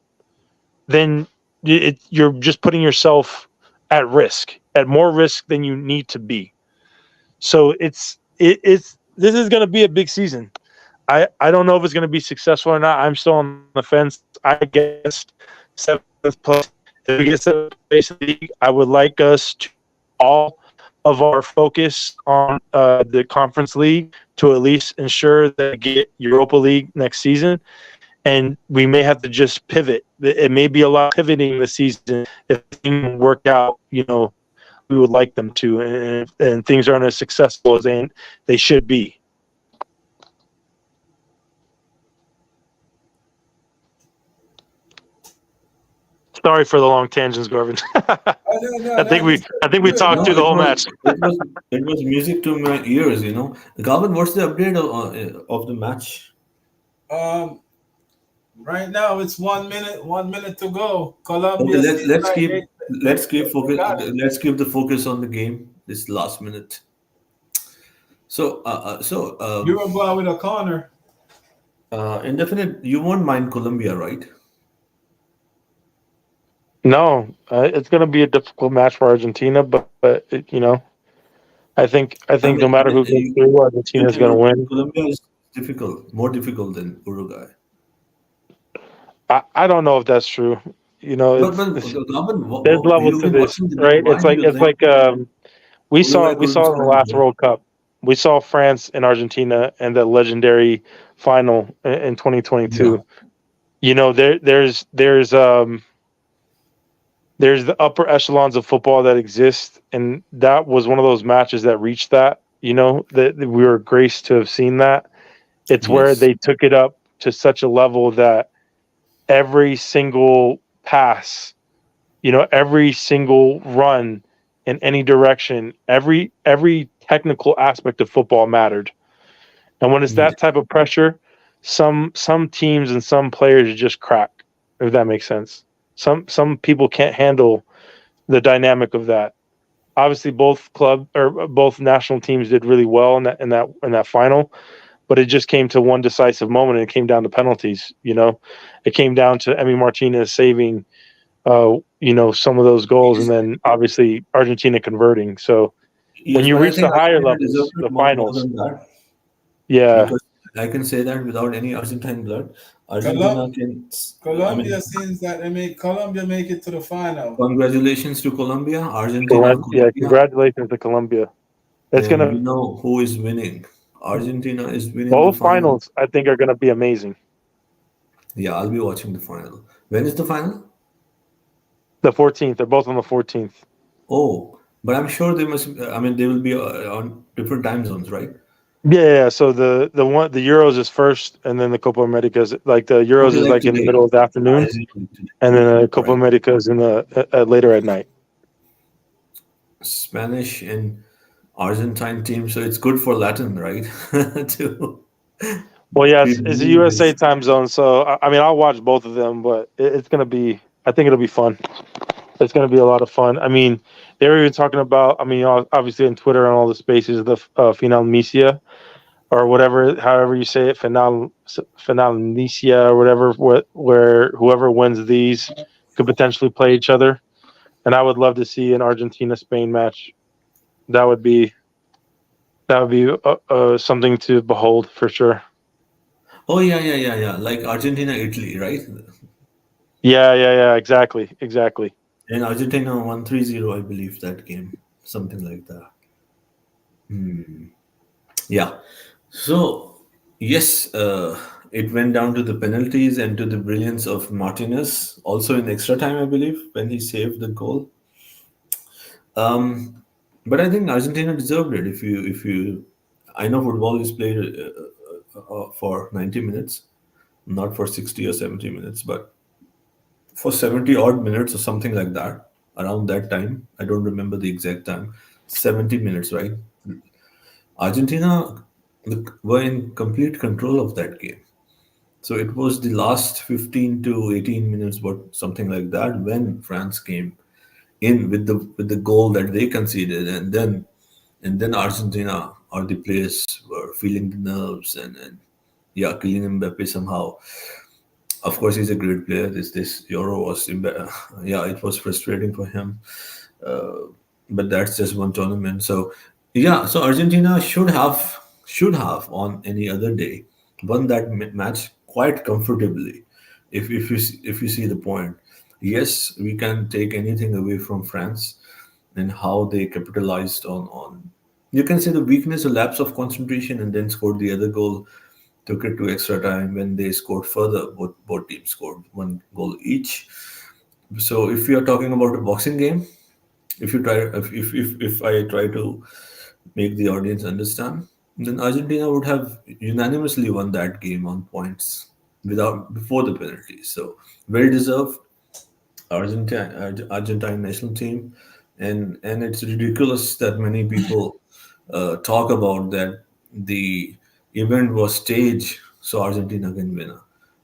then you're just putting yourself at risk, at more risk than you need to be. So it's this is going to be a big season. I don't know if it's going to be successful or not. I'm still on the fence. I guess seventh place. If we get seventh place in the league, I would like us to all of our focus on the Conference League to at least ensure that we get Europa League next season. And we may have to just pivot. It may be a lot of pivoting this season if things work out. We would like them to, and things aren't as successful as they should be. Sorry for the long tangents, Gorvin. Oh, no, I think we good. talked No, through the whole match. it was music to my ears. Galvin, what's the update of the match? Um, right now it's 1 minute, 1 minute to go. Okay, Colombia let's seems let's like keep let's keep they focus. got it. Let's keep the focus on the game. This last minute. So Uruguay with a corner. indefinite. You won't mind Colombia, right? No, it's going to be a difficult match for Argentina, but I think no matter who gets through, You Argentina is think going to win. Colombia is difficult, more difficult than Uruguay. I don't know if that's true. Galvin, There's levels you've to been this, watching the game. right? Why It's do like you think we Uruguay saw couldn't in the score a last goal? World Cup. We saw France and Argentina and the legendary final in 2022. Yeah. There's the upper echelons of football that exist, and that was one of those matches that reached that. That we were graced to have seen that. It's where Yes. they took it up to such a level that every single pass, every single run in any direction, every technical aspect of football mattered. And when it's Yes. that type of pressure, some teams and some players just crack, if that makes sense. Some people can't handle the dynamic of that. Obviously, both national teams did really well in that final, but it just came to one decisive moment, and it came down to penalties. It came down to Emi Martinez saving, some of those goals, and Yes. then obviously Argentina converting. So when Yes, you but I reach the think higher Argentina deserved levels, it the more finals, than that yeah, because I can say that without any Argentine blood, Colom- Argentina can. I Colombia mean, seems that Colombia make it to the final. congratulations to Colombia, Argentina, yeah, Colombia, congratulations to Colombia. It's and gonna you know who is winning. Argentina is winning the Both final. finals, I think, are gonna be amazing. Yeah, I'll be watching the final. When is the final? The 14th, they're both on the 14th. Oh, but I'm sure they must. I mean, they will be on different time zones, right? Yeah. So the Euros is first, and then the Copa America is like the Euros Okay, is like like in the today. middle of the I afternoon, assume like today, and then the Copa right? America is in the later at night. Spanish and Argentine team, so it's good for Latin, right? to Well, yeah, be it's a doing USA this. time zone, so I mean, I'll watch both of them, but it's gonna be. I think it'll be fun. It's gonna be a lot of fun. I mean, they were even talking about. I mean, obviously on Twitter and all the spaces, the Final Misia or whatever, however you say it, Final Nicia or whatever, where whoever wins these could potentially play each other. And I would love to see an Argentina Spain match. That would be something to behold for sure. Oh yeah. Like Argentina, Italy, right? Yeah, exactly. And Argentina won 3-0, I believe, that game. Something like that. Yeah. So, yes, it went down to the penalties and to the brilliance of Martinez. Also in extra time, I believe, when he saved the goal. Um, but I think Argentina deserved it. I know football is played for 90 minutes, not for 60 or 70 minutes, but for 70 odd minutes or something like that, around that time. I don't remember the exact time. 70 minutes, right? Argentina were in complete control of that game. So it was the last 15 to 18 minutes, but something like that, when France came in with the goal that they conceded, and then Argentina or the players were feeling the nerves, and yeah, Kylian Mbappe somehow. Of course, he's a great player. This Euro was yeah, it was frustrating for him, uh, but that's just one tournament. So yeah, so Argentina should have on any other day won that match quite comfortably. If you see the point, yes, we can take anything away from France and how they capitalized on. You can say the weakness, a lapse of concentration, and then scored the other goal, took it to extra time. When they scored further, both teams scored one goal each. So if you are talking about a boxing game, if I try to make the audience understand, then Argentina would have unanimously won that game on points without before the penalties. So well deserved. Argentine national team, and it's ridiculous that many people talk about that the event was staged so Argentina can win.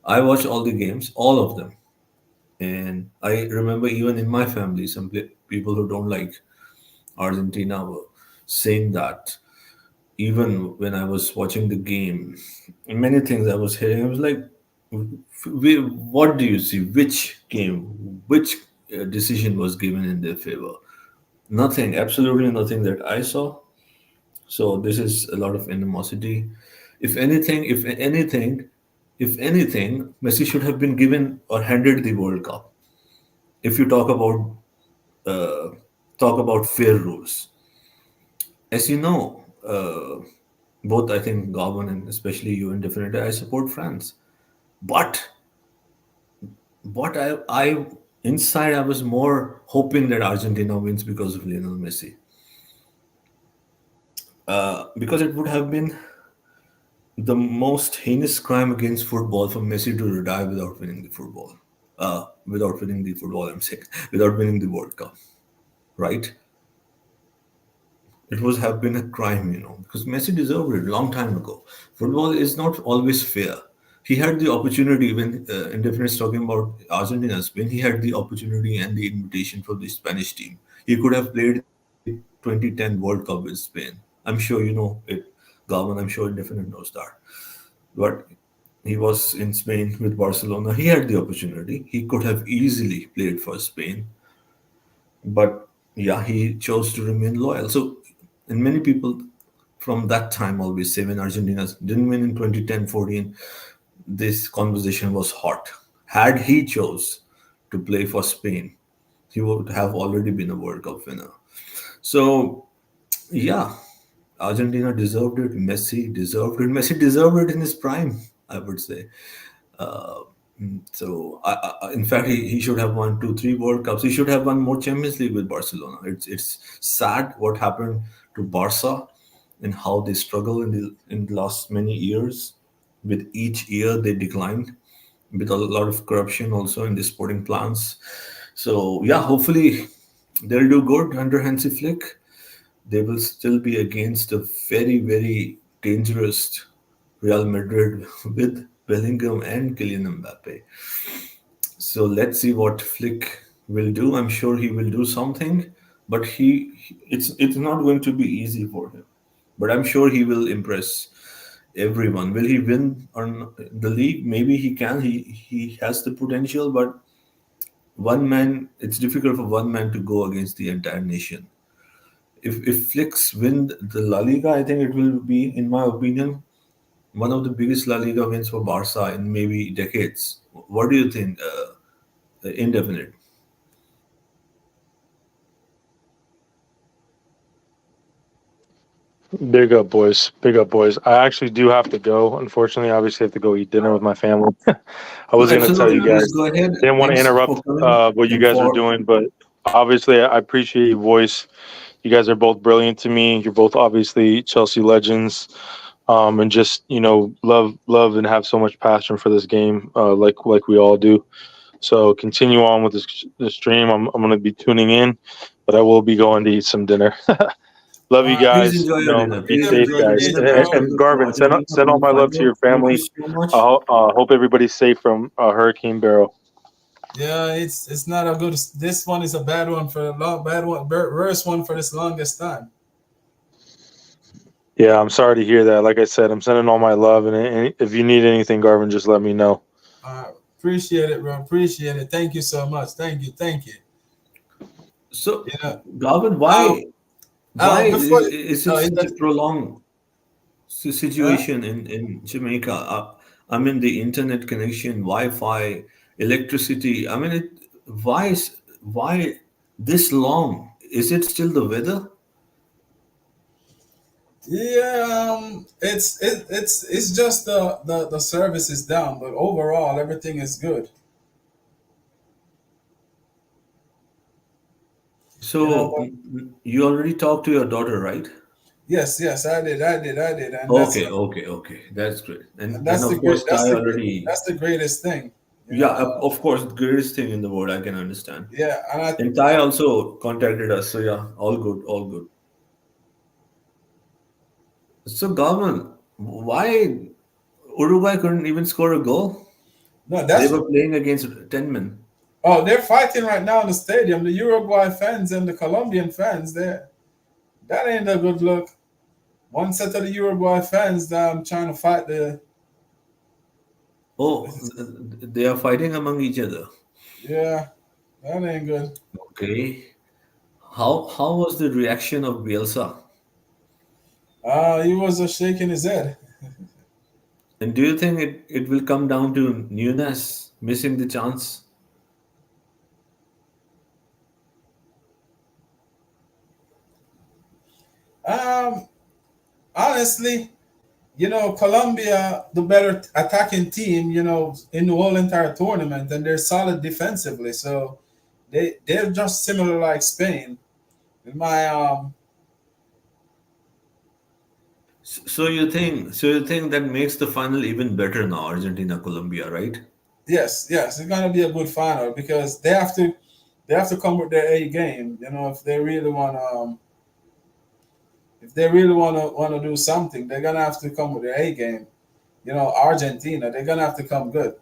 I watched all the games, all of them, and I remember even in my family, some people who don't like Argentina were saying that. Even when I was watching the game, many things I was hearing, I was like, what do you see? Which game, which decision was given in their favor? Nothing, absolutely nothing that I saw. So this is a lot of animosity. If anything, Messi should have been given or handed the World Cup. If you uh, talk about fair rules, as you know, both I think Gabon and especially you and definitely I support France. But what I inside I was more hoping that Argentina wins because of Lionel Messi. Because it would have been the most heinous crime against football for Messi to retire without winning the football. Without winning the football, I'm saying, without winning the World Cup, right? It was have been a crime, because Messi deserved it long time ago. Football is not always fair. He had the opportunity when Indefinite is talking about Argentina's when he had the opportunity and the invitation for the Spanish team. He could have played the 2010 World Cup with Spain. I'm sure you know it, Galvan. I'm sure Indefinite knows that. But he was in Spain with Barcelona. He had the opportunity. He could have easily played for Spain, but yeah, he chose to remain loyal. So, and many people from that time always say when Argentina didn't win in 2010, 14, this conversation was hot. Had he chose to play for Spain, he would have already been a World Cup winner. So, yeah, Argentina deserved it. Messi deserved it. Messi deserved it in his prime, I would say. Uh, so, in fact, he should have won two, three World Cups. He should have won more Champions League with Barcelona. It's sad what happened to Barca and how they struggle in the last many years. With each year, they declined with a lot of corruption also in the sporting plans. So, yeah, hopefully they'll do good under Hansi Flick. They will still be against a very, very dangerous Real Madrid with Bellingham and Kylian Mbappe. So let's see what Flick will do. I'm sure he will do something, but it's not going to be easy for him. But I'm sure he will impress everyone. Will he win the league? Maybe he can. He has the potential, but one man. It's difficult for one man to go against the entire nation. If Flicks win the La Liga, I think it will be, in my opinion, one of the biggest La Liga wins for Barca in maybe decades. What do you think, Indefinite? Big up, boys. Big up, boys. I actually do have to go. Unfortunately, obviously, I have to go eat dinner with my family. I No, was going to tell absolutely. you Please guys. go ahead. Didn't want to Thanks for interrupt coming what you and guys were for doing, but Obviously, I appreciate your voice. You guys are both brilliant to me. You're both obviously Chelsea legends, and just love and have so much passion for this game, like we all do. So continue on with this stream. I'm going to be tuning in, but I will be going to eat some dinner. Love you Please guys. enjoy your dinner. Be Please Really safe, enjoy your guys. appreciate dinner, it, And, guys. bro. We and look Garvin, forward to meeting up send with all you my love to finally. your Thank you family. so much. Hope everybody's safe from Hurricane Barrel. Yeah, it's not a good. This one is a bad one for a long, bad one, worst one for this longest time. Yeah, I'm sorry to hear that. Like I said, I'm sending all my love, and if you need anything, Garvin, just let me know. Appreciate it, bro. Appreciate it. Thank you so much. Thank you. Thank you. So, You know, Garvin, um, why before, is it is such a that, prolonged huh? situation in Jamaica? I mean, the internet connection, Wi-Fi, electricity. I mean, why this long? Is it still the weather? Yeah, it's just the service is down, but overall everything is good. So But you already talked to your daughter, right? yes, I did, and Okay. That's great. And that's the of great, course, Ty already. that's the greatest thing. You Yeah, know, of course, the greatest thing in the world. I can understand. yeah, and And Ty also contacted us. So yeah, all good, all good. So Garman, why Uruguay couldn't even score a goal? no, They that's were playing against 10 men. oh, they're fighting right now in the stadium. The Uruguay fans and the Colombian fans. That ain't a good look. One set of the Uruguay fans trying to fight the. Oh, they are fighting among each other. Yeah, that ain't good. Okay. How was the reaction of Bielsa? He was just shaking his head. And do you think it will come down to Nunes missing the chance? Um, honestly, Colombia, the better attacking team, in the whole entire tournament, and they're solid defensively. So they're just similar like Spain. In my So you think that makes the final even better now, Argentina Colombia, right? yes, it's gonna be a good final because they have to come with their A game. If they really want to do something, they're gonna have to come with their A game. Argentina, they're gonna have to come good.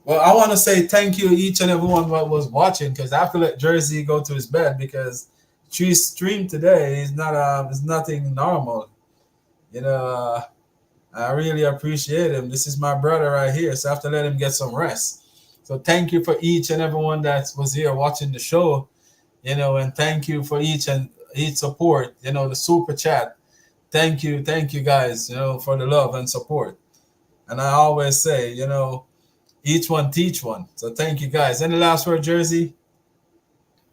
Well, I want to say thank you each and everyone that was watching because I have to let Jersey go to his bed because Tree's stream today is nothing normal. You know, uh, I really appreciate him. This is my brother right here, so I have to let him get some rest. So thank you for each and everyone that was here watching the show. And thank you for each support. The super chat. Thank you guys. For the love and support. And I always say, each one teach one. So thank you guys. Any last word, Jersey?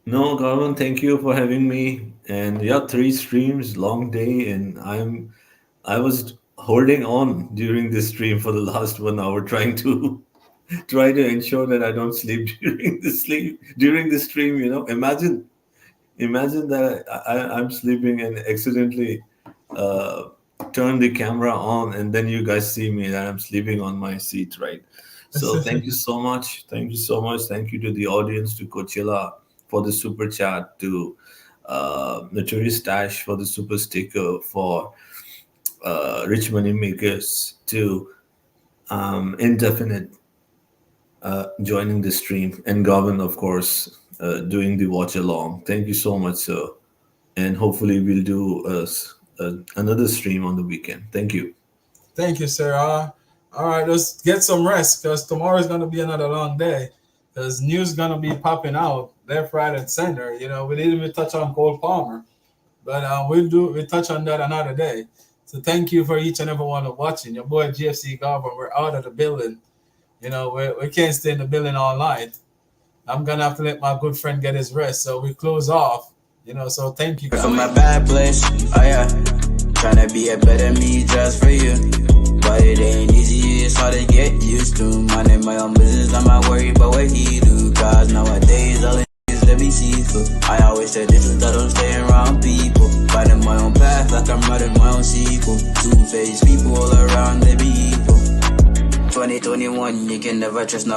No, Garvan, thank you for having me. And yeah, three streams, long day, and I was holding on during this stream for the last 1 hour, trying to try to ensure that I don't sleep during the stream. Imagine that I'm sleeping and accidentally uh, turn the camera on, and then you guys see me that I'm sleeping on my seat, right? So thank you so much. Thank you so much. Thank you to the audience, to Coachella for the super chat, to Notorious Stash for the super sticker, for Rich Money Makers, to Indefinite joining the stream, and Gavin, of course, doing the watch along. Thank you so much, sir. And hopefully we'll do another stream on the weekend. Thank you. Thank you, sir. All right, let's get some rest because tomorrow is going to be another long day. Because news going to be popping out left, right, and center. We didn't even touch on Cole Palmer, but we'll touch on that another day. So thank you for each and every one of watching. Your boy GFC Garber. We're out of the building. We can't stay in the building all night. I'm gonna have to let my good friend get his rest. So we close off. So thank you guys. From a bad place, oh yeah. Tryna be a better me just for you. But it ain't easy, it's hard to get used to. Minding my own business, I'm not worried about what he do. Cause nowadays all it is, let me see deceitful. I always tell the truth, I don't stay around people. Finding my own path like I'm writing my own sequel. Two-faced people all around, they be evil. 2021, you can never trust no